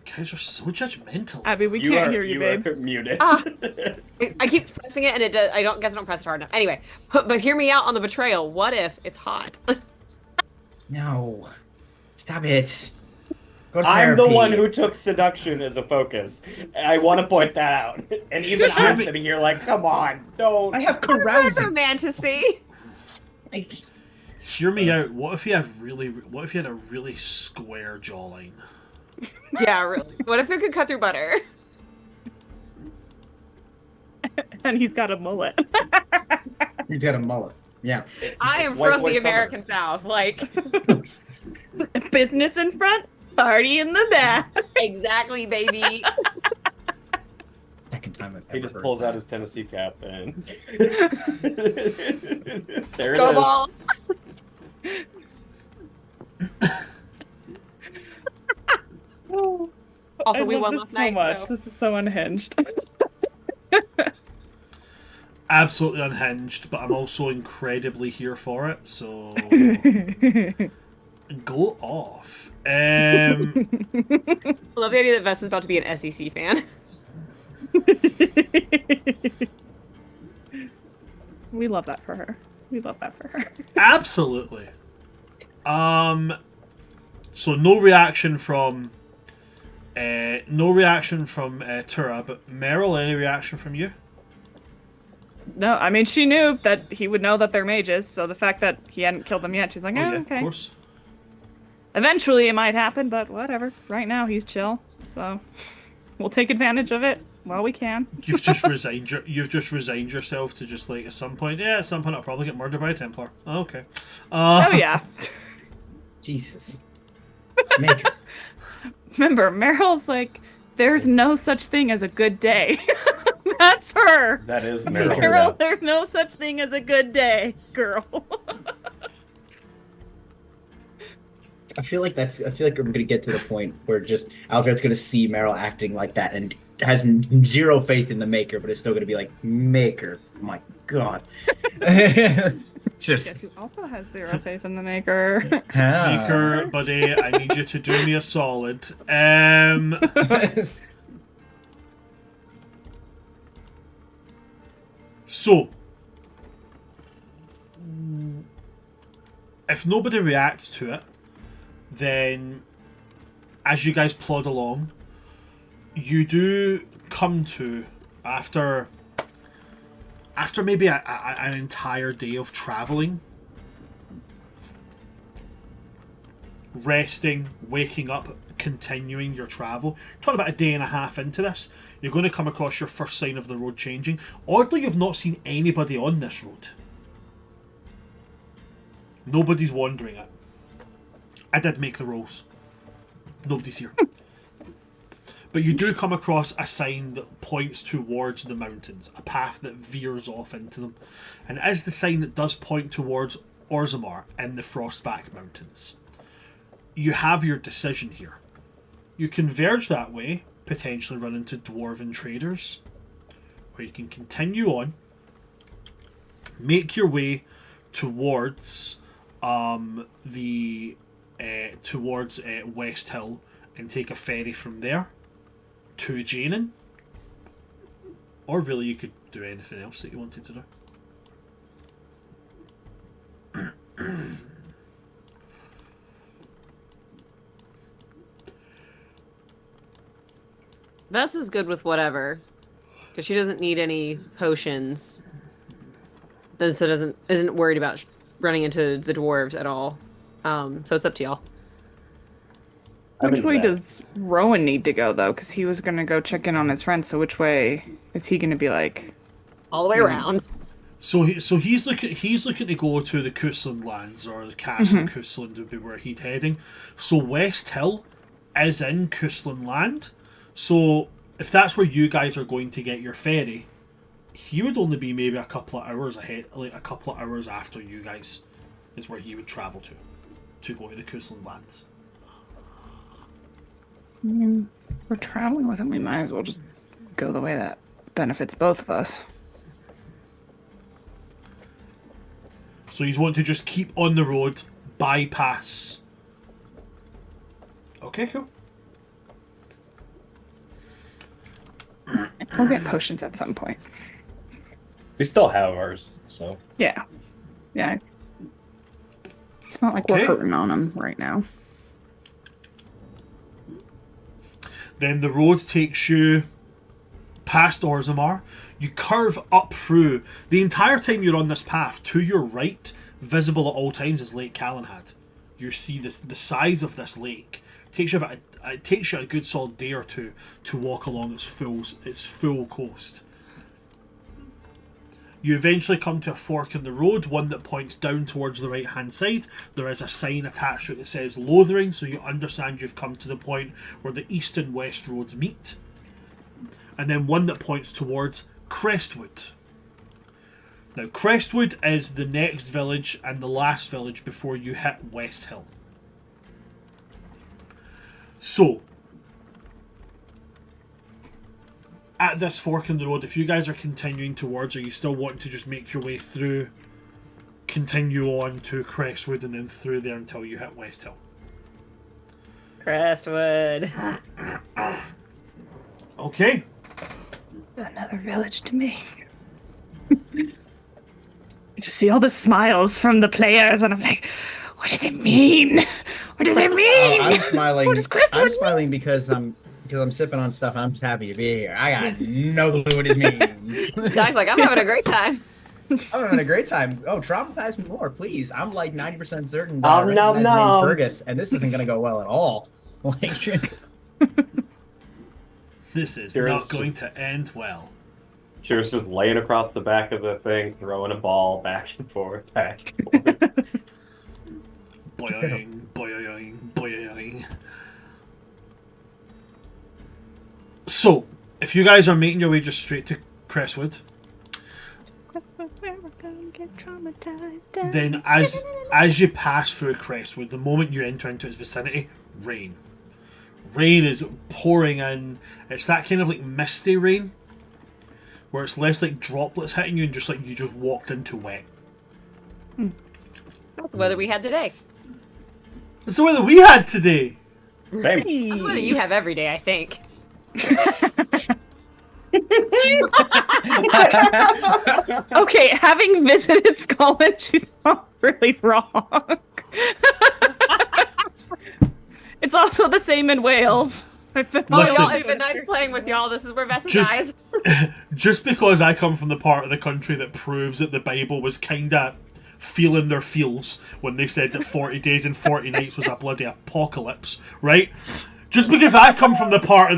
[SPEAKER 1] You guys are so judgmental.
[SPEAKER 6] Abby, we can't hear you, babe.
[SPEAKER 2] are muted.
[SPEAKER 5] I keep pressing it and it does, I don't press it hard enough. Anyway, but hear me out on the betrayal. What if it's hot?
[SPEAKER 4] No. Stop it. Go to
[SPEAKER 2] I'm the
[SPEAKER 4] therapy.
[SPEAKER 2] one who took seduction as a focus. I want to point that out. And even I'm sitting here like, come on, don't.
[SPEAKER 4] I have
[SPEAKER 5] That's
[SPEAKER 4] carousing.
[SPEAKER 5] romantasy.
[SPEAKER 1] Hear me out. What if he had a really square jawline?
[SPEAKER 5] Yeah, really. What if it could cut through butter?
[SPEAKER 6] And he's got a mullet.
[SPEAKER 4] You got a mullet. Yeah.
[SPEAKER 5] I am
[SPEAKER 2] white
[SPEAKER 5] from
[SPEAKER 2] boy
[SPEAKER 5] the
[SPEAKER 2] summer.
[SPEAKER 5] American South. Like,
[SPEAKER 6] Business in front, party in the back.
[SPEAKER 5] exactly, baby.
[SPEAKER 4] Second time I've ever
[SPEAKER 2] He just
[SPEAKER 4] heard
[SPEAKER 2] pulls
[SPEAKER 4] that.
[SPEAKER 2] out his Tennessee cap and there it
[SPEAKER 5] Go
[SPEAKER 2] is.
[SPEAKER 5] ball. Also,
[SPEAKER 6] I
[SPEAKER 5] we
[SPEAKER 6] love
[SPEAKER 5] won
[SPEAKER 6] this
[SPEAKER 5] last
[SPEAKER 6] so
[SPEAKER 5] night.
[SPEAKER 6] much.
[SPEAKER 5] So.
[SPEAKER 6] This is so unhinged.
[SPEAKER 1] Absolutely unhinged, but I'm also incredibly here for it, so go off.
[SPEAKER 5] I love the idea that Vess is about to be an SEC fan.
[SPEAKER 6] We love that for her. We love that for her.
[SPEAKER 1] Absolutely. So no reaction from Tura, but Meryl, any reaction from you?
[SPEAKER 6] No, I mean, she knew that he would know that they're mages, so the fact that he hadn't killed them yet, she's like,
[SPEAKER 1] Oh yeah,
[SPEAKER 6] okay.
[SPEAKER 1] of course.
[SPEAKER 6] Eventually it might happen, but whatever. Right now he's chill, so we'll take advantage of it while we can.
[SPEAKER 1] You've just resigned yourself to just like at some point I'll probably get murdered by a Templar. Oh, okay.
[SPEAKER 6] Oh yeah.
[SPEAKER 4] Jesus. Make her.
[SPEAKER 6] Remember, Meryl's like, there's no such thing as a good day. That's her.
[SPEAKER 2] That is
[SPEAKER 4] Meryl.
[SPEAKER 6] Meryl, there's no such thing as a good day, girl.
[SPEAKER 4] I feel like we're gonna get to the point where just Aldred's gonna see Meryl acting like that and has zero faith in the Maker, but it's still gonna be like, Maker, my God. Just
[SPEAKER 6] Guess
[SPEAKER 4] Just
[SPEAKER 6] who also has zero faith in the maker.
[SPEAKER 1] Maker, buddy, I need you to do me a solid. So, if nobody reacts to it, then as you guys plod along, you do come to, after maybe an entire day of traveling, resting, waking up, continuing your travel. Talking about a day and a half into this, you're going to come across your first sign of the road changing. Oddly, you've not seen anybody on this road. Nobody's wandering it. I did make the rolls. Nobody's here. But you do come across a sign that points towards the mountains, a path that veers off into them. And it is the sign that does point towards Orzammar in the Frostback Mountains. You have your decision here. You converge that way, potentially run into dwarven traders, or you can continue on, make your way towards West Hill, and take a ferry from there to Janin. Or really, you could do anything else that you wanted to do.
[SPEAKER 5] Vess is good with whatever, because she doesn't need any potions, and so isn't worried about running into the dwarves at all. So it's up to y'all.
[SPEAKER 6] Which way does Rowan need to go, though? Because he was going to go check in on his friends, so which way is he going to be like?
[SPEAKER 5] All the way around.
[SPEAKER 1] So he's looking to go to the Cousland lands, or the castle Cousland would be where he'd heading. So West Hill is in Cousland land. So if that's where you guys are going to get your ferry, he would only be maybe a couple of hours ahead, like a couple of hours after you guys is where he would travel to go to the Cousland lands.
[SPEAKER 6] I mean, we're traveling with him. We might as well just go the way that benefits both of us.
[SPEAKER 1] So you want to just keep on the road, bypass. Okay, cool.
[SPEAKER 6] We'll get potions at some point.
[SPEAKER 2] We still have ours, so.
[SPEAKER 6] Yeah. Yeah. It's not like
[SPEAKER 1] Okay.
[SPEAKER 6] we're hurting on him right now.
[SPEAKER 1] Then the road takes you past Orzammar. You curve up through. The entire time you're on this path, to your right, visible at all times, is Lake Calenhad. You see the size of this lake. It takes you a good solid day or two to walk along its full coast. You eventually come to a fork in the road, one that points down towards the right hand side. There is a sign attached to it that says Lothering, so you understand you've come to the point where the east and west roads meet. And then one that points towards Crestwood. Now, Crestwood is the next village and the last village before you hit West Hill. So, at this fork in the road, if you guys are continuing towards, or you still want to just make your way through, continue on to Crestwood and then through there until you hit West Hill.
[SPEAKER 5] Crestwood.
[SPEAKER 1] Okay.
[SPEAKER 6] Another village to me. Just see all the smiles from the players, and I'm like, what does it mean? What does it mean?
[SPEAKER 4] I'm smiling.
[SPEAKER 6] What does Crestwood
[SPEAKER 4] I'm smiling because I'm sipping on stuff. And I'm just happy to be here. I got no clue what it means.
[SPEAKER 5] Jack's like, I'm having a great time.
[SPEAKER 4] I'm having a great time. Oh, traumatize me more, please. I'm like 90% certain that
[SPEAKER 2] Nom,
[SPEAKER 4] I recognize the
[SPEAKER 2] nom,
[SPEAKER 4] name
[SPEAKER 2] nom.
[SPEAKER 4] Fergus, and this isn't going to go well at all. Like,
[SPEAKER 1] This is
[SPEAKER 2] There
[SPEAKER 1] not
[SPEAKER 2] is
[SPEAKER 1] going
[SPEAKER 2] just-
[SPEAKER 1] to end well.
[SPEAKER 2] She was just laying across the back of the thing, throwing a ball back and forth, back and forth.
[SPEAKER 1] Boing, boing, boing. So, if you guys are making your way just straight to Crestwood, then as you pass through Crestwood, the moment you enter into its vicinity, rain. Rain is pouring in. It's that kind of like misty rain, where it's less like droplets hitting you and just like you just walked into wet.
[SPEAKER 5] That's the weather we had today.
[SPEAKER 1] That's the weather we had today.
[SPEAKER 2] Same.
[SPEAKER 5] That's the weather you have every day, I think.
[SPEAKER 6] Okay, having visited Scotland, she's not really wrong. It's also the same in Wales. I've been
[SPEAKER 5] Oh,
[SPEAKER 1] Listen.
[SPEAKER 5] y'all, it's been nice playing with y'all. This is where Vess
[SPEAKER 1] Just-
[SPEAKER 5] dies.
[SPEAKER 1] Just because I come from the part of the country that proves that the Bible was kinda feeling their feels when they said that 40 days and 40 nights was a bloody apocalypse, right? Just because I come from the part of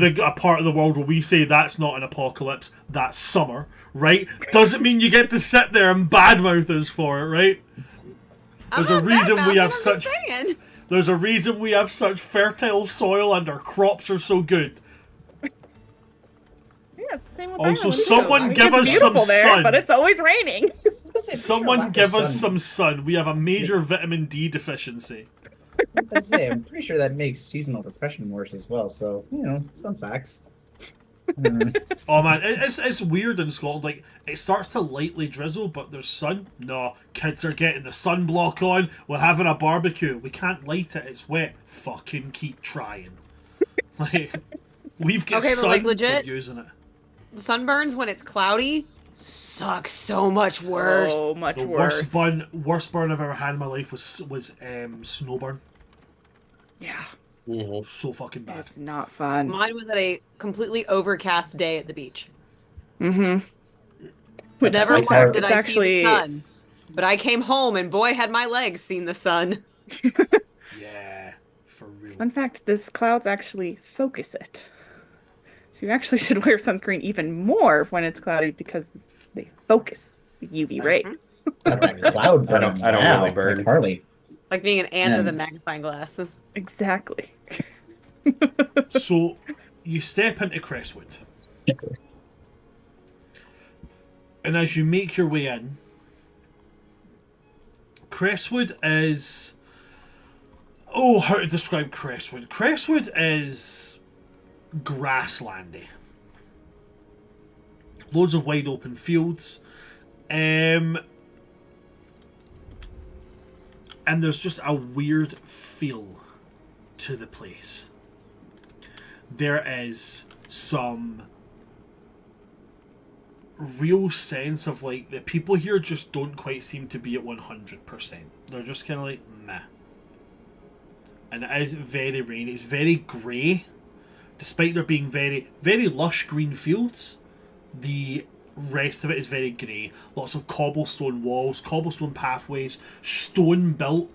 [SPEAKER 1] the world where we say that's not an apocalypse, that's summer, right? Doesn't mean you get to sit there and badmouth us for it, right? There's a reason we have such. There's a reason we have such fertile soil and our crops are so good.
[SPEAKER 6] Yeah, same with
[SPEAKER 1] Also,
[SPEAKER 6] Ireland, too.
[SPEAKER 1] someone
[SPEAKER 6] It's
[SPEAKER 1] give us some
[SPEAKER 6] beautiful there,
[SPEAKER 1] sun.
[SPEAKER 6] but it's always raining.
[SPEAKER 1] Someone give us some sun. We have a major vitamin D deficiency.
[SPEAKER 7] I'm pretty sure that makes seasonal depression worse as well. So fun facts.
[SPEAKER 1] Oh man, it's weird in Scotland. Like, it starts to lightly drizzle, but there's sun. No, kids are getting the sunblock on. We're having a barbecue. We can't light it. It's wet. Fucking keep trying. Like, we've got
[SPEAKER 5] Okay, but,
[SPEAKER 1] sun.
[SPEAKER 5] like, legit?
[SPEAKER 1] We're using it.
[SPEAKER 5] Sunburns when it's cloudy suck so much worse.
[SPEAKER 6] So much
[SPEAKER 1] The
[SPEAKER 6] worse.
[SPEAKER 1] worst burn I've ever had in my life was snowburn.
[SPEAKER 6] Yeah,
[SPEAKER 1] So fucking bad.
[SPEAKER 6] it's not fun.
[SPEAKER 5] Mine was at a completely overcast day at the beach.
[SPEAKER 6] Mm-hmm.
[SPEAKER 5] Never
[SPEAKER 7] like
[SPEAKER 5] once
[SPEAKER 7] how-
[SPEAKER 5] did
[SPEAKER 6] it's
[SPEAKER 5] I
[SPEAKER 6] actually-
[SPEAKER 5] see the sun. But I came home and boy had my legs seen the sun.
[SPEAKER 1] Yeah, for real.
[SPEAKER 6] Fun fact, this clouds actually focus it. So you actually should wear sunscreen even more when it's cloudy because they focus the UV rays.
[SPEAKER 7] Cloud
[SPEAKER 2] I don't
[SPEAKER 7] now,
[SPEAKER 2] really burn.
[SPEAKER 7] like Harley.
[SPEAKER 5] Like being an ant with a
[SPEAKER 7] And-
[SPEAKER 5] magnifying glass.
[SPEAKER 6] Exactly.
[SPEAKER 1] So, you step into Crestwood. And as you make your way in, Crestwood is... Oh, how to describe Crestwood? Crestwood is grasslandy. Loads of wide open fields. And there's just a weird feel to the place. There is some real sense of like the people here just don't quite seem to be at 100%. They're just kind of like meh. And it is very rainy. It's very grey, despite there being very, very lush green fields. The rest of it is very grey. Lots of cobblestone walls, cobblestone pathways, stone built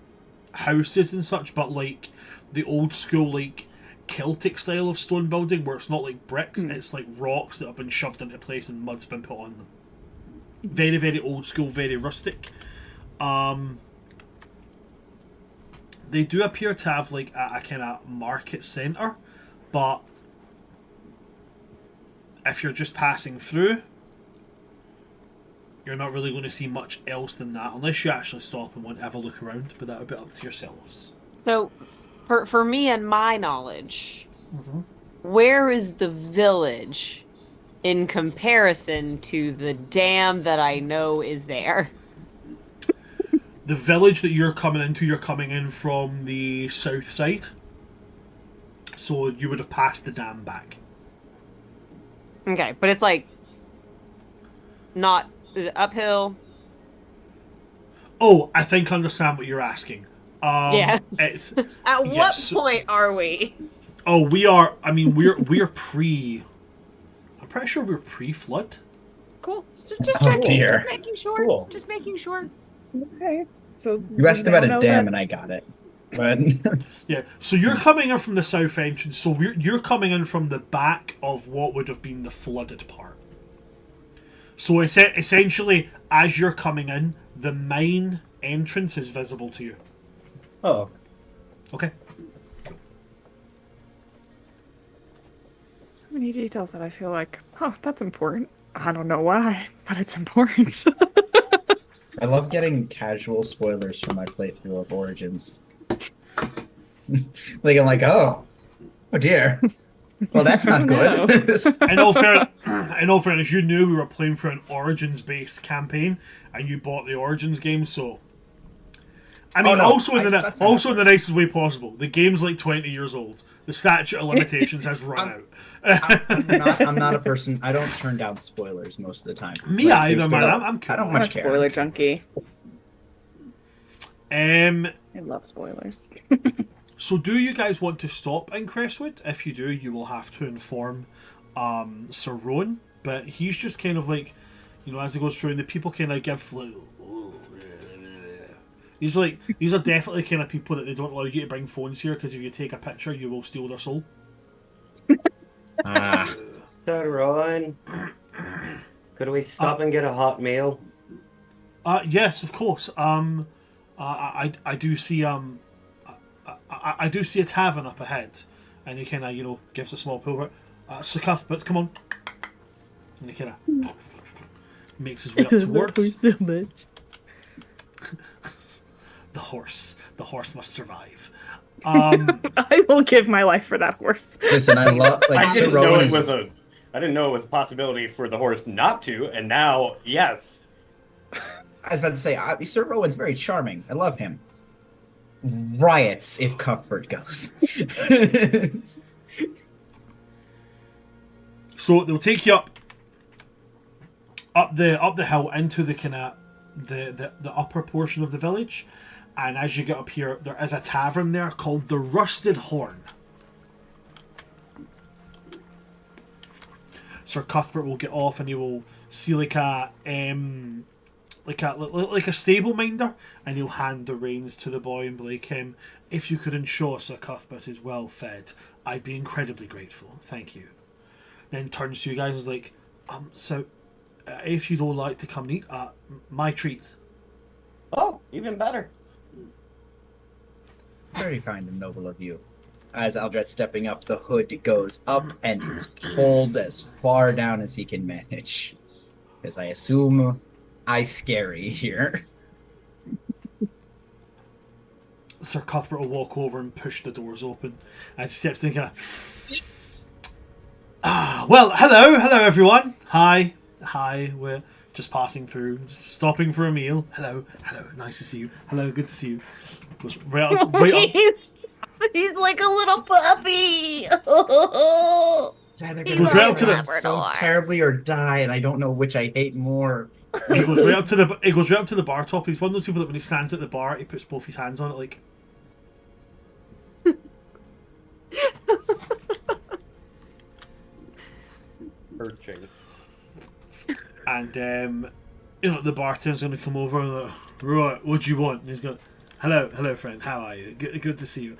[SPEAKER 1] houses and such, but like the old school like Celtic style of stone building where it's not like bricks, it's like rocks that have been shoved into place and mud's been put on them. Very, very old school, very rustic. They do appear to have like a kind of market centre, but if you're just passing through, you're not really going to see much else than that unless you actually stop and want to have a look around, but that would be up to yourselves.
[SPEAKER 5] So, for me and my knowledge, where is the village in comparison to the dam that I know is there?
[SPEAKER 1] The village that you're coming in from the south side. So you would have passed the dam back.
[SPEAKER 5] Okay, but it's like not. Is it uphill?
[SPEAKER 1] Oh, I think I understand what you're asking.
[SPEAKER 5] Yeah.
[SPEAKER 1] It's
[SPEAKER 5] At what
[SPEAKER 1] yes.
[SPEAKER 5] point are we?
[SPEAKER 1] Oh, we are. I mean, we're pre. I'm pretty sure we're pre-flood.
[SPEAKER 5] Cool. Just
[SPEAKER 7] Oh,
[SPEAKER 5] checking.
[SPEAKER 7] dear.
[SPEAKER 5] Just making sure.
[SPEAKER 7] Cool.
[SPEAKER 5] Just making sure.
[SPEAKER 6] Okay. So
[SPEAKER 7] You asked
[SPEAKER 6] we
[SPEAKER 7] about
[SPEAKER 6] now
[SPEAKER 7] a
[SPEAKER 6] know
[SPEAKER 7] dam,
[SPEAKER 6] that-
[SPEAKER 7] and I got it. But
[SPEAKER 1] Yeah. So you're coming in from the south entrance. So you're coming in from the back of what would have been the flooded part. So essentially, as you're coming in, the main entrance is visible to you.
[SPEAKER 2] Oh,
[SPEAKER 1] Okay.
[SPEAKER 6] So many details that I feel like, oh, that's important. I don't know why, but it's important.
[SPEAKER 7] I love getting casual spoilers from my playthrough of Origins. Like I'm like, oh dear. Well, that's not good.
[SPEAKER 1] In all fairness, you knew we were playing for an Origins-based campaign, and you bought the Origins game, so I mean,
[SPEAKER 4] Oh, no,
[SPEAKER 1] also in
[SPEAKER 4] that's not
[SPEAKER 1] the nicest way possible. The game's like 20 years old. The statute of limitations has run out.
[SPEAKER 4] I'm not a person. I don't turn down spoilers most of the time.
[SPEAKER 1] Me
[SPEAKER 4] Like,
[SPEAKER 1] either,
[SPEAKER 4] there's
[SPEAKER 1] man.
[SPEAKER 4] no-
[SPEAKER 1] I'm cool.
[SPEAKER 4] I don't
[SPEAKER 6] I'm a
[SPEAKER 4] much care.
[SPEAKER 6] spoiler junkie.
[SPEAKER 1] Um,
[SPEAKER 6] I love spoilers.
[SPEAKER 1] so do you guys want to stop in Crestwood? If you do, you will have to inform Sir Rowan. But he's just kind of like, you know, as he goes through, and the people kind of give like, these are definitely kind of people that they don't allow you to bring phones here because if you take a picture, you will steal their soul.
[SPEAKER 4] Ah,
[SPEAKER 2] Sir Rowan, could we stop and get a hot meal?
[SPEAKER 1] Yes, of course. I do see I do see a tavern up ahead, and he kind of, you know, gives a small pull. Sir Cuthbert, come on, and he kind of makes his way up towards
[SPEAKER 6] so much.
[SPEAKER 1] the horse. The horse must survive.
[SPEAKER 6] I will give my life for that horse.
[SPEAKER 4] listen, I love like
[SPEAKER 2] I
[SPEAKER 4] Sir
[SPEAKER 2] didn't know
[SPEAKER 4] Rowan
[SPEAKER 2] it
[SPEAKER 4] is
[SPEAKER 2] was a. I didn't know it was a possibility for the horse not to, and now yes.
[SPEAKER 4] I was about to say, Sir Rowan's very charming. I love him. Riots if Cuthbert goes.
[SPEAKER 1] So they'll take you up the hill into the kind of the upper portion of the village, and as you get up here, there is a tavern there called the Rusted Horn. Sir Cuthbert will get off, and he will see like a stable minder, and he'll hand the reins to the boy and be like, if you could ensure Sir Cuthbert is well fed, I'd be incredibly grateful. Thank you. Then turns to you guys and is like, if you'd all like to come and eat, my treat.
[SPEAKER 2] Oh, even better.
[SPEAKER 4] Very kind and noble of you. As Aldret stepping up, the hood goes up and is pulled as far down as he can manage. Because I assume I scary here.
[SPEAKER 1] Sir Cuthbert will walk over and push the doors open, and steps in kind of. Well, hello everyone. Hi, we're just passing through, just stopping for a meal. Hello, nice to see you. Hello, good to see you. Goes right up.
[SPEAKER 3] He's like a little puppy.
[SPEAKER 4] It's either
[SPEAKER 3] He's
[SPEAKER 4] gonna
[SPEAKER 1] Goes right up
[SPEAKER 4] be
[SPEAKER 1] to the-
[SPEAKER 4] so terribly or die, and I don't know which I hate more.
[SPEAKER 1] He goes right up to the bar top. He's one of those people that when he stands at the bar, he puts both his hands on it like.
[SPEAKER 2] Urging.
[SPEAKER 1] And you know, the bartender's going to come over and like, right, what do you want? And he's going, hello friend, how are you? Good to see you.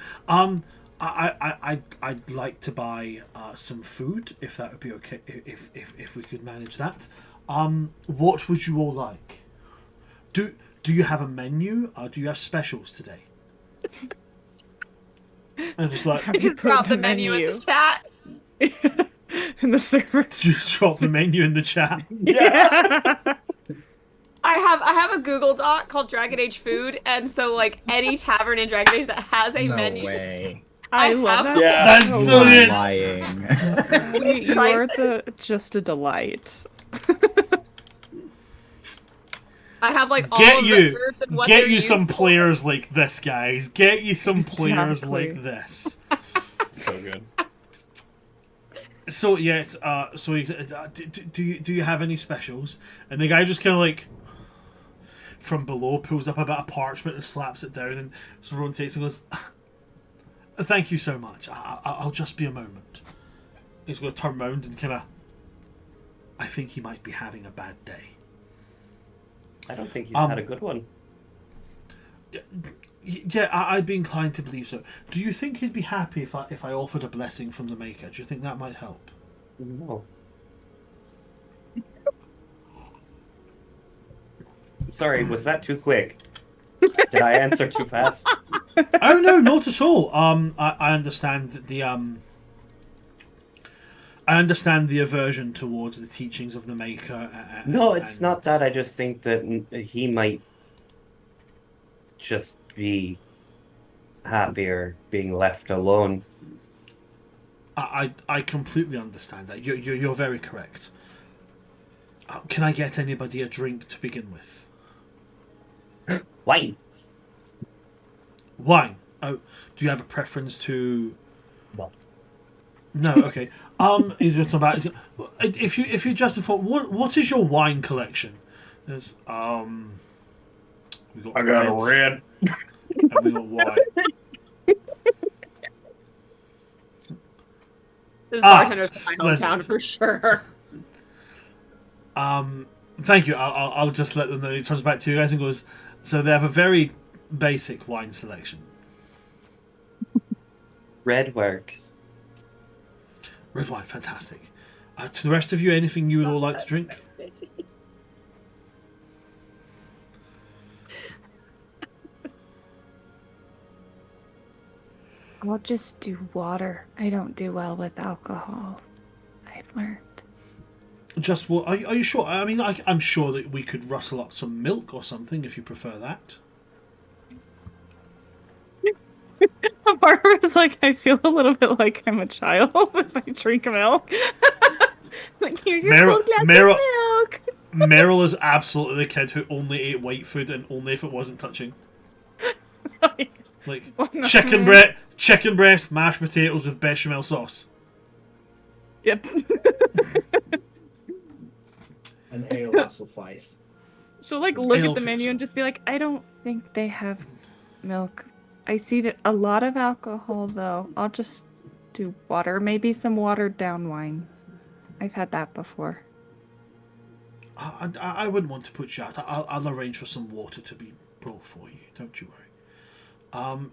[SPEAKER 1] I'd like to buy some food, if that would be okay, if we could manage that. What would you all like? Do you have a menu? Do you have specials today? And just like,
[SPEAKER 6] Have you
[SPEAKER 5] Just
[SPEAKER 6] put
[SPEAKER 5] drop the menu in the chat.
[SPEAKER 6] in the server?
[SPEAKER 1] just drop the menu in the chat.
[SPEAKER 6] Yeah.
[SPEAKER 5] I have a Google Doc called Dragon Age Food, and so like any tavern in Dragon Age that has a
[SPEAKER 4] No
[SPEAKER 5] menu.
[SPEAKER 4] way.
[SPEAKER 6] I
[SPEAKER 5] I
[SPEAKER 6] love
[SPEAKER 5] have-
[SPEAKER 6] that.
[SPEAKER 2] Yeah.
[SPEAKER 1] That's
[SPEAKER 6] so
[SPEAKER 1] so
[SPEAKER 6] much.
[SPEAKER 1] good.
[SPEAKER 4] Lying.
[SPEAKER 6] You are just a delight.
[SPEAKER 5] I have like all
[SPEAKER 1] Get
[SPEAKER 5] of the
[SPEAKER 1] you,
[SPEAKER 5] herbs and what
[SPEAKER 1] get
[SPEAKER 5] they're
[SPEAKER 1] you some
[SPEAKER 5] used for.
[SPEAKER 1] players like this, guys. Get you some players
[SPEAKER 6] Exactly.
[SPEAKER 1] like this.
[SPEAKER 2] So good.
[SPEAKER 1] So yes, do you have any specials? And the guy just kind of like from below pulls up a bit of parchment and slaps it down, and Ron takes and goes, "Thank you so much. I'll just be a moment." He's going to turn round and kind of. I think he might be having a bad day.
[SPEAKER 2] I don't think he's had a good one.
[SPEAKER 1] Yeah, I'd be inclined to believe so. Do you think he'd be happy if I offered a blessing from the Maker? Do you think that might help?
[SPEAKER 2] No. Sorry, was that too quick? Did I answer too fast?
[SPEAKER 1] Oh no, not at all. I understand that I understand the aversion towards the teachings of the Maker.
[SPEAKER 2] No, it's not that. I just think that he might just be happier being left alone.
[SPEAKER 1] I completely understand that. You're very correct. Can I get anybody a drink to begin with?
[SPEAKER 2] Wine.
[SPEAKER 1] Wine. Oh, do you have a preference to?
[SPEAKER 2] Well.
[SPEAKER 1] No. Okay. He's going to talk about. If you justify, what is your wine collection? There's we got.
[SPEAKER 2] I got a
[SPEAKER 1] reds,
[SPEAKER 2] red.
[SPEAKER 1] And we got wine.
[SPEAKER 5] This bartender's my hometown
[SPEAKER 1] splendid.
[SPEAKER 5] for sure.
[SPEAKER 1] Thank you. I'll just let them know. He turns back to you guys and goes. So they have a very basic wine selection.
[SPEAKER 2] Red works.
[SPEAKER 1] Red wine, fantastic. To the rest of you, anything you would all like to drink?
[SPEAKER 6] I'll just do water. I don't do well with alcohol. I've learned.
[SPEAKER 1] Just what? Are you sure? I mean, I'm sure that we could rustle up some milk or something if you prefer that.
[SPEAKER 6] Barbara's like, I feel a little bit like I'm a child if I drink milk. Like, here's your full glass of milk.
[SPEAKER 1] Meryl is absolutely the kid who only ate white food and only if it wasn't touching. Like chicken breast, mashed potatoes with bechamel sauce.
[SPEAKER 6] Yep.
[SPEAKER 4] An ale will suffice.
[SPEAKER 6] She'll like look
[SPEAKER 1] Ale
[SPEAKER 6] at the menu
[SPEAKER 1] fixer.
[SPEAKER 6] and just be like, I don't think they have milk. I see that a lot of alcohol though. I'll just do water, maybe some watered down wine. I've had that before.
[SPEAKER 1] I wouldn't want to put you out. I'll arrange for some water to be brought for you. Don't you worry.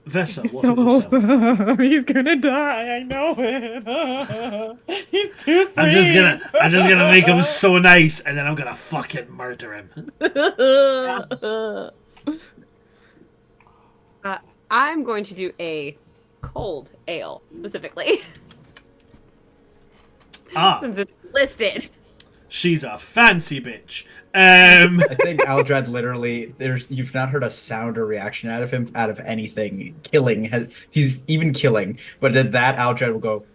[SPEAKER 1] Vesa, what of yourself?
[SPEAKER 6] He's gonna die. I know it. He's too sweet.
[SPEAKER 1] I'm just gonna make him so nice, and then I'm gonna fucking murder him.
[SPEAKER 5] I'm going to do a cold ale specifically. Since it's listed.
[SPEAKER 1] She's a fancy bitch.
[SPEAKER 4] I think Aldrad literally, you've not heard a sound or reaction out of him, out of anything. He's even killing, but at that Aldrad will go,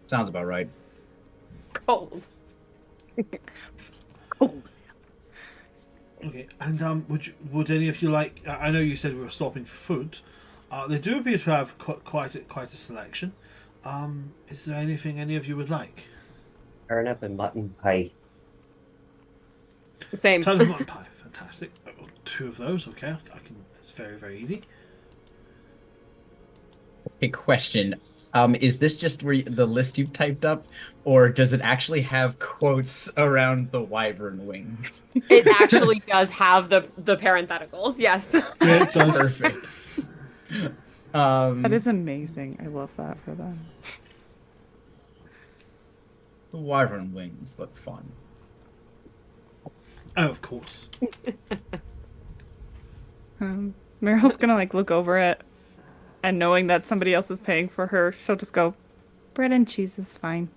[SPEAKER 4] sounds about right.
[SPEAKER 5] Cold.
[SPEAKER 1] Okay, and would any of you like? I know you said we were stopping for food. They do appear to have quite a selection. Is there anything any of you would like?
[SPEAKER 2] Turnip and mutton pie.
[SPEAKER 5] Same.
[SPEAKER 1] Ton of mutton pie, fantastic. Two of those, okay. I can. It's very very easy.
[SPEAKER 4] A question. Is this just the list you've typed up, or does it actually have quotes around the wyvern wings?
[SPEAKER 5] It actually does have the parentheticals, yes.
[SPEAKER 1] Yeah, it does.
[SPEAKER 4] Perfect.
[SPEAKER 6] That is amazing. I love that for them.
[SPEAKER 4] The wyvern wings look fun.
[SPEAKER 1] Oh, of course.
[SPEAKER 6] Meryl's gonna like look over it, and knowing that somebody else is paying for her, she'll just go, bread and cheese is fine.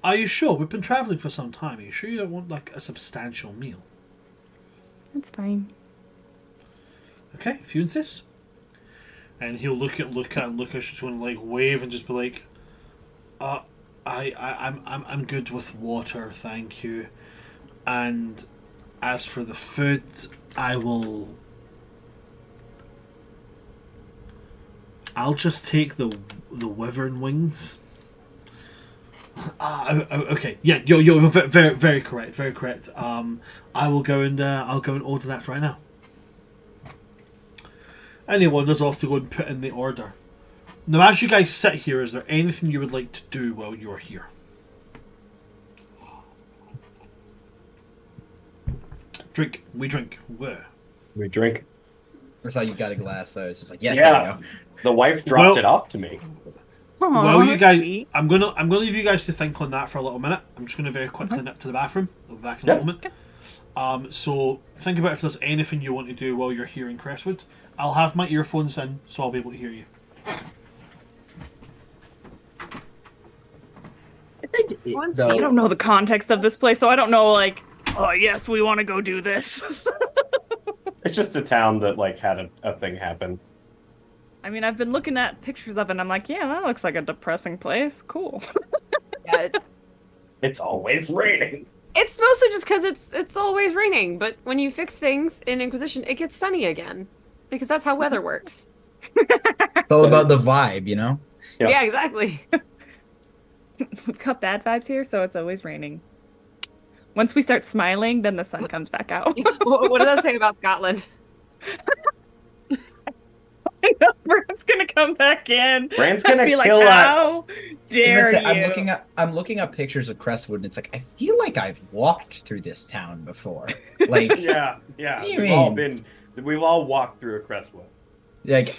[SPEAKER 1] Are you sure? We've been traveling for some time. Are you sure you don't want like a substantial meal?
[SPEAKER 6] It's fine.
[SPEAKER 1] Okay, if you insist. And he'll look at she's going to like wave and just be like, I'm good with water, thank you. And as for the food, I'll just take the wyvern wings. Okay, yeah, you're very very correct, very correct. I will go and order that right now. Anyone is off to go and put in the order. Now, as you guys sit here, is there anything you would like to do while you're here? Drink. We drink. Where?
[SPEAKER 2] We drink.
[SPEAKER 4] That's how you got a glass, so it's just like, yes,
[SPEAKER 2] Yeah.
[SPEAKER 4] there you go.
[SPEAKER 2] The wife dropped it off to me.
[SPEAKER 1] Well, you guys, I'm gonna leave you guys to think on that for a little minute. I'm just gonna very quickly nip to the bathroom. I'll be back in a moment. So think about if there's anything you want to do while you're here in Crestwood. I'll have my earphones in, so I'll be able to hear you.
[SPEAKER 6] I don't know the context of this place, so I don't know, like, oh, yes, we want to go do this.
[SPEAKER 2] It's just a town that like had a thing happen.
[SPEAKER 6] I mean, I've been looking at pictures of it, and I'm like, yeah, that looks like a depressing place. Cool.
[SPEAKER 5] Yeah,
[SPEAKER 2] It's always raining.
[SPEAKER 5] It's mostly just because it's always raining. But when you fix things in Inquisition, it gets sunny again, because that's how weather works.
[SPEAKER 4] It's all about the vibe, you know?
[SPEAKER 2] Yeah.
[SPEAKER 5] Yeah, exactly.
[SPEAKER 6] We've got bad vibes here, so it's always raining. Once we start smiling, then the sun comes back out.
[SPEAKER 5] What does that say about Scotland?
[SPEAKER 6] Brand's gonna come back in.
[SPEAKER 2] Brand's gonna
[SPEAKER 6] Be like,
[SPEAKER 2] kill us.
[SPEAKER 6] how dare you?
[SPEAKER 4] I'm looking up pictures of Crestwood, and it's like I feel like I've walked through this town before. Like,
[SPEAKER 2] Yeah.
[SPEAKER 4] What do you
[SPEAKER 2] We've all walked through a Crestwood.
[SPEAKER 4] like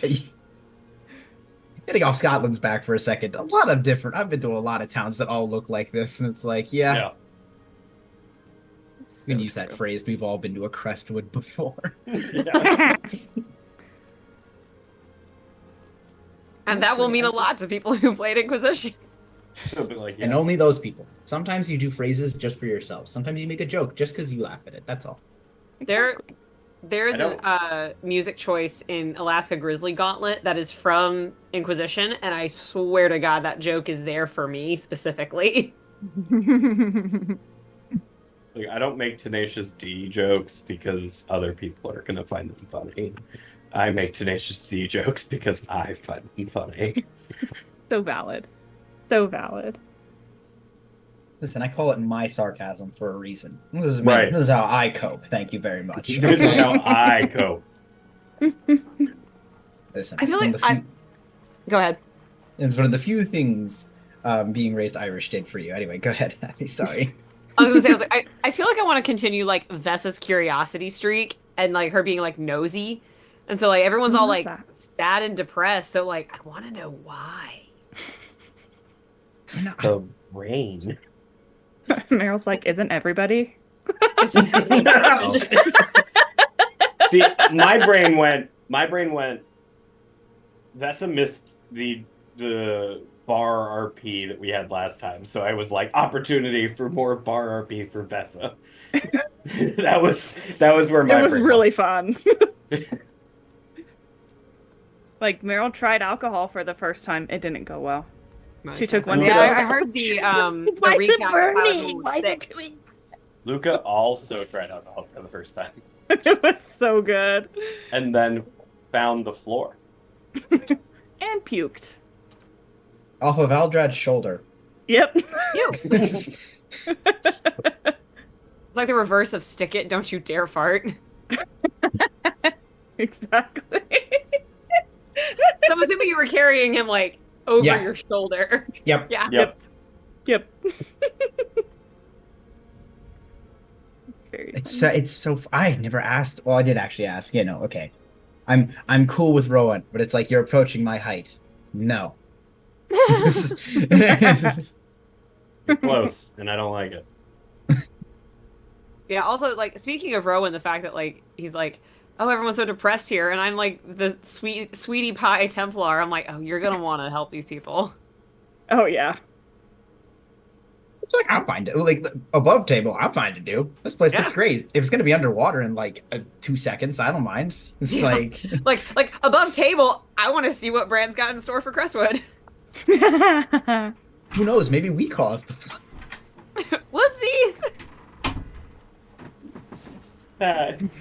[SPEAKER 4] getting off Scotland's back for a second. I've been to a lot of towns that all look like this, and it's like, yeah. We can use that phrase. We've all been to a Crestwood before.
[SPEAKER 2] Yeah.
[SPEAKER 5] And that will mean a lot to people who played Inquisition.
[SPEAKER 2] It'll be like,
[SPEAKER 4] And
[SPEAKER 2] yes.
[SPEAKER 4] only those people. Sometimes you do phrases just for yourself. Sometimes you make a joke just because you laugh at it. That's all.
[SPEAKER 5] There's
[SPEAKER 2] I don't-
[SPEAKER 5] a music choice in Alaska Grizzly Gauntlet that is from Inquisition, and I swear to God that joke is there for me specifically.
[SPEAKER 2] Like, I don't make Tenacious D jokes because other people are gonna find them funny. I make Tenacious D jokes because I find them funny.
[SPEAKER 6] So valid. So valid.
[SPEAKER 4] Listen, I call it my sarcasm for a reason. This is me.
[SPEAKER 2] Right.
[SPEAKER 4] This is how I cope. Thank you very much.
[SPEAKER 2] This is how I cope.
[SPEAKER 4] Listen,
[SPEAKER 5] I feel
[SPEAKER 4] it's one
[SPEAKER 5] like
[SPEAKER 4] of the few,
[SPEAKER 5] Go ahead.
[SPEAKER 4] it's one of the few things being raised Irish did for you. Anyway, go ahead, Abby. Sorry.
[SPEAKER 5] I was gonna say, I feel like I want to continue like Vessa's curiosity streak and like her being like nosy, and so like everyone's
[SPEAKER 6] I
[SPEAKER 5] all
[SPEAKER 6] love
[SPEAKER 5] like
[SPEAKER 6] that.
[SPEAKER 5] sad and depressed. So like I want to know why.
[SPEAKER 4] You know,
[SPEAKER 2] The rain.
[SPEAKER 6] Meryl's like, isn't everybody?
[SPEAKER 5] It's just
[SPEAKER 2] See, my brain went. Vessa missed the bar RP that we had last time, so I was like, opportunity for more bar RP for Vessa. that was where my
[SPEAKER 6] It was
[SPEAKER 2] brain
[SPEAKER 6] really fun. Like, Meryl tried alcohol for the first time. It didn't go well. She took one
[SPEAKER 5] Yeah,
[SPEAKER 6] sip.
[SPEAKER 5] I heard the recap of how everyone was sick.
[SPEAKER 2] Luca also tried alcohol for the first time,
[SPEAKER 6] It was so good.
[SPEAKER 2] and then found the floor.
[SPEAKER 6] And puked.
[SPEAKER 4] off of Aldrad's shoulder.
[SPEAKER 6] Yep.
[SPEAKER 5] Ew. It's like the reverse of stick it, don't you dare fart.
[SPEAKER 6] Exactly.
[SPEAKER 5] So I'm assuming you were carrying him like over
[SPEAKER 4] Yeah.
[SPEAKER 5] your shoulder.
[SPEAKER 4] Yep.
[SPEAKER 5] Yeah.
[SPEAKER 2] Yep.
[SPEAKER 6] Yep. It's very
[SPEAKER 4] It's so. I never asked. Well, I did actually ask. You know. Okay. I'm cool with Rowan, but it's like you're approaching my height. No.
[SPEAKER 2] You're close, and I don't like it.
[SPEAKER 5] Yeah, also like speaking of Rowan, the fact that like he's like, oh, everyone's so depressed here, and I'm like the sweetie pie Templar. I'm like, oh, you're gonna want to help these people.
[SPEAKER 6] Oh yeah.
[SPEAKER 4] It's like I'll find it. Like above table, I'll find to do. This place looks
[SPEAKER 5] Yeah.
[SPEAKER 4] great. If it's gonna be underwater in like 2 seconds, I don't mind. It's
[SPEAKER 5] Yeah.
[SPEAKER 4] like
[SPEAKER 5] Like above table, I want to see what Brand's got in store for Crestwood.
[SPEAKER 4] who knows? Maybe we caused.
[SPEAKER 5] Whoopsies.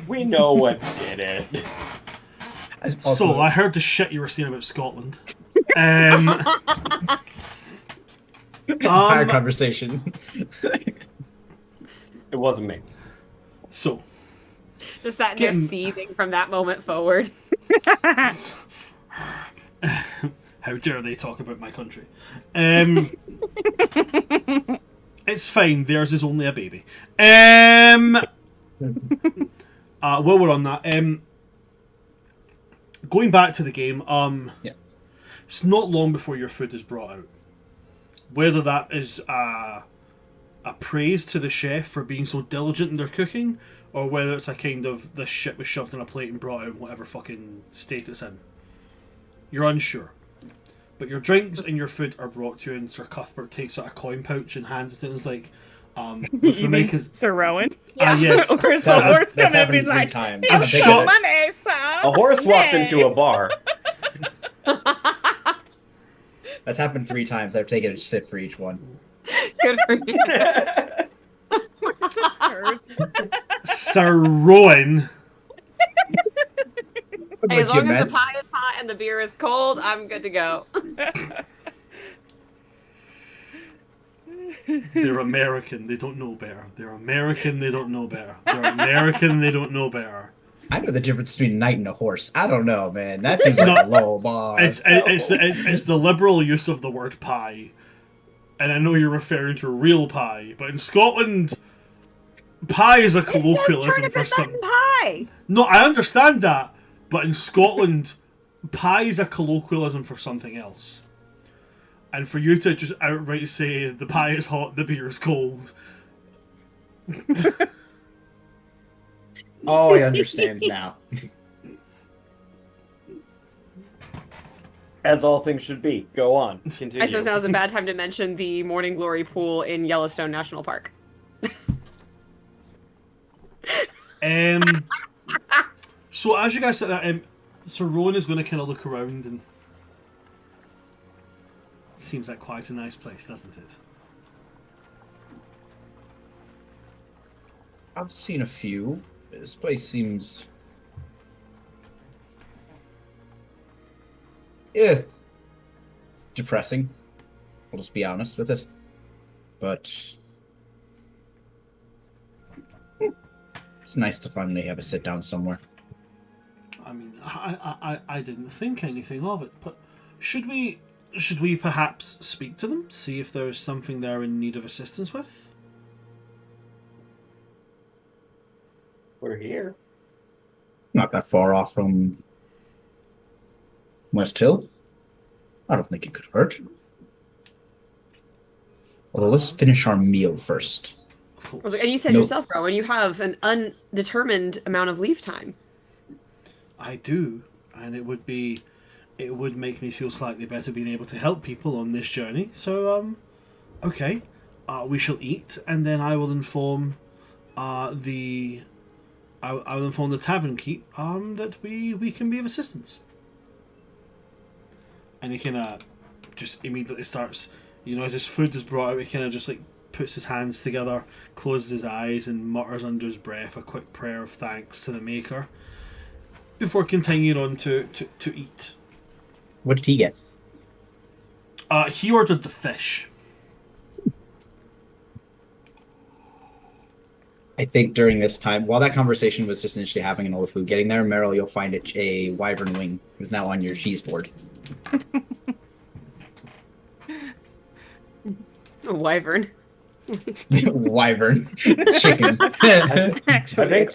[SPEAKER 2] We know what did it.
[SPEAKER 1] So I heard the shit you were saying about Scotland. Um,
[SPEAKER 4] Entire conversation.
[SPEAKER 2] It wasn't me.
[SPEAKER 1] so
[SPEAKER 5] Just sat there
[SPEAKER 1] Getting-
[SPEAKER 5] seething from that moment forward.
[SPEAKER 1] how dare they talk about my country? It's fine. Theirs is only a baby. While we're on that, going back to the game,
[SPEAKER 4] Yeah.
[SPEAKER 1] it's not long before your food is brought out. Whether that is a praise to the chef for being so diligent in their cooking, or whether it's a kind of this shit was shoved on a plate and brought out in whatever fucking state it's in. You're unsure. But your drinks and your food are brought to you, and Sir Cuthbert takes out a coin pouch and hands it to him and is like, with
[SPEAKER 6] You mean
[SPEAKER 1] Formica's...
[SPEAKER 6] Sir Rowan?
[SPEAKER 1] yes.
[SPEAKER 6] Or
[SPEAKER 4] That's
[SPEAKER 6] so horse
[SPEAKER 4] that's
[SPEAKER 6] come up,
[SPEAKER 4] happened
[SPEAKER 6] he's
[SPEAKER 4] 3
[SPEAKER 6] like,
[SPEAKER 4] times.
[SPEAKER 6] "You
[SPEAKER 4] I'm a big
[SPEAKER 1] shot-
[SPEAKER 4] of it.
[SPEAKER 6] money, son.
[SPEAKER 2] A horse walks into a bar.
[SPEAKER 4] That's happened 3 times. I've taken a sip for each one.
[SPEAKER 5] Good for you.
[SPEAKER 6] Hurts.
[SPEAKER 1] Sir Rowan.
[SPEAKER 4] What
[SPEAKER 5] Hey, as
[SPEAKER 4] you
[SPEAKER 5] long as
[SPEAKER 4] meant?
[SPEAKER 5] the pie is hot and the beer is cold, I'm good to go.
[SPEAKER 1] They're American. They don't know better. They're American. They don't know better. They're American. They don't know better.
[SPEAKER 4] I know the difference between a knight and a horse. I don't know, man. That seems like a low bar.
[SPEAKER 1] It's the liberal use of the word pie, and I know you're referring to real pie, but in Scotland, pie is a colloquialism for some.
[SPEAKER 5] Pie.
[SPEAKER 1] No, I understand that, but in Scotland, pie is a colloquialism for something else. And for you to just outright say the pie is hot, the beer is cold.
[SPEAKER 4] Oh, I understand now.
[SPEAKER 2] As all things should be. Go on. Continue.
[SPEAKER 5] I suppose now's a bad time to mention the Morning Glory pool in Yellowstone National Park.
[SPEAKER 1] So as you guys said that, Sir Rowan is going to kind of look around, and it seems like quite a nice place, doesn't it?
[SPEAKER 4] I've seen a few. This place seems... depressing. I'll just be honest with it. But... it's nice to finally have a sit down somewhere.
[SPEAKER 1] I mean, I didn't think anything of it, but should we perhaps speak to them, see if there is something they're in need of assistance with?
[SPEAKER 2] We're here.
[SPEAKER 4] Not that far off from West Hill. I don't think it could hurt. Although let's finish our meal first.
[SPEAKER 1] Of course.
[SPEAKER 5] And you said
[SPEAKER 4] Nope.
[SPEAKER 5] yourself, Rowan, you have an undetermined amount of leave time.
[SPEAKER 1] I do, and it would make me feel slightly better being able to help people on this journey. So, okay, we shall eat, and then I will inform the tavern keep that we can be of assistance. And he kind of just immediately starts, as his food is brought out, he kind of just like puts his hands together, closes his eyes, and mutters under his breath a quick prayer of thanks to the Maker before continuing on to eat.
[SPEAKER 4] What did he get?
[SPEAKER 1] He ordered the fish.
[SPEAKER 4] I think during this time, while that conversation was just initially happening and all the food getting there, Meryl, you'll find a wyvern wing is now on your cheese board.
[SPEAKER 5] A wyvern.
[SPEAKER 4] Wyvern. Chicken.
[SPEAKER 6] Actually,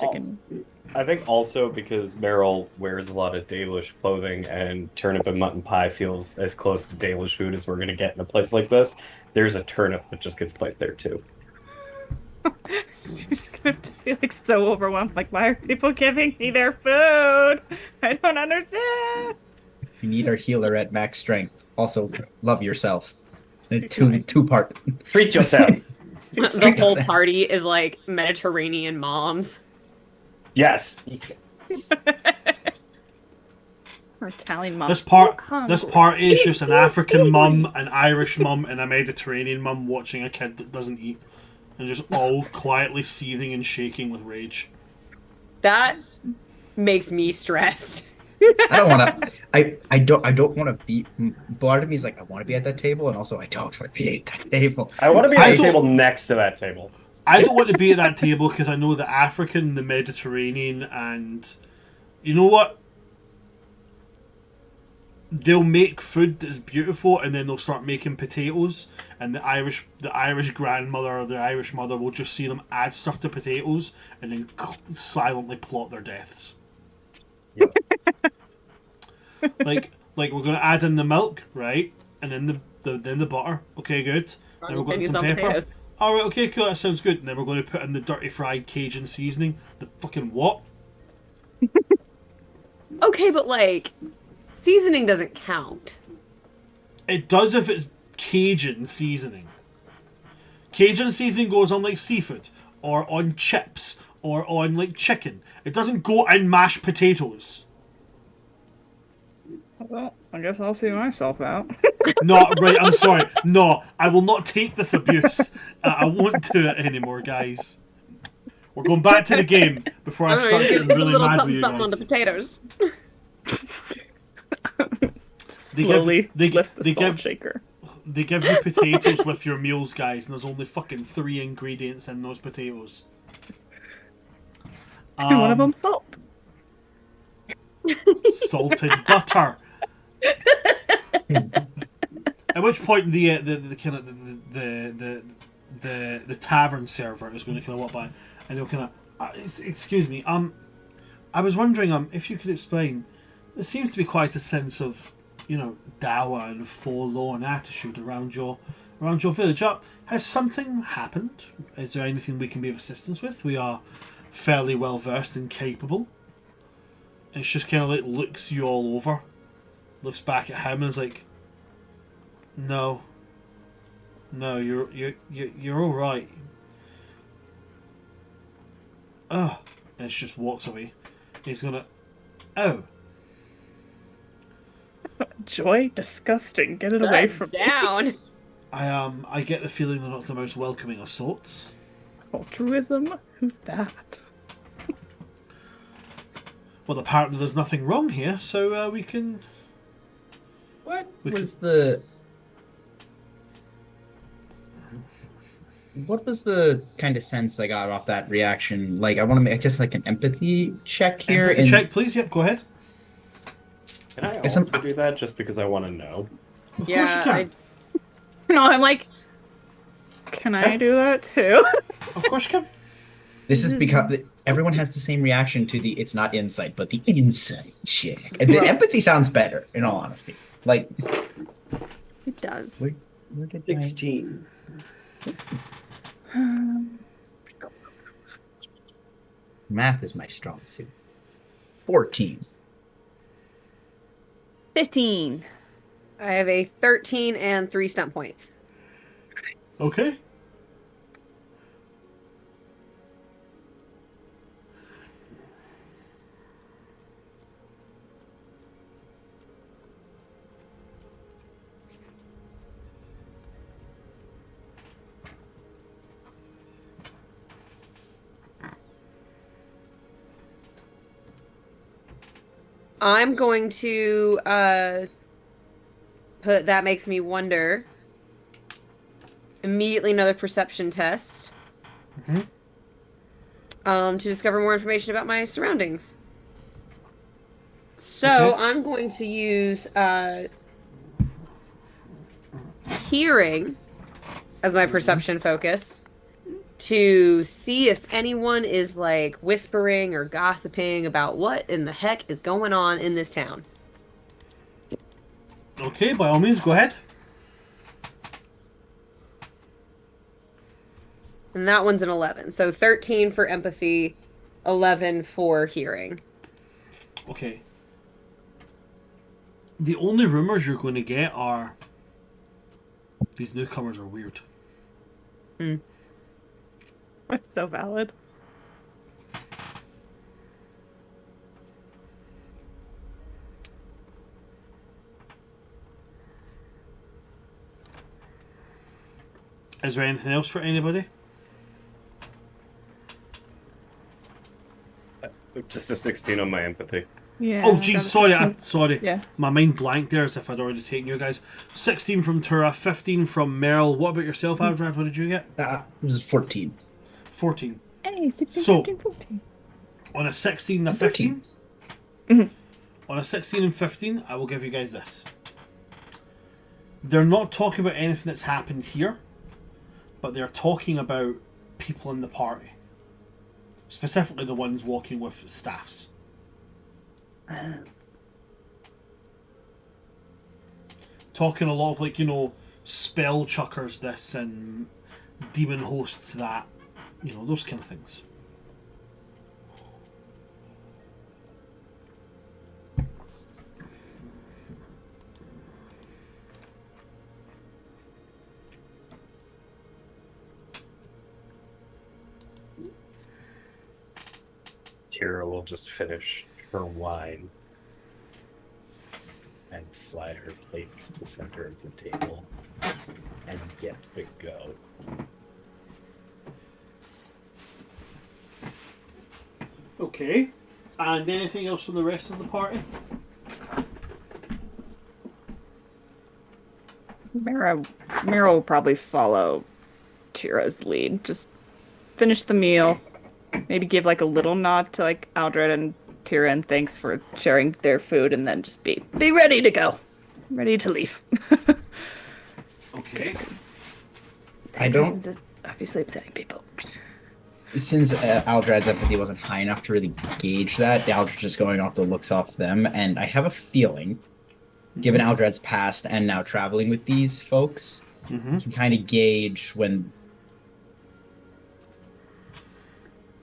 [SPEAKER 2] I think also because Meryl wears a lot of Dalish clothing and turnip and mutton pie feels as close to Dalish food as we're going to get in a place like this, there's a turnip that just gets placed there too.
[SPEAKER 6] She's gonna just be like so overwhelmed. Like, why are people giving me their food? I don't understand.
[SPEAKER 4] You need our healer at max strength. Also, love yourself. Two-part.
[SPEAKER 2] Treat yourself!
[SPEAKER 5] The whole party is like Mediterranean moms.
[SPEAKER 2] Yes!
[SPEAKER 6] Or Italian mom.
[SPEAKER 1] This part
[SPEAKER 6] Come.
[SPEAKER 1] is just an African mum, an Irish mum, and a Mediterranean mum watching a kid that doesn't eat, and just all quietly seething and shaking with rage.
[SPEAKER 5] That makes me stressed.
[SPEAKER 4] I don't want to. I don't want to be. Part of me is like, I want to be at that table, and also I don't want to be at that table.
[SPEAKER 2] I want to be
[SPEAKER 1] I
[SPEAKER 2] at the
[SPEAKER 1] don't-
[SPEAKER 2] table next to that table.
[SPEAKER 1] I don't want to be at that table because I know the African, the Mediterranean, and you know what? They'll make food that's beautiful, and then they'll start making potatoes, and the Irish grandmother or the Irish mother will just see them add stuff to potatoes, and then silently plot their deaths.
[SPEAKER 2] Yep.
[SPEAKER 1] like we're gonna add in the milk, right, and then the butter. Okay, good. Then we're going to some pepper.
[SPEAKER 5] Potatoes.
[SPEAKER 1] All right, okay, cool. That sounds good. And then we're going to put in the dirty fried Cajun seasoning. The fucking what?
[SPEAKER 5] Okay, but like, seasoning doesn't count.
[SPEAKER 1] It does if it's Cajun seasoning. Cajun seasoning goes on like seafood, or on chips, or on like chicken. It doesn't go in mashed potatoes.
[SPEAKER 6] Well, I guess I'll see myself out.
[SPEAKER 1] No, right, I'm sorry. No, I will not take this abuse. I won't do it anymore, guys. We're going back to the game before I start getting
[SPEAKER 5] a
[SPEAKER 1] really
[SPEAKER 5] little
[SPEAKER 1] mad
[SPEAKER 5] something
[SPEAKER 1] with you
[SPEAKER 5] something on the
[SPEAKER 1] guys.
[SPEAKER 5] potatoes.
[SPEAKER 6] Slowly
[SPEAKER 1] they
[SPEAKER 6] lifts the
[SPEAKER 1] they
[SPEAKER 6] salt
[SPEAKER 1] give-
[SPEAKER 6] shaker.
[SPEAKER 1] They give you potatoes with your meals, guys, and there's only fucking 3 ingredients in those potatoes.
[SPEAKER 6] And one of them salt.
[SPEAKER 1] Salted butter. At which point the kind of the tavern server is going to kind of walk by, and they'll kind of excuse me, I was wondering if you could explain. There seems to be quite a sense of, you know, dour and forlorn attitude around your village. Has something happened? Is there anything we can be of assistance with? We are fairly well versed and capable. And it's just kind of like looks you all over, looks back at him and is like, no, you're all right. Oh, and she just walks away. He's gonna, oh.
[SPEAKER 6] Joy, disgusting. Get it away from me.
[SPEAKER 5] down.
[SPEAKER 1] I get the feeling they're not the most welcoming of sorts.
[SPEAKER 6] Altruism? Who's that?
[SPEAKER 1] Well, apparently there's nothing wrong here, so we can.
[SPEAKER 4] What
[SPEAKER 1] We
[SPEAKER 4] was the kind of sense I got off that reaction? Like, I want to make just like an empathy check here.
[SPEAKER 1] Empathy check, please. Yep, go ahead.
[SPEAKER 2] Can I
[SPEAKER 4] Guess
[SPEAKER 2] also do that just because I want to know?
[SPEAKER 1] Of course
[SPEAKER 5] Yeah,
[SPEAKER 1] you can.
[SPEAKER 6] No, I'm like, can I do that too?
[SPEAKER 1] Of course you can.
[SPEAKER 4] This is because everyone has the same reaction to the it's not insight, but the insight check. And the empathy sounds better, in all honesty. Like,
[SPEAKER 3] It does.
[SPEAKER 4] where did my-
[SPEAKER 2] 16.
[SPEAKER 4] Math is my strong suit. 14.
[SPEAKER 3] 15.
[SPEAKER 5] I have a 13 and 3 stunt points.
[SPEAKER 1] Okay.
[SPEAKER 5] I'm going to put that makes me wonder. Immediately another perception test. To discover more information about my surroundings. So
[SPEAKER 1] Okay.
[SPEAKER 5] I'm going to use hearing as my perception focus to see if anyone is like whispering or gossiping about what in the heck is going on in this town.
[SPEAKER 1] Okay, by all means, go ahead.
[SPEAKER 5] And that one's an 11. So 13 for empathy, 11 for hearing.
[SPEAKER 1] Okay. The only rumors you're going to get are these newcomers are weird.
[SPEAKER 6] That's so valid.
[SPEAKER 1] Is there anything else for anybody?
[SPEAKER 2] Just a 16 on my empathy.
[SPEAKER 6] Yeah.
[SPEAKER 1] Oh, geez, sorry, sorry.
[SPEAKER 6] Yeah.
[SPEAKER 1] My mind blanked there as if I'd already taken you guys. 16 from Tura, 15 from Merrill. What about yourself, Adrad? What did you get?
[SPEAKER 4] It was 14.
[SPEAKER 1] 14.
[SPEAKER 6] Hey, 16,
[SPEAKER 1] So-
[SPEAKER 6] 15, 14.
[SPEAKER 1] On a 16 and a
[SPEAKER 4] 13.
[SPEAKER 1] 15? On a 16 and 15, I will give you guys this. They're not talking about anything that's happened here, but they're talking about people in the party. Specifically the ones walking with staffs. Talking a lot of, like, you know, spell chuckers this and demon hosts that. You know, those kind of things.
[SPEAKER 2] Tira will just finish her wine and slide her plate to the center of the table and get to go.
[SPEAKER 1] Okay. And anything else from the rest of the party?
[SPEAKER 6] Mira will probably follow Tira's lead. Just finish the meal. Maybe give like a little nod to like Aldred and Tira and thanks for sharing their food, and then just be ready to go. Ready to leave.
[SPEAKER 1] Okay.
[SPEAKER 4] I don't.
[SPEAKER 6] Presence is obviously upsetting people.
[SPEAKER 4] Since Aldred's empathy wasn't high enough to really gauge that, Aldred's just going off the looks off them, and I have a feeling, given Aldred's past and now traveling with these folks, you can kind of gauge when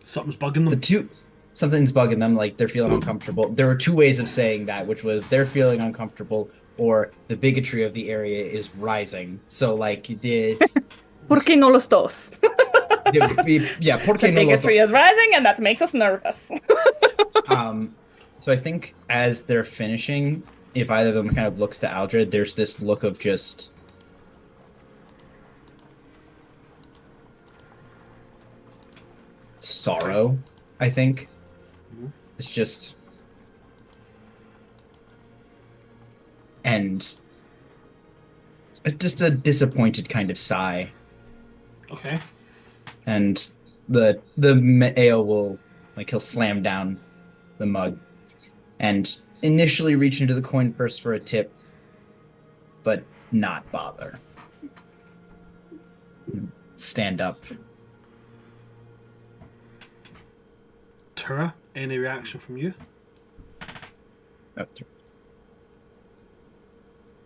[SPEAKER 1] Something's bugging them.
[SPEAKER 4] Something's bugging them, like they're feeling uncomfortable. There were two ways of saying that, which was they're feeling uncomfortable or the bigotry of the area is rising. So like
[SPEAKER 6] ¿Por qué no los dos?
[SPEAKER 4] yeah, porque
[SPEAKER 6] The
[SPEAKER 4] no los
[SPEAKER 6] bigotry
[SPEAKER 4] dos.
[SPEAKER 6] is rising, and that makes us nervous.
[SPEAKER 4] So I think as they're finishing, if either of them kind of looks to Aldred, there's this look of just sorrow, I think. It's just and just a disappointed kind of sigh.
[SPEAKER 1] Okay.
[SPEAKER 4] And the ale will, like, he'll slam down the mug and initially reach into the coin purse for a tip, but not bother. Stand up.
[SPEAKER 1] Tura, any reaction from you?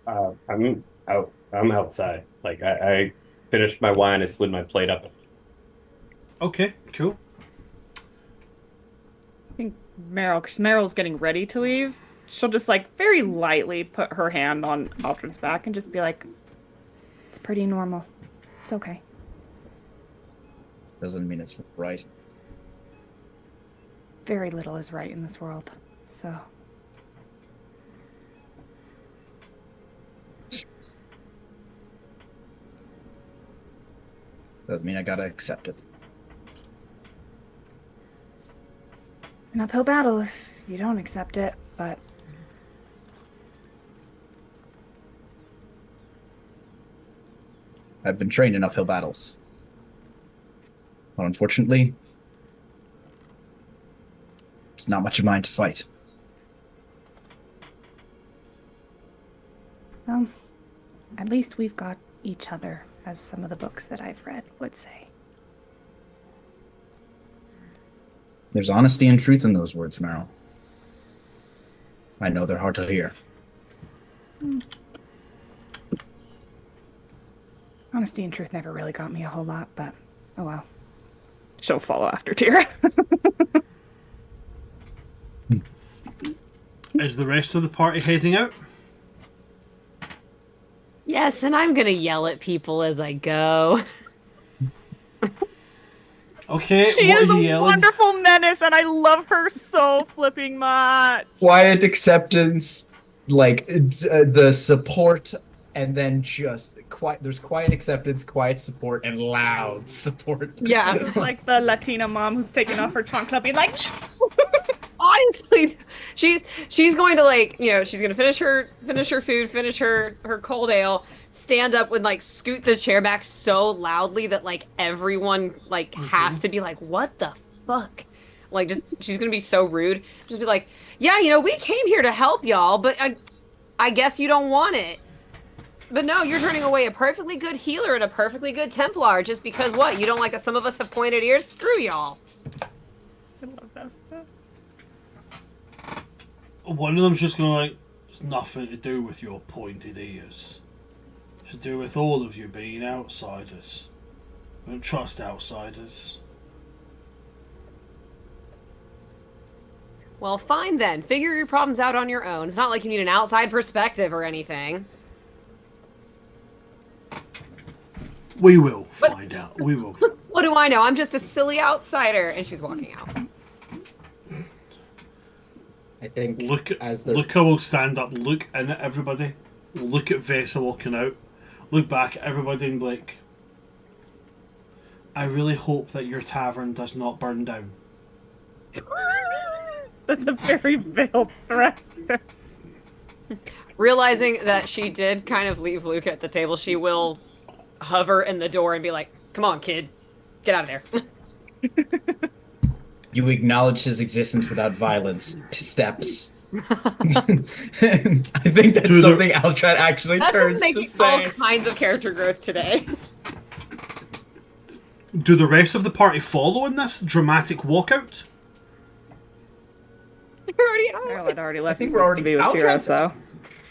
[SPEAKER 2] I'm out. I'm outside. Like I finished my wine. I slid my plate up.
[SPEAKER 1] Okay, cool.
[SPEAKER 6] I think because Meryl's getting ready to leave, she'll just like very lightly put her hand on Aldred's back and just be like, "It's pretty normal. It's okay."
[SPEAKER 4] Doesn't mean it's right.
[SPEAKER 6] Very little is right in this world, so.
[SPEAKER 4] Doesn't mean I gotta accept it.
[SPEAKER 6] An uphill battle if you don't accept it, but
[SPEAKER 4] I've been trained in uphill battles. But unfortunately, it's not much of mine to fight.
[SPEAKER 6] well, at least we've got each other, as some of the books that I've read would say.
[SPEAKER 4] There's honesty and truth in those words, Meryl. I know they're hard to hear.
[SPEAKER 6] Honesty and truth never really got me a whole lot, but oh well. She'll follow after Tira.
[SPEAKER 1] Is the rest of the party heading out?
[SPEAKER 5] Yes, and I'm gonna yell at people as I go.
[SPEAKER 1] Okay,
[SPEAKER 6] She
[SPEAKER 1] what
[SPEAKER 6] is
[SPEAKER 1] are you
[SPEAKER 6] a
[SPEAKER 1] yelling?
[SPEAKER 6] wonderful menace, and I love her so flipping much.
[SPEAKER 4] Quiet acceptance, like the support, and then just quiet. There's quiet acceptance, quiet support, and loud support.
[SPEAKER 5] Yeah.
[SPEAKER 6] Like the Latina mom who's taking off her trunk and being like,
[SPEAKER 5] Honestly, she's going to, like, you know, she's gonna finish her food, finish her cold ale, stand up and like scoot the chair back so loudly that like everyone like has to be like, what the fuck? Like, just she's gonna be so rude. Just be like, yeah, you know, we came here to help y'all, but I guess you don't want it. But no, you're turning away a perfectly good healer and a perfectly good Templar just because what? You don't like that some of us have pointed ears? Screw y'all.
[SPEAKER 6] I love that stuff.
[SPEAKER 1] One of them's just going to like, it's nothing to do with your pointed ears. It's to do with all of you being outsiders. I don't trust outsiders.
[SPEAKER 5] Well, fine then. Figure your problems out on your own. It's not like you need an outside perspective or anything.
[SPEAKER 1] We will find out. We will.
[SPEAKER 5] What do I know? I'm just a silly outsider. And she's walking out.
[SPEAKER 7] I think
[SPEAKER 1] Look
[SPEAKER 7] as the
[SPEAKER 1] Luca will stand up, look in at everybody, look at Vesa walking out, look back at everybody and be like, I really hope that your tavern does not burn down.
[SPEAKER 6] That's a very veiled threat.
[SPEAKER 5] Realizing that she did kind of leave Luke at the table, she will hover in the door and be like, "Come on, kid, get out of there."
[SPEAKER 4] You acknowledge his existence without violence. Steps. I think that's something Altrad actually
[SPEAKER 5] That's
[SPEAKER 4] turns
[SPEAKER 5] just
[SPEAKER 4] to
[SPEAKER 5] making all
[SPEAKER 4] say.
[SPEAKER 5] kinds of character growth today.
[SPEAKER 1] Do the rest of the party follow in this dramatic walkout?
[SPEAKER 5] They're already out.
[SPEAKER 6] Meryl had already left.
[SPEAKER 4] I think we're already
[SPEAKER 6] to be with
[SPEAKER 4] out.
[SPEAKER 6] Tira, so.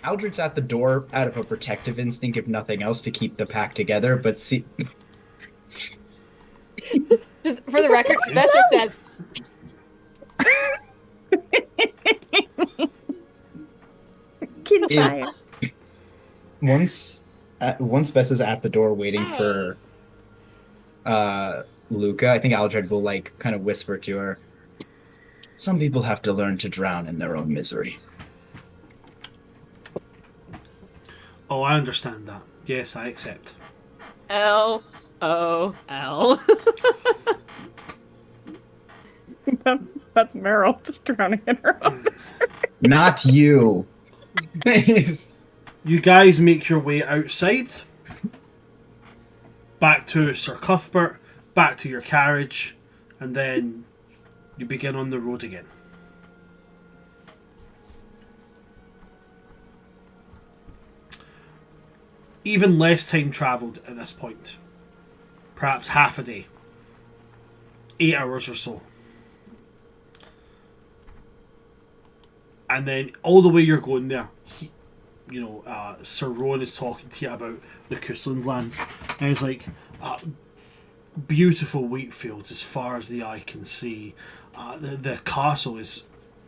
[SPEAKER 4] Aldrich's at the door out of a protective instinct, if nothing else, to keep the pack together. But see,
[SPEAKER 5] Just for the record, Vesta says,
[SPEAKER 6] Kid fire.
[SPEAKER 4] once Vessa's at the door waiting for Luca, I think Aldred will like kind of whisper to her. Some people have to learn to drown in their own misery.
[SPEAKER 1] Oh, I understand that. Yes, I accept.
[SPEAKER 5] L-O-L.
[SPEAKER 6] That's Meryl just drowning in her own misery.
[SPEAKER 4] Not you.
[SPEAKER 1] You guys make your way outside. Back to Sir Cuthbert, back to your carriage, and then you begin on the road again. Even less time travelled at this point. Perhaps half a day. 8 hours or so. And then all the way you're going there, Sir Rowan is talking to you about the Coastland lands. And he's like, beautiful wheat fields as far as the eye can see. The castle is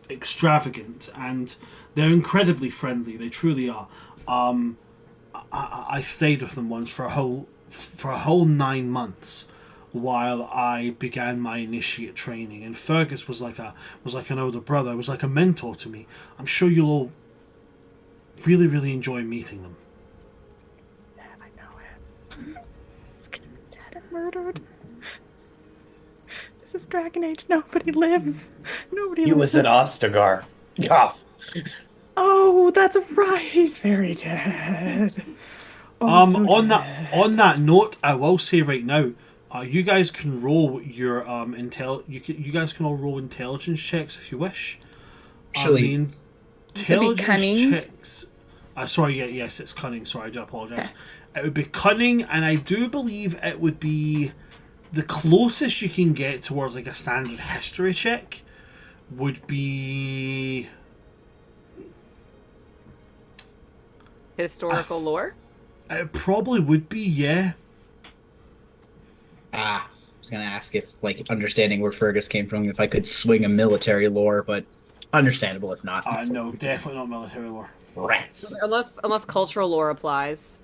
[SPEAKER 1] extravagant and they're incredibly friendly. They truly are. I stayed with them once for a whole 9 months while I began my initiate training, and Fergus was like an older brother, was like a mentor to me. I'm sure you'll all really, really enjoy meeting them.
[SPEAKER 6] Dad, I know it. He's gonna be dead and murdered. This is Dragon Age. Nobody lives. Nobody
[SPEAKER 2] You
[SPEAKER 6] lives.
[SPEAKER 2] was at Ostagar. Cough.
[SPEAKER 6] Oh, that's right. He's very dead. Oh, so
[SPEAKER 1] On
[SPEAKER 6] dead.
[SPEAKER 1] that note, I will say right now, you guys can roll your You guys can all roll intelligence checks if you wish.
[SPEAKER 4] Actually,
[SPEAKER 1] The intelligence
[SPEAKER 6] cunning?
[SPEAKER 1] checks. Yes, it's cunning. Sorry, I do apologize. It would be cunning, and I do believe it would be the closest you can get towards like a standard history check would be
[SPEAKER 5] Historical lore?
[SPEAKER 1] it probably would be, yeah.
[SPEAKER 4] I was gonna ask if, like, understanding where Fergus came from, if I could swing a military lore, but understandable if not.
[SPEAKER 1] No, definitely not military lore.
[SPEAKER 4] Rats.
[SPEAKER 5] Unless cultural lore applies.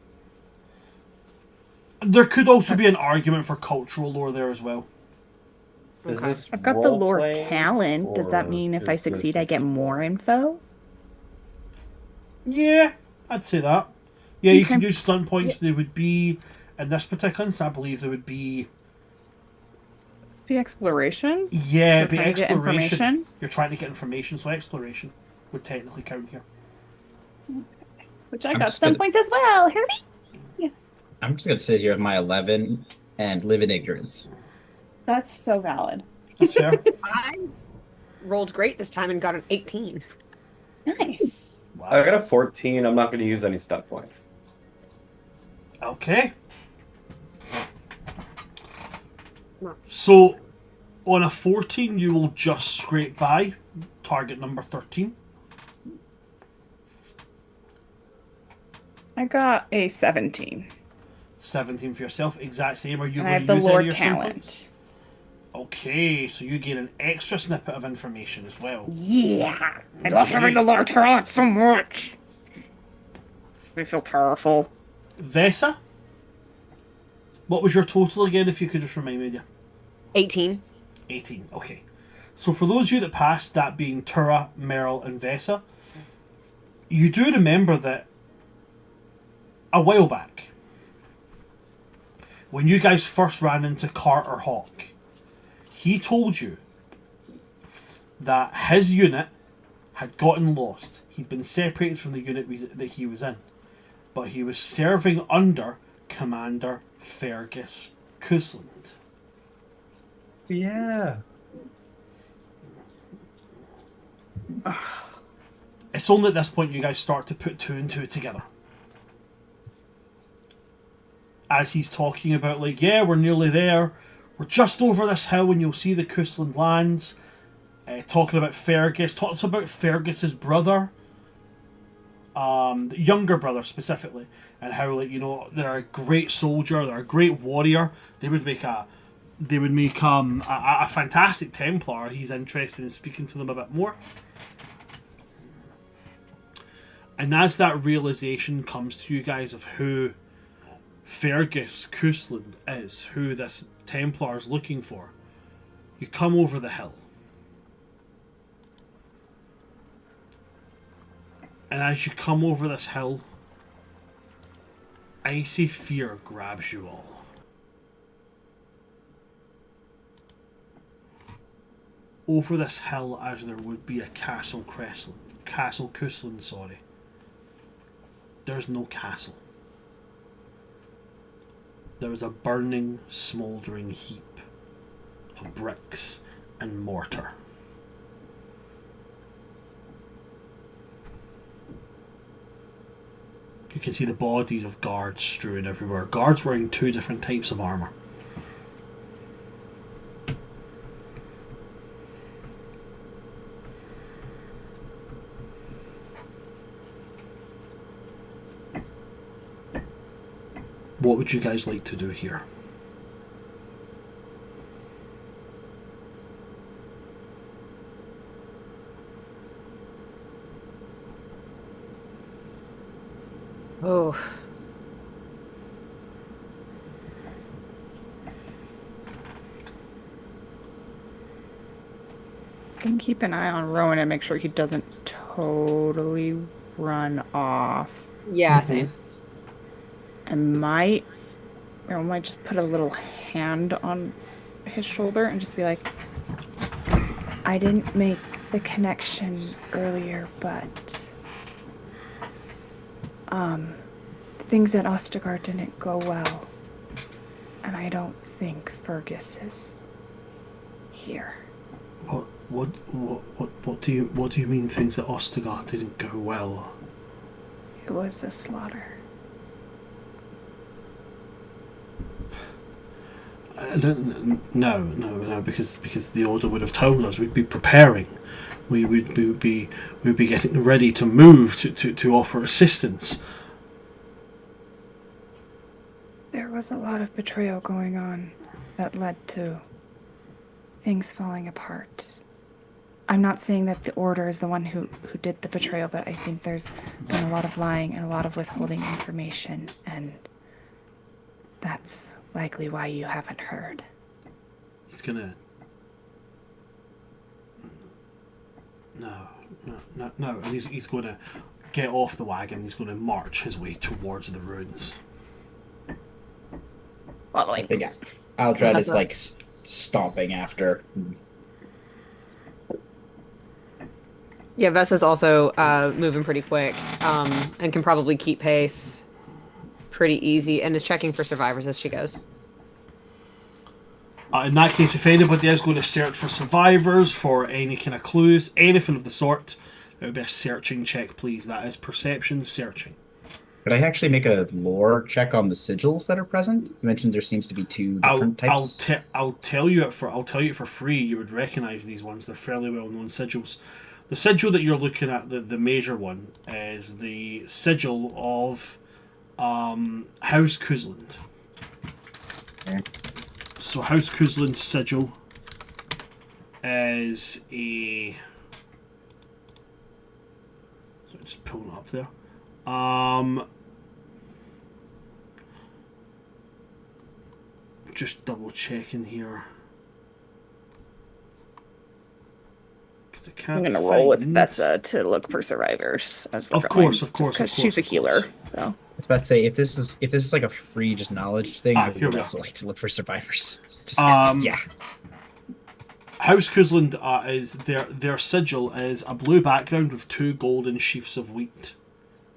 [SPEAKER 1] There could also be an argument for cultural lore there as well.
[SPEAKER 2] Is
[SPEAKER 5] Okay.
[SPEAKER 2] this
[SPEAKER 6] I've got the lore
[SPEAKER 2] role-playing,
[SPEAKER 6] talent. Does that
[SPEAKER 2] or
[SPEAKER 6] mean if
[SPEAKER 2] is
[SPEAKER 6] I
[SPEAKER 2] this
[SPEAKER 6] succeed, I get more info?
[SPEAKER 1] Yeah, I'd say that. Yeah, you can
[SPEAKER 6] Okay.
[SPEAKER 1] use stunt points. They would be, in this particular instance, I believe there would be,
[SPEAKER 6] Let's be exploration.
[SPEAKER 1] yeah,
[SPEAKER 6] We're
[SPEAKER 1] it'd be
[SPEAKER 6] trying to get
[SPEAKER 1] exploration.
[SPEAKER 6] information?
[SPEAKER 1] You're trying to get information, so exploration would technically count here.
[SPEAKER 6] Which I
[SPEAKER 4] I'm
[SPEAKER 6] got
[SPEAKER 4] just
[SPEAKER 6] some
[SPEAKER 4] gonna-
[SPEAKER 6] points as well. Herbie?
[SPEAKER 4] I'm just gonna sit here with my 11 and live in ignorance.
[SPEAKER 6] That's so valid.
[SPEAKER 1] That's fair.
[SPEAKER 5] I rolled great this time and got an 18.
[SPEAKER 6] Nice.
[SPEAKER 2] I got a 14. I'm not going to use any stunt points.
[SPEAKER 1] Okay.
[SPEAKER 5] Not
[SPEAKER 1] So, on a 14, you will just scrape by target number 13.
[SPEAKER 6] I got a 17.
[SPEAKER 1] 17 for yourself, exact same. Are you
[SPEAKER 6] And I
[SPEAKER 1] going
[SPEAKER 6] have
[SPEAKER 1] to
[SPEAKER 6] the
[SPEAKER 1] use any
[SPEAKER 6] lore
[SPEAKER 1] of your stunt points?
[SPEAKER 6] talent.
[SPEAKER 1] Okay, so you gain an extra snippet of information as well.
[SPEAKER 6] Yeah. I love having the lore talent so much. I feel powerful.
[SPEAKER 1] Vesa? What was your total again, if you could just remind me?
[SPEAKER 5] 18.
[SPEAKER 1] 18, okay. So for those of you that passed, that being Tura, Meryl, and Vesa, you do remember that a while back, when you guys first ran into Carter Hawk, he told you that his unit had gotten lost. He'd been separated from the unit that he was in, but he was serving under Commander Fergus Cousland.
[SPEAKER 2] Yeah.
[SPEAKER 1] It's only at this point you guys start to put two and two together. As he's talking about, like, yeah, we're nearly there. We're just over this hill and you'll see the Cousland lands. Talking about Fergus. Talks about Fergus's brother. The younger brother specifically. And how, like, you know, they're a great soldier. They're a great warrior. They would make a fantastic Templar. He's interested in speaking to them a bit more. And as that realization comes to you guys of who Fergus Cousland is, who this Templar is looking for, you come over the hill. And as you come over this hill, icy fear grabs you all. Over this hill as there would be a Castle Cousland, sorry. There's no castle. There is a burning, smouldering heap of bricks and mortar. You can see the bodies of guards strewn everywhere. Guards wearing two different types of armour. What would you guys like to do here?
[SPEAKER 5] Oh.
[SPEAKER 6] Can keep an eye on Rowan and make sure he doesn't totally run off.
[SPEAKER 5] Yeah, same.
[SPEAKER 6] And might just put a little hand on his shoulder and just be like, I didn't make the connection earlier, but things at Ostagar didn't go well. And I don't think Fergus is here.
[SPEAKER 1] What do you mean things at Ostagar didn't go well?
[SPEAKER 6] It was a slaughter.
[SPEAKER 1] No, because the order would have told us we'd be preparing. We would be getting ready to move to offer assistance.
[SPEAKER 6] There was a lot of betrayal going on that led to things falling apart. I'm not saying that the Order is the one who did the betrayal, but I think there's been a lot of lying and a lot of withholding information, and that's likely why you haven't heard.
[SPEAKER 1] He's gonna... No. And he's going to get off the wagon. He's going to march his way towards the ruins.
[SPEAKER 6] Following.
[SPEAKER 4] Yeah. Aldrad is like stomping after.
[SPEAKER 5] Yeah, Vessa's also moving pretty quick and can probably keep pace pretty easy and is checking for survivors as she goes.
[SPEAKER 1] In that case, if anybody is going to search for survivors, for any kind of clues, anything of the sort, it would be a searching check, please. That is perception searching.
[SPEAKER 4] Could I actually make a lore check on the sigils that are present? You mentioned there seems to be two different types.
[SPEAKER 1] I'll tell you it for free. You would recognise these ones. They're fairly well known sigils. The sigil that you're looking at, the major one, is the sigil of House Cousland.
[SPEAKER 4] Okay.
[SPEAKER 1] So House Cousland's sigil is a... So just pulling it up there. Just double checking here.
[SPEAKER 6] I'm gonna roll with Vessa to look for survivors. As
[SPEAKER 1] of course, because
[SPEAKER 6] she's a healer. So
[SPEAKER 4] I was about to say if this is like a free just knowledge thing, I would also like to look for survivors. Just 'cause, yeah.
[SPEAKER 1] House Kuzland is their sigil is a blue background with 2 golden sheafs of wheat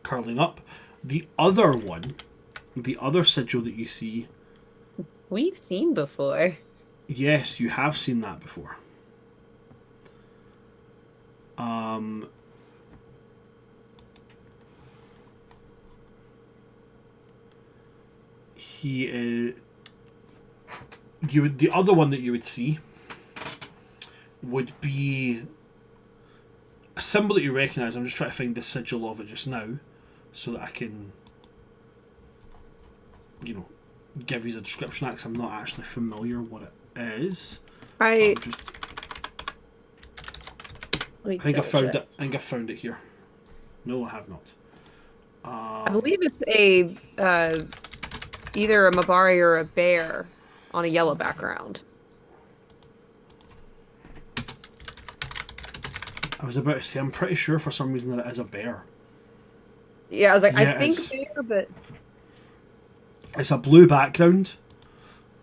[SPEAKER 1] curling up. The other sigil that you see,
[SPEAKER 5] We've seen before.
[SPEAKER 1] yes, you have seen that before. He is. The other one that you would see would be a symbol that you recognise. I'm just trying to find the sigil of it just now, so that I can, give you a description. Because I'm not actually familiar what it is.
[SPEAKER 5] I
[SPEAKER 1] think I found it. I think I found it here. No, I have not.
[SPEAKER 5] I believe it's a either a Mabari or a bear on a yellow background.
[SPEAKER 1] I was about to say, I'm pretty sure for some reason that it is a bear.
[SPEAKER 5] Yeah, I was like,
[SPEAKER 1] Yeah,
[SPEAKER 5] I think
[SPEAKER 1] it's-
[SPEAKER 5] bear, but
[SPEAKER 1] It's a blue background,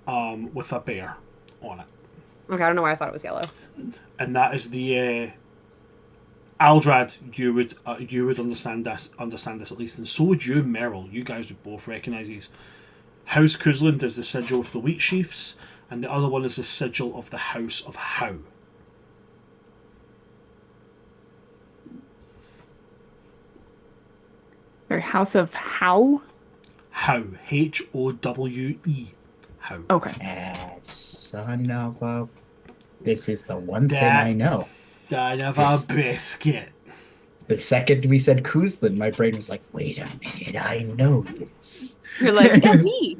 [SPEAKER 1] with a bear on it,
[SPEAKER 5] okay, I don't know why I thought it was yellow.
[SPEAKER 1] and that is the Aldrad. You would understand this at least, and so would you, Merrill. You guys would both recognise these. House Kuzland is the sigil of the wheat sheafs, and the other one is the sigil of the House of How.
[SPEAKER 6] Sorry, House of How?
[SPEAKER 1] How. Howe. How.
[SPEAKER 6] Okay.
[SPEAKER 4] Son of a... This is the one thing I know.
[SPEAKER 1] Son of a biscuit.
[SPEAKER 4] The second we said Kuzlin, my brain was like, wait a minute, I know this.
[SPEAKER 5] You're like, that's me.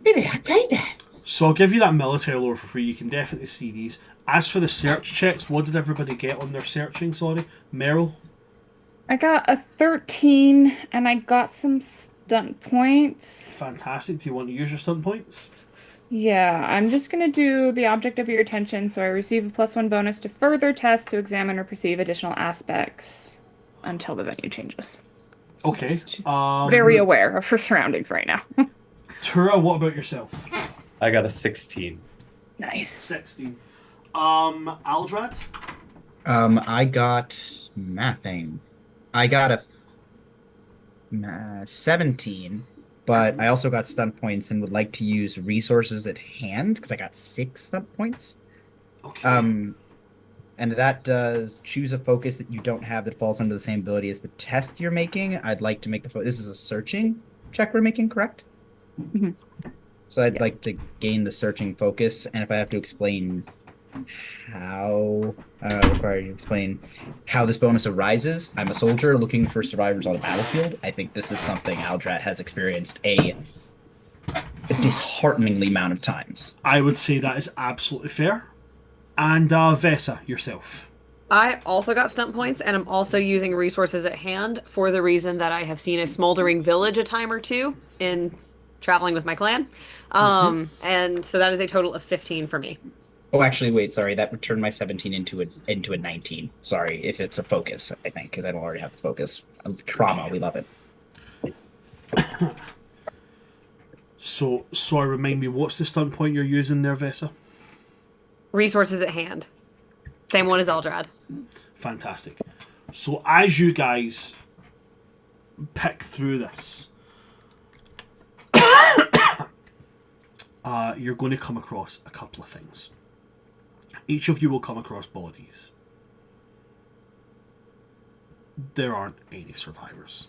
[SPEAKER 4] Maybe I played that.
[SPEAKER 1] So I'll give you that military lore for free. You can definitely see these. As for the search checks, what did everybody get on their searching? Sorry, Merrill.
[SPEAKER 6] I got a 13, and I got some stunt points.
[SPEAKER 1] Fantastic. Do you want to use your stunt points?
[SPEAKER 6] Yeah, I'm just gonna do the object of your attention, so I receive a +1 bonus to further test to examine or perceive additional aspects until the venue changes. So
[SPEAKER 1] Okay.
[SPEAKER 6] she's very aware of her surroundings right now.
[SPEAKER 1] Tura, what about yourself?
[SPEAKER 2] I got a 16.
[SPEAKER 6] Nice.
[SPEAKER 1] 16. Aldrad?
[SPEAKER 4] I got nothing. I got a 17, but I also got stunt points and would like to use resources at hand because I got 6 stunt points.
[SPEAKER 1] Okay.
[SPEAKER 4] And that does choose a focus that you don't have that falls under the same ability as the test you're making. I'd like to make this is a searching check we're making, correct?
[SPEAKER 6] Mhm.
[SPEAKER 4] So I'd like to gain the searching focus, and if I have to explain how, require you to explain how this bonus arises. I'm a soldier looking for survivors on a battlefield. I think this is something Aldrat has experienced a dishearteningly amount of times.
[SPEAKER 1] I would say that is absolutely fair. And Vesa, yourself.
[SPEAKER 5] I also got stunt points, and I'm also using resources at hand for the reason that I have seen a smoldering village a time or two in traveling with my clan. And so that is a total of 15 for me.
[SPEAKER 4] Oh, actually, wait, sorry. That would turn my 17 into a 19. Sorry, if it's a focus, I think, because I don't already have the focus. Trauma, we love it.
[SPEAKER 1] So, sorry, remind me, what's the stunt point you're using there, Vesa?
[SPEAKER 5] Resources at hand. Same one as Eldrad.
[SPEAKER 1] Fantastic. So, as you guys pick through this, you're going to come across a couple of things. Each of you will come across bodies. There aren't any survivors.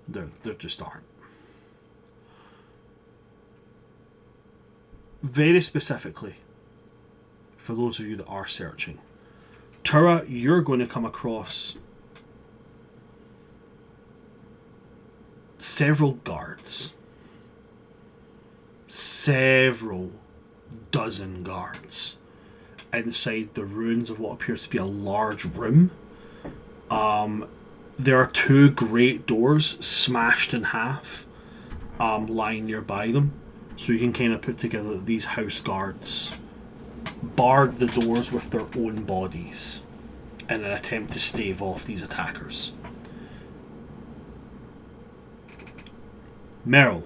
[SPEAKER 1] There just aren't. Very specifically, for those of you that are searching, Tura, you're going to come across several guards. Several dozen guards inside the ruins of what appears to be a large room. There are 2 great doors smashed in half, lying nearby them. So you can kind of put together that these house guards barred the doors with their own bodies in an attempt to stave off these attackers. Meryl.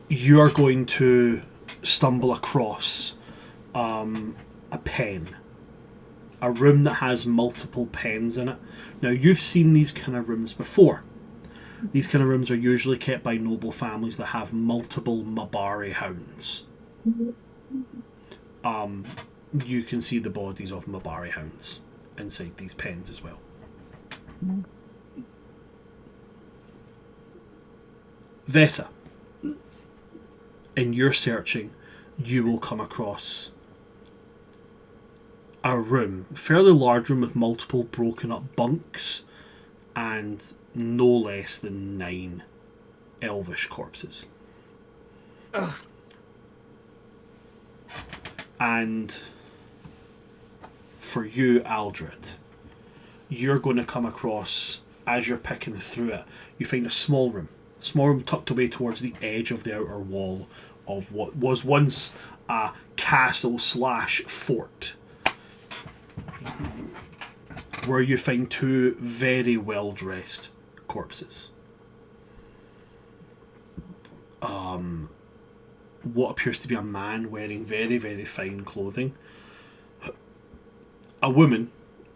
[SPEAKER 1] you are going to stumble across a pen. A room that has multiple pens in it. Now, you've seen these kind of rooms before. These kind of rooms are usually kept by noble families that have multiple Mabari hounds. You can see the bodies of Mabari hounds inside these pens as well. Vesa, in your searching, you will come across a room, fairly large room with multiple broken up bunks and no less than 9 elvish corpses.
[SPEAKER 5] Ugh.
[SPEAKER 1] And for you, Aldred, you're going to come across, as you're picking through it, you find a small room tucked away towards the edge of the outer wall of what was once a castle / fort, where you find 2 very well dressed corpses. What appears to be a man wearing very, very fine clothing. A woman,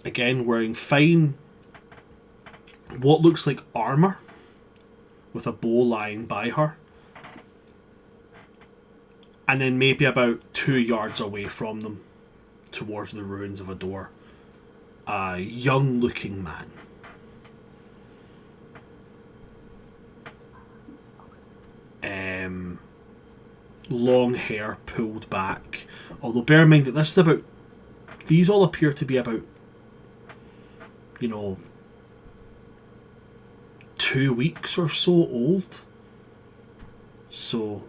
[SPEAKER 1] again, wearing fine, what looks like armour, with a bow lying by her. And then maybe about 2 yards away from them, towards the ruins of a door, a young looking man. Long hair pulled back. Although bear in mind that these all appear to be about, 2 weeks or so old. So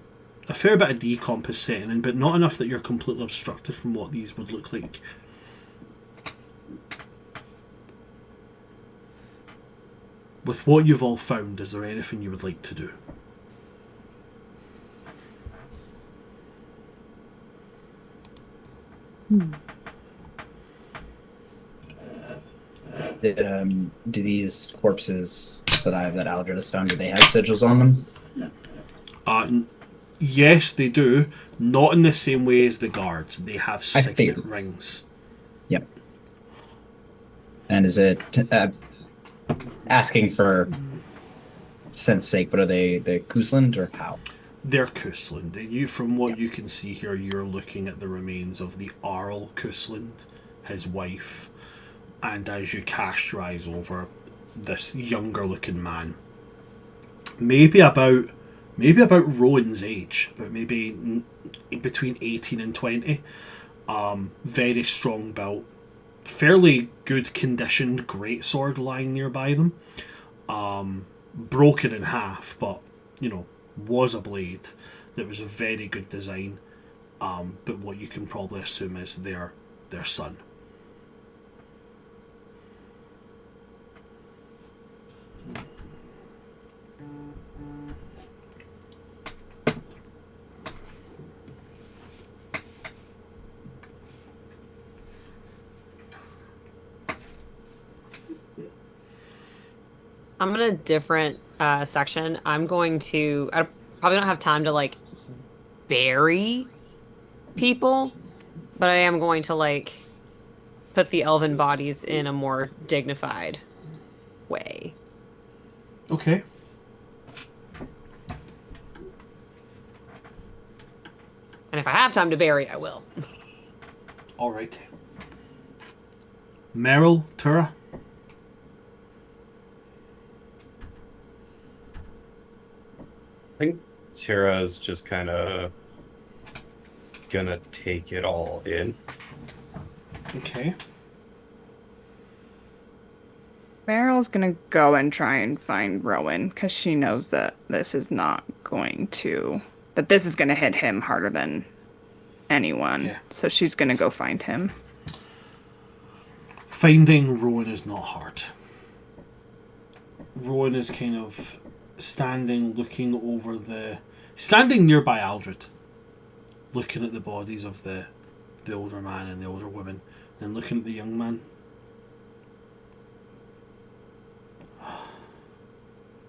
[SPEAKER 1] a fair bit of decomp is setting in, but not enough that you're completely obstructed from what these would look like. With what you've all found, is there anything you would like to do?
[SPEAKER 4] Do these corpses that Aldred has found, do they have sigils on them?
[SPEAKER 1] Yes, they do. Not in the same way as the guards. They have signet
[SPEAKER 4] figured.
[SPEAKER 1] rings.
[SPEAKER 4] Yep. And is it asking for sense sake, but are they Kusland or how?
[SPEAKER 1] They're Kusland. From what you can see here, you're looking at the remains of the Arl Kusland, his wife, and as you cast your eyes over this younger looking man, maybe about Rowan's age, but maybe between 18 and 20, very strong built, fairly good conditioned greatsword lying nearby them, broken in half, but was a blade that was a very good design, but what you can probably assume is their son.
[SPEAKER 5] I'm in a different section. I probably don't have time to bury people, but I am going to put the elven bodies in a more dignified way.
[SPEAKER 1] Okay.
[SPEAKER 5] And if I have time to bury, I will.
[SPEAKER 1] All right. Meryl, Tura.
[SPEAKER 2] I think Tira's just kind of gonna take it all in.
[SPEAKER 1] Okay.
[SPEAKER 6] Meryl's gonna go and try and find Rowan because she knows that this is not going to. That this is gonna hit him harder than anyone.
[SPEAKER 1] Yeah.
[SPEAKER 6] So she's gonna go find him.
[SPEAKER 1] Finding Rowan is not hard. Rowan is kind of standing nearby Aldred, looking at the bodies of the older man and the older woman, and looking at the young man.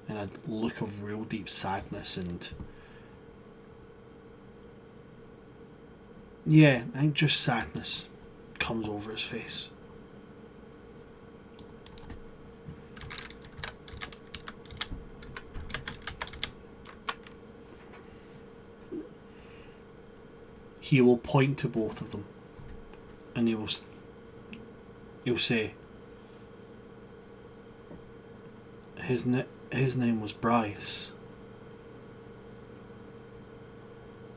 [SPEAKER 1] And a look of real deep sadness and Yeah, I think just sadness comes over his face. He will point to both of them, and he'll say, his name was Bryce.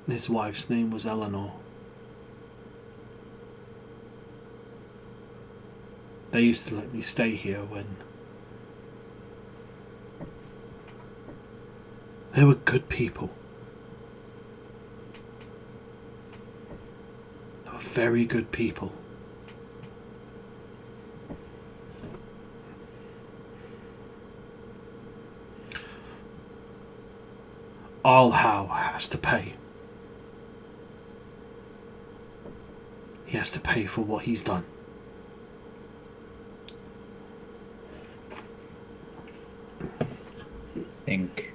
[SPEAKER 1] His wife's name was Eleanor. They used to let me stay here when they were good people. They were very good people. All How has to pay. He has to pay for what he's done.
[SPEAKER 4] I think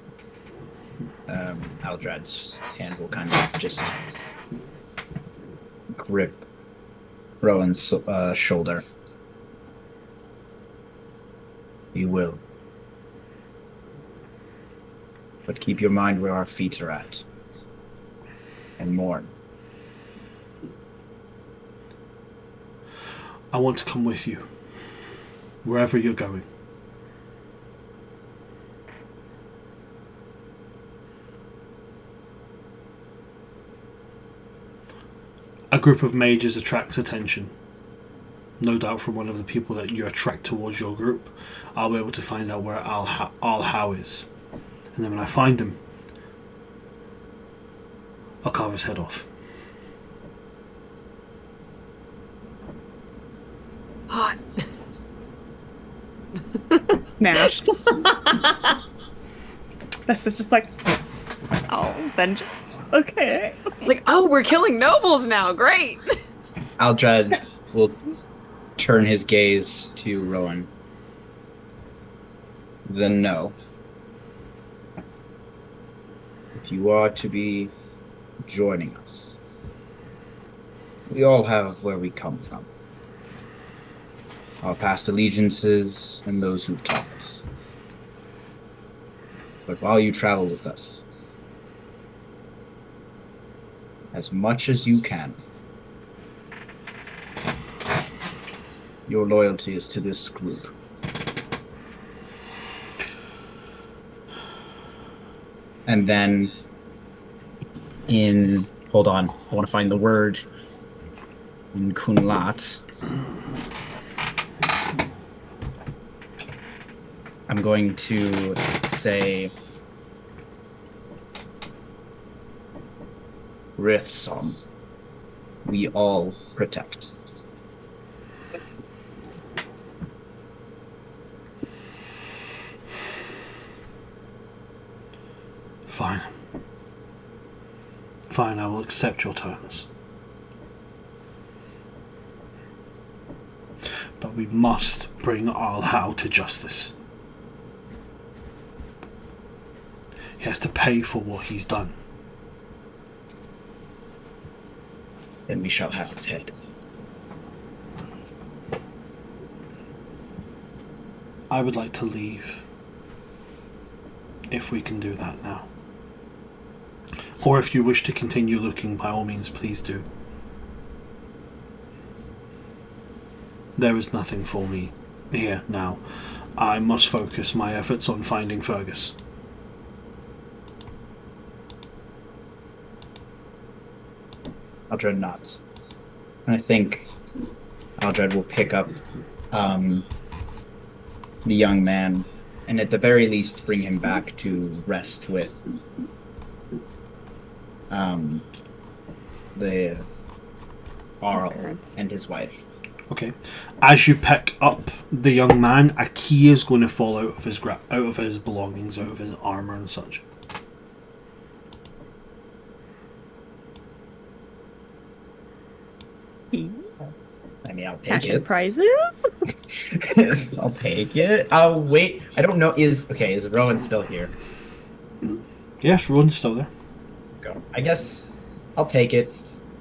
[SPEAKER 4] Aldrad's hand will kind of just grip Rowan's shoulder. You will. But keep your mind where our feet are at. And mourn.
[SPEAKER 1] I want to come with you, wherever you're going. A group of mages attracts attention. No doubt from one of the people that you attract towards your group. I'll be able to find out where Al How is. And then when I find him, I'll carve his head off.
[SPEAKER 5] Hot.
[SPEAKER 6] Smashed. This is just like, oh, vengeance. Okay.
[SPEAKER 5] Like, oh, we're killing nobles now. Great.
[SPEAKER 4] Aldrad will turn his gaze to Rowan. Then no. If you are to be joining us, we all have where we come from. Our past allegiances and those who've taught us. But while you travel with us, as much as you can, your loyalty is to this group. And then hold on, I want to find the word in Kunlat. I'm going to say Rithsom. We all protect.
[SPEAKER 1] Fine. Fine, I will accept your terms. But we must bring Al How to justice. He has to pay for what he's done.
[SPEAKER 4] Then we shall have his head.
[SPEAKER 1] I would like to leave. If we can do that now. Or if you wish to continue looking, by all means, please do. There is nothing for me here now. I must focus my efforts on finding Fergus.
[SPEAKER 4] Aldred nods. And I think Aldred will pick up the young man and at the very least bring him back to rest with the Arl and his wife.
[SPEAKER 1] Okay. As you pick up the young man, a key is going to fall out of his belongings, out of his armor and such.
[SPEAKER 4] I mean, I'll take
[SPEAKER 6] Cash
[SPEAKER 4] it.
[SPEAKER 6] prizes?
[SPEAKER 4] I'll take it. Oh, wait. I don't know. Is Rowan still here?
[SPEAKER 1] Yes, Rowan's still there.
[SPEAKER 4] Go. I guess I'll take it.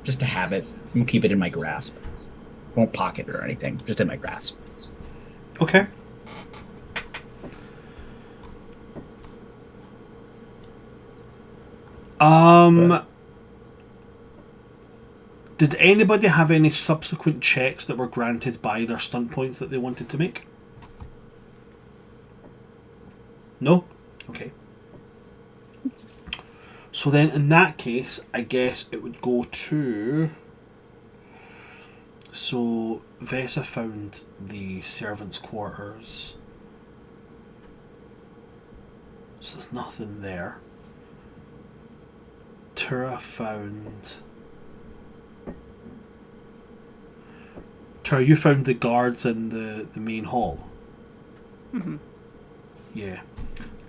[SPEAKER 4] just to have it. I'm gonna keep it in my grasp. Won't pocket it or anything. Just in my grasp.
[SPEAKER 1] Okay. Did anybody have any subsequent checks that were granted by their stunt points that they wanted to make? No? Okay. So then in that case, I guess it would go to... So Vesa found the servants' quarters. So there's nothing there. Tura found... Tura, you found the guards in the main hall?
[SPEAKER 6] Mm-hmm.
[SPEAKER 1] Yeah.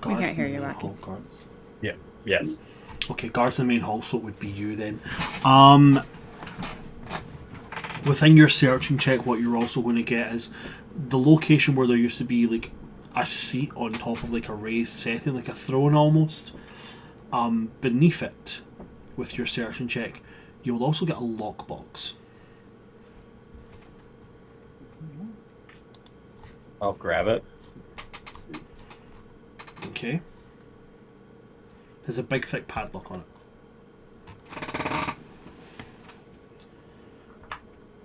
[SPEAKER 6] We can't hear
[SPEAKER 1] in the
[SPEAKER 6] you,
[SPEAKER 1] main
[SPEAKER 6] Rocky.
[SPEAKER 1] hall, guards.
[SPEAKER 2] Yeah. Yes.
[SPEAKER 1] Okay, guards in the main hall, so it would be you then. Within your searching check, what you're also going to get is the location where there used to be like a seat on top of like a raised setting, like a throne almost. Beneath it, with your searching check, you'll also get a lockbox.
[SPEAKER 2] I'll grab it.
[SPEAKER 1] Okay. There's a big thick padlock on it.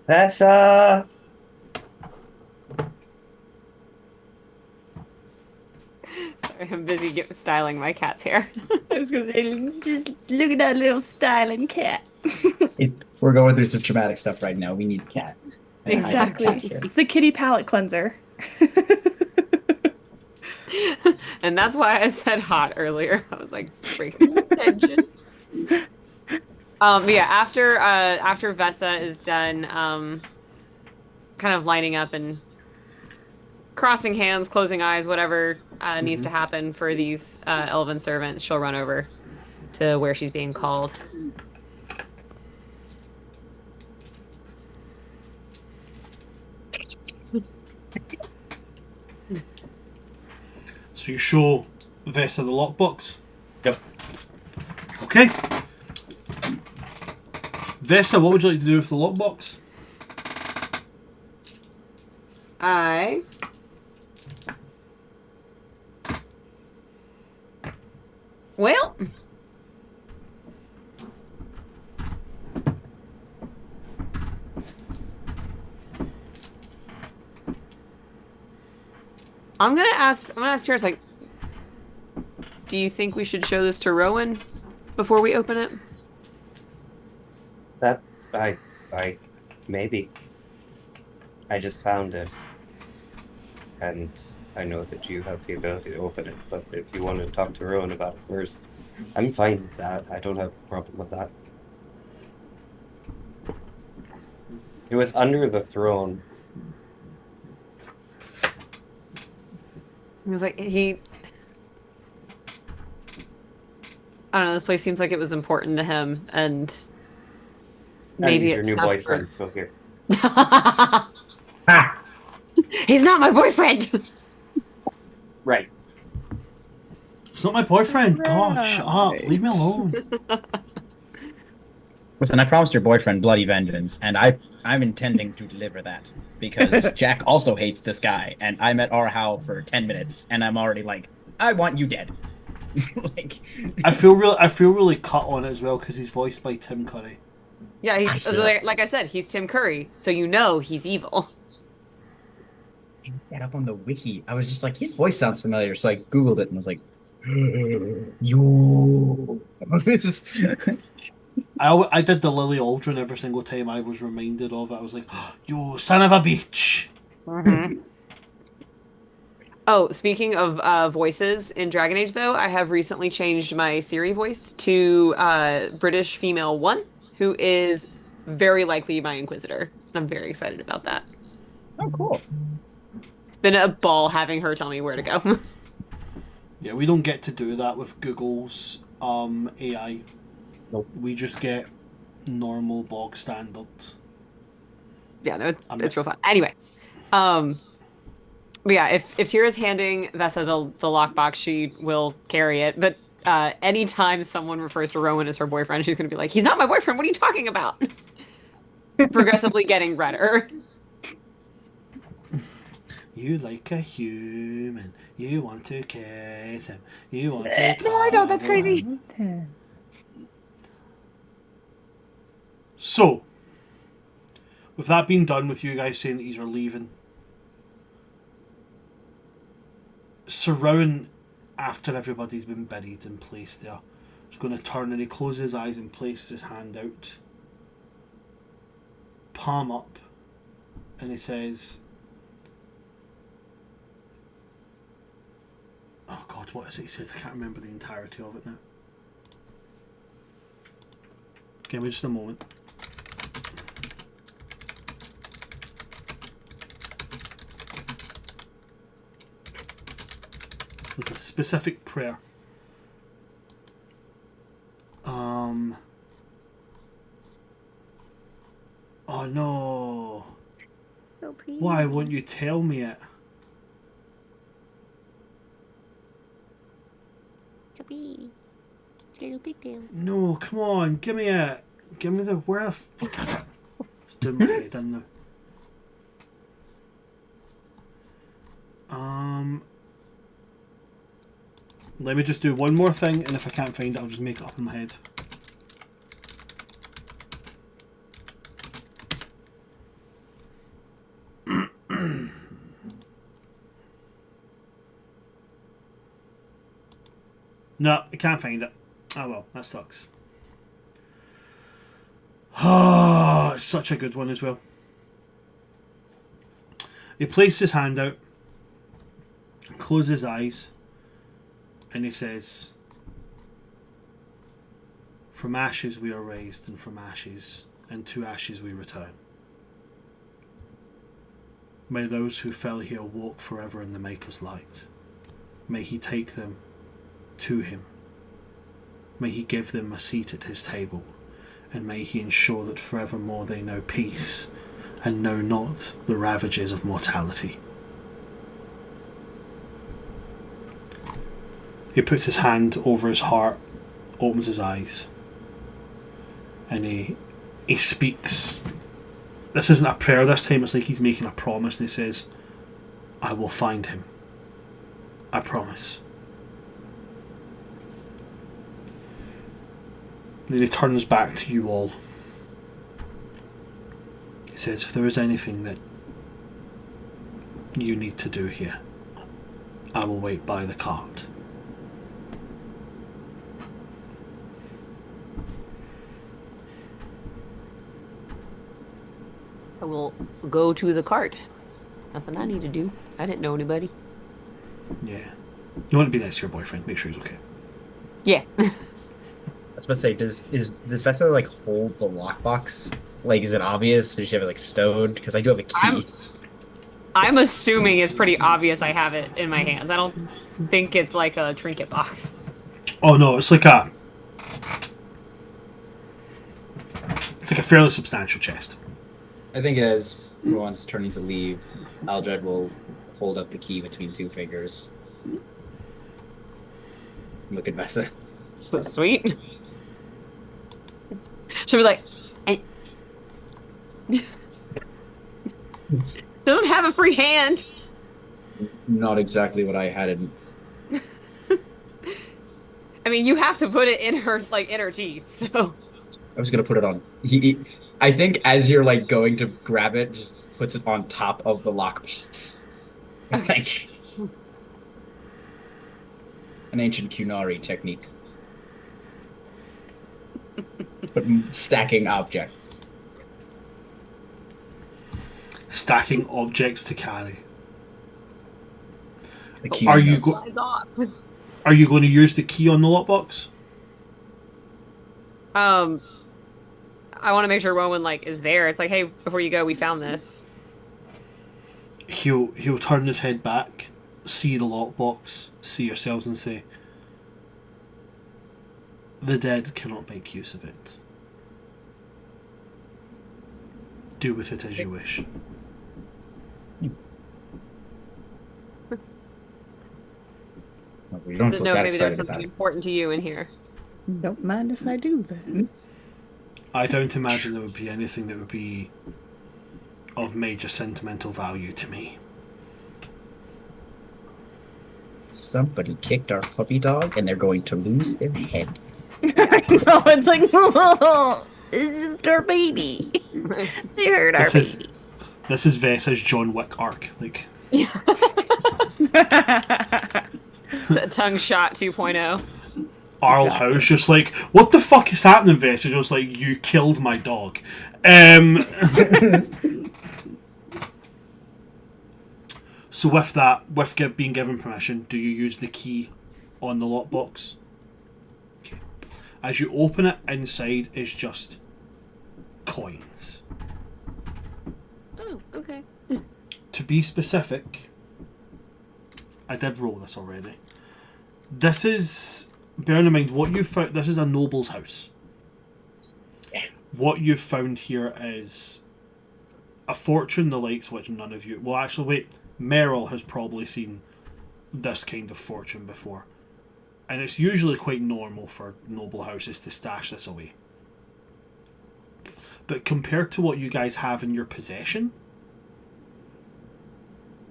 [SPEAKER 2] Tessa!
[SPEAKER 5] Sorry, I'm busy styling my cat's hair.
[SPEAKER 3] I was gonna say, just look at that little styling cat.
[SPEAKER 4] We're going through some traumatic stuff right now. We need cat.
[SPEAKER 3] Exactly.
[SPEAKER 6] It's the kitty palate cleanser.
[SPEAKER 5] And that's why I said hot earlier. I was like, breaking the tension. But yeah, after Vesa is done, kind of lining up and crossing hands, closing eyes, whatever needs to happen for these elven servants, she'll run over to where she's being called.
[SPEAKER 1] So you show Vesa the lockbox.
[SPEAKER 2] Yep.
[SPEAKER 1] Okay. Vesa, what would you like to do with the lockbox?
[SPEAKER 5] Well, I'm gonna ask Terrace, like, do you think we should show this to Rowan before we open it?
[SPEAKER 2] That I maybe. I just found it. And I know that you have the ability to open it, but if you want to talk to Rowan about it first, I'm fine with that. I don't have a problem with that. It was under the throne.
[SPEAKER 5] He was like, I don't know, this place seems like it was important to him, and maybe
[SPEAKER 2] and
[SPEAKER 5] it's
[SPEAKER 2] your new
[SPEAKER 5] enough
[SPEAKER 2] boyfriend, so here.
[SPEAKER 4] Ah!
[SPEAKER 5] He's not my boyfriend!
[SPEAKER 2] Right.
[SPEAKER 1] It's not my boyfriend. God, shut up. Leave me alone.
[SPEAKER 4] Listen, I promised your boyfriend bloody vengeance, and I'm intending to deliver that because Jack also hates this guy, and I'm at our house for 10 minutes, and I'm already like, I want you dead. Like,
[SPEAKER 1] I feel really cut on it as well because he's voiced by Tim Curry.
[SPEAKER 5] Yeah, he's, like I said, he's Tim Curry, so you know he's evil.
[SPEAKER 4] I looked that up on the wiki. I was just like, his voice sounds familiar, so I googled it and was like, yo. This is.
[SPEAKER 1] I did the Lily Aldrin every single time I was reminded of it. I was like, you son of a bitch.
[SPEAKER 5] Mm-hmm. Oh, speaking of voices in Dragon Age, though, I have recently changed my Siri voice to British female 1, who is very likely my Inquisitor. I'm very excited about that.
[SPEAKER 4] Oh, cool.
[SPEAKER 5] It's been a ball having her tell me where to go.
[SPEAKER 1] Yeah, we don't get to do that with Google's AI.
[SPEAKER 2] Nope.
[SPEAKER 1] We just get normal bog standard.
[SPEAKER 5] Yeah, no, it's real fun. Anyway, but yeah, if Tira's handing Vesa the lockbox, she will carry it. But anytime someone refers to Rowan as her boyfriend, she's going to be like, he's not my boyfriend. What are you talking about? progressively getting redder.
[SPEAKER 1] You like a human. You want to kiss him. You want to.
[SPEAKER 6] No, I don't. That's
[SPEAKER 1] cuddle
[SPEAKER 6] crazy.
[SPEAKER 1] him. So, with that being done, with you guys saying that you are leaving, Sir Rowan, after everybody's been buried and placed there, is going to turn and he closes his eyes and places his hand out, palm up, and he says, oh God, what is it he says? I can't remember the entirety of it now. Give me just a moment. There's a specific prayer. Oh no.
[SPEAKER 3] So please.
[SPEAKER 1] Why won't you tell me it? No, come on, give me it. Give me the where the fuck is it? It's doing my head in now. Let me just do one more thing, and if I can't find it, I'll just make it up in my head. No, I can't find it. Oh well, that sucks. Oh, it's such a good one as well. He placed his hand out, closes his eyes, and he says, "From ashes we are raised, and from ashes, and to ashes we return. May those who fell here walk forever in the Maker's light. May he take them to him. May he give them a seat at his table, and may he ensure that forevermore they know peace, and know not the ravages of mortality." He puts his hand over his heart, opens his eyes, and he speaks. This isn't a prayer this time, it's like he's making a promise, and he says, "I will find him. I promise." Then he turns back to you all. He says, "If there is anything that you need to do here, I will wait by the cart."
[SPEAKER 5] I will go to the cart. Nothing I need to do. I didn't know anybody.
[SPEAKER 1] Yeah. You want to be nice to your boyfriend, make sure he's okay.
[SPEAKER 5] Yeah.
[SPEAKER 7] I was about to say, does Vesta like hold the lockbox? Like, is it obvious? Does she have it like stowed? Because I do have a key.
[SPEAKER 5] I'm assuming it's pretty obvious I have it in my hands. I don't think it's like a trinket box.
[SPEAKER 1] Oh no, it's like a fairly substantial chest.
[SPEAKER 7] I think as Rowan's turning to leave, Aldred will hold up the key between two fingers. Look at Vesta.
[SPEAKER 5] So sweet. She'll be like, doesn't have a free hand.
[SPEAKER 7] Not exactly what I had in.
[SPEAKER 5] I mean, you have to put it in her teeth. So
[SPEAKER 7] I was gonna put it on. I think as you're like going to grab it, just puts it on top of the lockbox. Like an ancient Kunari technique. But stacking objects.
[SPEAKER 1] Stacking objects to carry.
[SPEAKER 7] The key
[SPEAKER 1] Are you
[SPEAKER 7] notes.
[SPEAKER 5] it's off.
[SPEAKER 1] Are you going to use the key on the lockbox?
[SPEAKER 5] I want to make sure Rowan is there. It's like, hey, before you go, we found this.
[SPEAKER 1] He'll turn his head back, see the lockbox, see yourselves, and say, "The dead cannot make use of it. Do with it as you wish."
[SPEAKER 7] You don't
[SPEAKER 5] Just
[SPEAKER 7] look
[SPEAKER 5] know
[SPEAKER 7] that
[SPEAKER 5] maybe there's
[SPEAKER 7] excited
[SPEAKER 5] something
[SPEAKER 7] about it.
[SPEAKER 5] important to you in here.
[SPEAKER 6] Don't mind if I do then.
[SPEAKER 1] I don't imagine there would be anything that would be of major sentimental value to me.
[SPEAKER 4] Somebody kicked our puppy dog, and they're going to lose their head.
[SPEAKER 3] I know, it's like, it's just our baby. They hurt our baby.
[SPEAKER 1] This is Vessa's John Wick arc. Like,
[SPEAKER 5] Tongue shot 2.0.
[SPEAKER 1] Arl House just like, what the fuck is happening, Vessa? Just like, you killed my dog. So with that, being given permission, do you use the key on the lockbox? Okay. As you open it, inside is just coins.
[SPEAKER 5] Oh, okay.
[SPEAKER 1] To be specific, I did roll this already. This is, bearing in mind what you found, this is a noble's house. What you've found here is a fortune the likes which none of you... Well, actually, wait. Merrill has probably seen this kind of fortune before. And it's usually quite normal for noble houses to stash this away. But compared to what you guys have in your possession,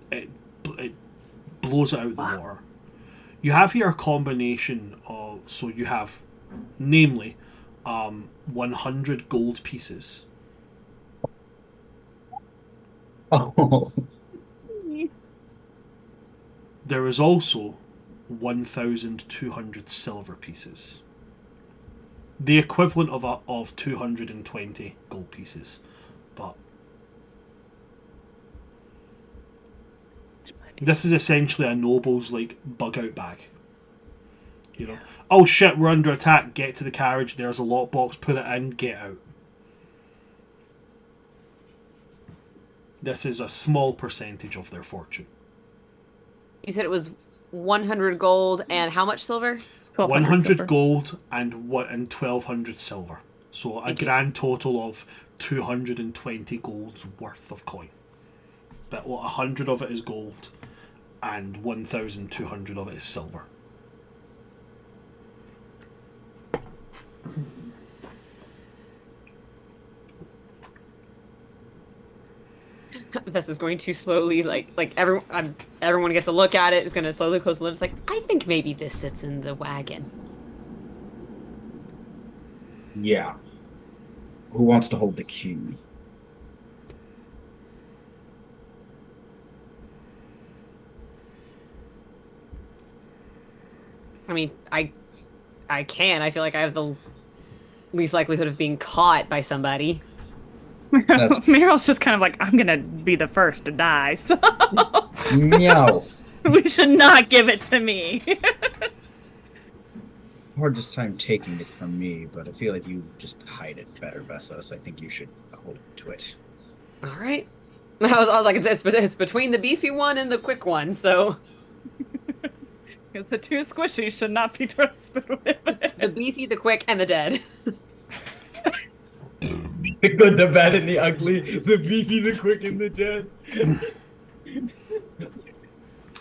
[SPEAKER 1] it blows it out the water. You have here a combination of... So you have, namely, 100 gold pieces.
[SPEAKER 4] Oh.
[SPEAKER 1] There is also 1,200 silver pieces. The equivalent of 220 gold pieces. But this is essentially a noble's like bug out bag. You know? Oh shit, we're under attack, get to the carriage, there's a lockbox, put it in, get out. This is a small percentage of their fortune.
[SPEAKER 5] You said it was 100 gold and how much silver?
[SPEAKER 1] 100
[SPEAKER 6] silver.
[SPEAKER 1] gold and 1,200 silver. So a grand total of 220 gold's worth of coin. But 100 of it is gold and 1,200 of it is silver.
[SPEAKER 5] This is going to slowly, everyone gets a look at it. Is going to slowly close the lips. Like, I think maybe this sits in the wagon.
[SPEAKER 4] Yeah. Who wants to hold the key?
[SPEAKER 5] I mean, I can. I feel like I have the least likelihood of being caught by somebody.
[SPEAKER 6] Meryl's just kind of like, I'm gonna be the first to die, so
[SPEAKER 4] Meow.
[SPEAKER 6] we should not give it to me.
[SPEAKER 4] Hardest time taking it from me, but I feel like you just hide it better, Vessa, so I think you should hold to it.
[SPEAKER 5] All right. I was like, it's between the beefy one and the quick one, so...
[SPEAKER 6] Because the two squishies should not be trusted with it.
[SPEAKER 5] The beefy, the quick, and the dead.
[SPEAKER 7] The good, the bad, and the ugly. The beefy, the quick, and the dead.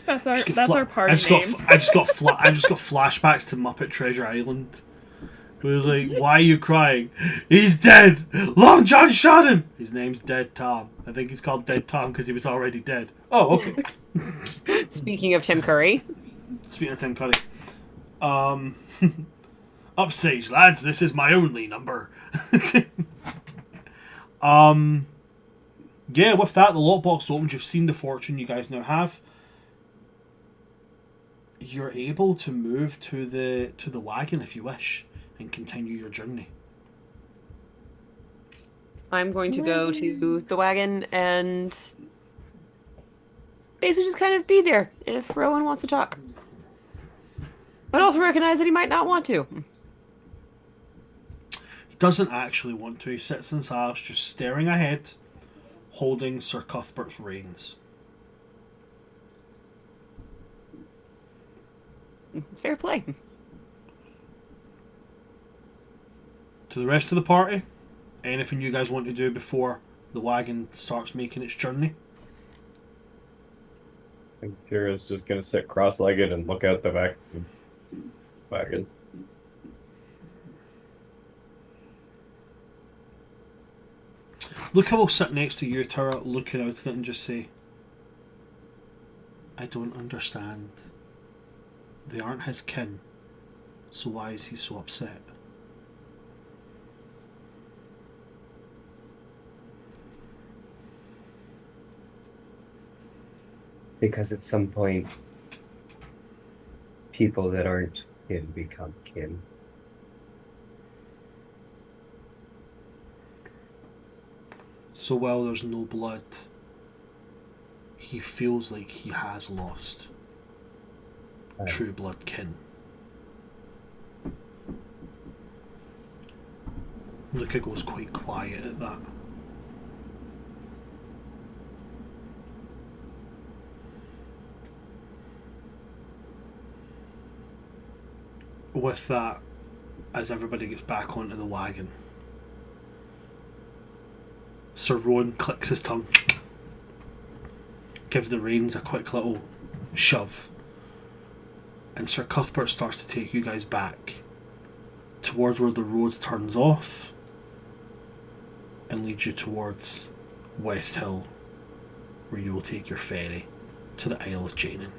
[SPEAKER 6] That's our party name.
[SPEAKER 1] I just got flashbacks to Muppet Treasure Island. It was like, why are you crying? He's dead! Long John shot him! His name's Dead Tom. I think he's called Dead Tom because he was already dead. Oh, okay.
[SPEAKER 5] Speaking of Tim Curry.
[SPEAKER 1] Speaking of Tim Curry. Upstage, lads, this is my only number. Yeah, with that, the lockbox opens. You've seen the fortune you guys now have. You're able to move to the wagon if you wish and continue your journey.
[SPEAKER 5] I'm going to go to the wagon and basically just kind of be there if Rowan wants to talk. But also recognize that he might not want to.
[SPEAKER 1] He doesn't actually want to. He sits in silence, just staring ahead, holding Sir Cuthbert's reins.
[SPEAKER 5] Fair play.
[SPEAKER 1] To the rest of the party, anything you guys want to do before the wagon starts making its journey?
[SPEAKER 2] I think Kira's just gonna sit cross-legged and look out the back of the wagon.
[SPEAKER 1] Luca will sit next to you, Tower, looking out at it and just say, I don't understand. They aren't his kin, so why is he so upset?
[SPEAKER 2] Because at some point, people that aren't kin become kin.
[SPEAKER 1] So while there's no blood, he feels like he has lost true blood kin. Luca goes quite quiet at that. With that, as everybody gets back onto the wagon, Sir Rowan clicks his tongue, gives the reins a quick little shove, and Sir Cuthbert starts to take you guys back towards where the road turns off and leads you towards West Hill, where you will take your ferry to the Isle of Jainan.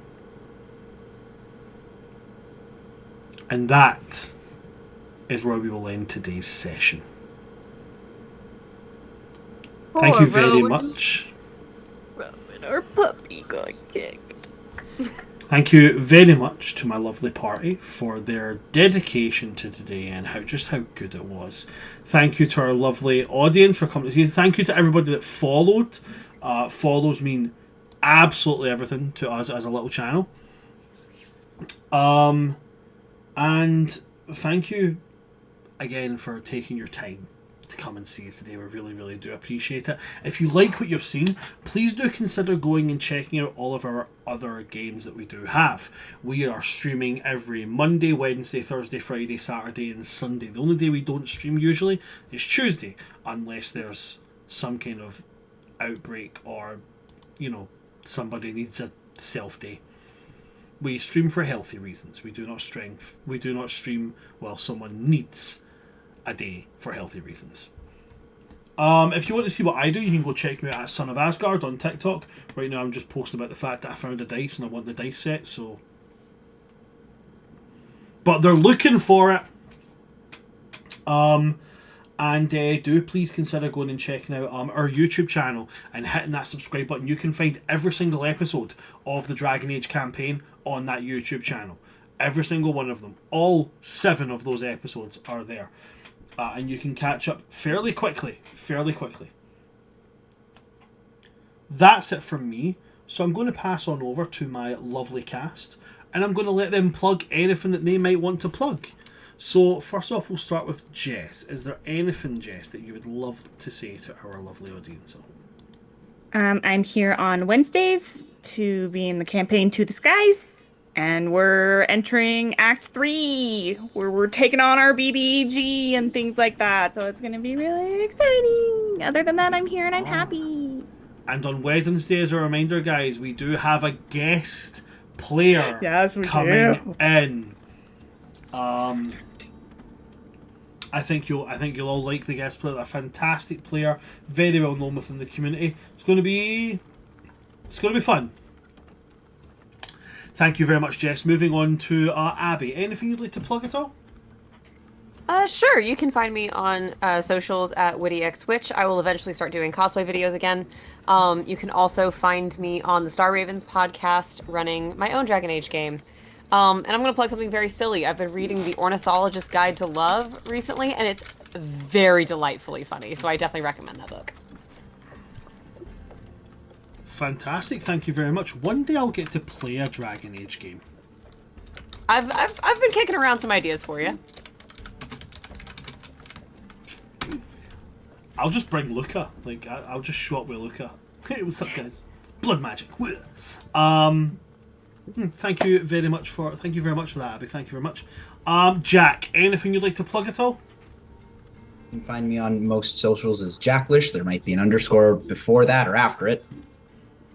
[SPEAKER 1] And that is where we will end today's session. Thank you very much.
[SPEAKER 3] Rowan, our puppy got kicked.
[SPEAKER 1] Thank you very much to my lovely party for their dedication to today and how good it was. Thank you to our lovely audience for coming to see us. Thank you to everybody that followed. Follows mean absolutely everything to us as a little channel. And thank you again for taking your time to come and see us today. We really, really do appreciate it. If you like what you've seen, please do consider going and checking out all of our other games that we do have. We are streaming every Monday, Wednesday, Thursday, Friday, Saturday, and Sunday. The only day we don't stream usually is Tuesday, unless there's some kind of outbreak or, somebody needs a self day. We stream for healthy reasons. We do not stream while someone needs a day for healthy reasons. If you want to see what I do, you can go check me out at Son of Asgard on TikTok. Right now I'm just posting about the fact that I found a dice and I want the dice set, so... But they're looking for it. And do please consider going and checking out our YouTube channel and hitting that subscribe button. You can find every single episode of the Dragon Age campaign on that YouTube channel. Every single one of them. All 7 of those episodes are there. And you can catch up fairly quickly. That's it from me. So I'm going to pass on over to my lovely cast. And I'm going to let them plug anything that they might want to plug. So, first off, we'll start with Jess. Is there anything, Jess, that you would love to say to our lovely audience at home?
[SPEAKER 6] I'm here on Wednesdays to be in the campaign To the Skies, and we're entering Act 3, where we're taking on our BBG and things like that, so it's going to be really exciting. Other than that, I'm here and I'm happy.
[SPEAKER 1] And on Wednesday, as a reminder, guys, we do have a guest player coming in. I think you'll all like the guest player. They're a fantastic player, very well known within the community. It's going to be fun. Thank you very much, Jess. Moving on to Abby. Anything you'd like to plug at all?
[SPEAKER 5] Sure. You can find me on socials at WittyXWitch. I will eventually start doing cosplay videos again. You can also find me on the Star Ravens podcast running my own Dragon Age game. And I'm going to plug something very silly. I've been reading The Ornithologist's Guide to Love recently, and it's very delightfully funny, so I definitely recommend that book.
[SPEAKER 1] Fantastic. Thank you very much. One day I'll get to play a Dragon Age game.
[SPEAKER 5] I've been kicking around some ideas for you.
[SPEAKER 1] I'll just bring Luca. I'll just show up with Luca. Hey, what's up, guys? Blood magic. Thank you very much for that, Abby. Thank you very much. Jack, anything you'd like to plug at all?
[SPEAKER 4] You can find me on most socials as Jacklish. There might be an underscore before that or after it.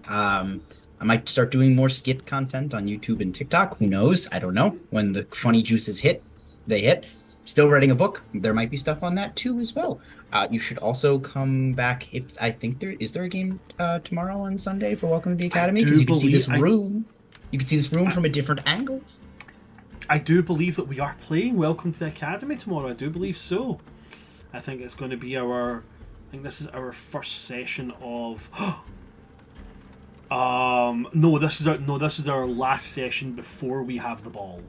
[SPEAKER 4] I might start doing more skit content on YouTube and TikTok. Who knows? I don't know. When the funny juices hit, they hit. still writing a book. There might be stuff on that too as well. You should also come back. If I think there a game tomorrow on Sunday for Welcome to the Academy, because you can see this room. You can see this room from a different angle.
[SPEAKER 1] I do believe that we are playing Welcome to the Academy tomorrow. I do believe so. I think it's going to be I think this is our first session of. No, this is our last session before we have the ball.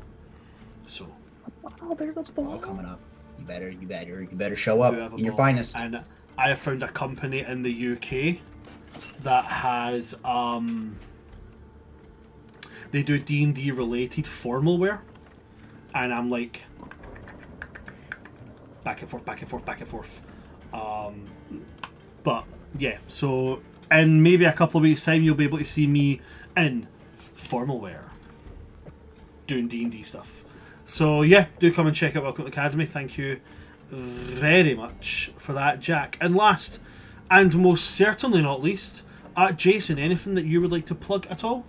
[SPEAKER 1] So.
[SPEAKER 6] Oh, there's a ball
[SPEAKER 4] All coming up. You better show up in your finest.
[SPEAKER 1] And I have found a company in the UK that has they do D&D related formal wear, and I'm like back and forth. But yeah, so in maybe a couple of weeks' time, you'll be able to see me in formal wear doing D&D stuff. So yeah, do come and check out Welcome to the Academy. Thank you very much for that, Jack. And last, and most certainly not least, Jason, anything that you would like to plug at all?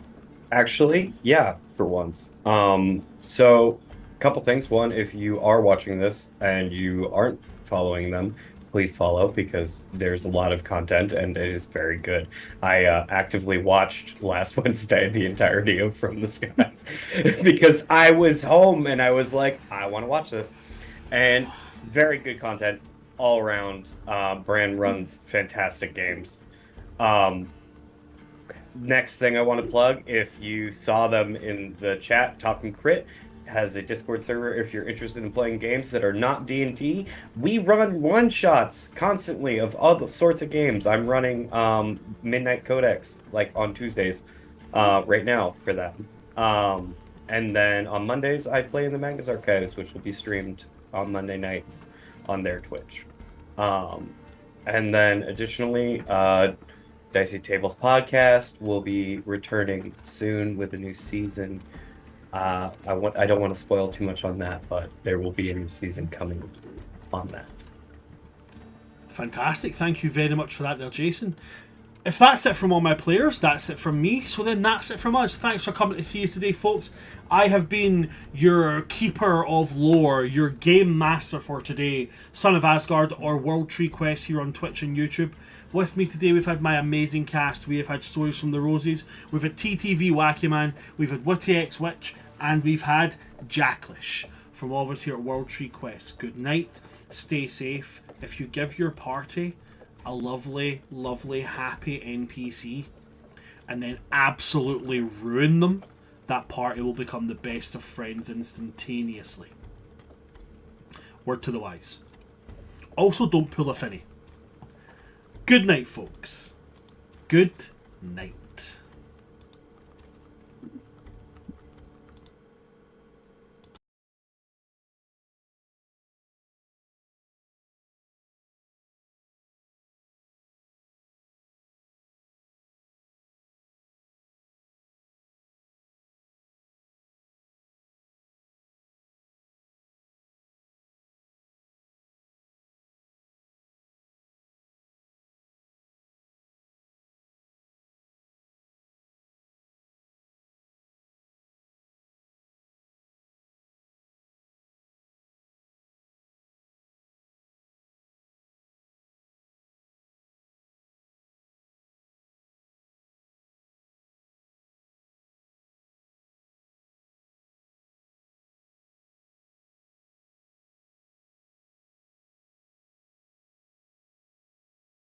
[SPEAKER 2] Actually, yeah, for once. So, a couple things. One, if you are watching this and you aren't following them, please follow, because there's a lot of content and it is very good. I actively watched last Wednesday the entirety of From the Skies because I was home and I was like, I want to watch this. And very good content all around. Bran runs fantastic games. Next thing I want to plug, if you saw them in the chat, Talking Crit has a Discord server if you're interested in playing games that are not D&D. We run one-shots constantly of all the sorts of games. I'm running Midnight Codex like on Tuesdays right now for that. And then on Mondays I play in the Magnus Archives, which will be streamed on Monday nights on their Twitch. And then additionally, Dicey Tables podcast will be returning soon with a new season. I don't want to spoil too much on that, but there will be a new season coming on that.
[SPEAKER 1] Fantastic. Thank you very much for that there, Jason. If that's it from all my players, that's it from me. So then that's it from us. Thanks for coming to see us today, folks. I have been your keeper of lore, your game master for today, Son of Asgard or World Tree Quest here on Twitch and YouTube. With me today, we've had my amazing cast. We have had Stories from the Roses, we've had TTV Wacky Man, we've had Witty X Witch, and we've had Jacklish from all of us here at World Tree Quest. Good night, stay safe. If you give your party a lovely, lovely, happy NPC and then absolutely ruin them, that party will become the best of friends instantaneously. Word to the wise. Also, don't pull a finny. Good night, folks. Good night.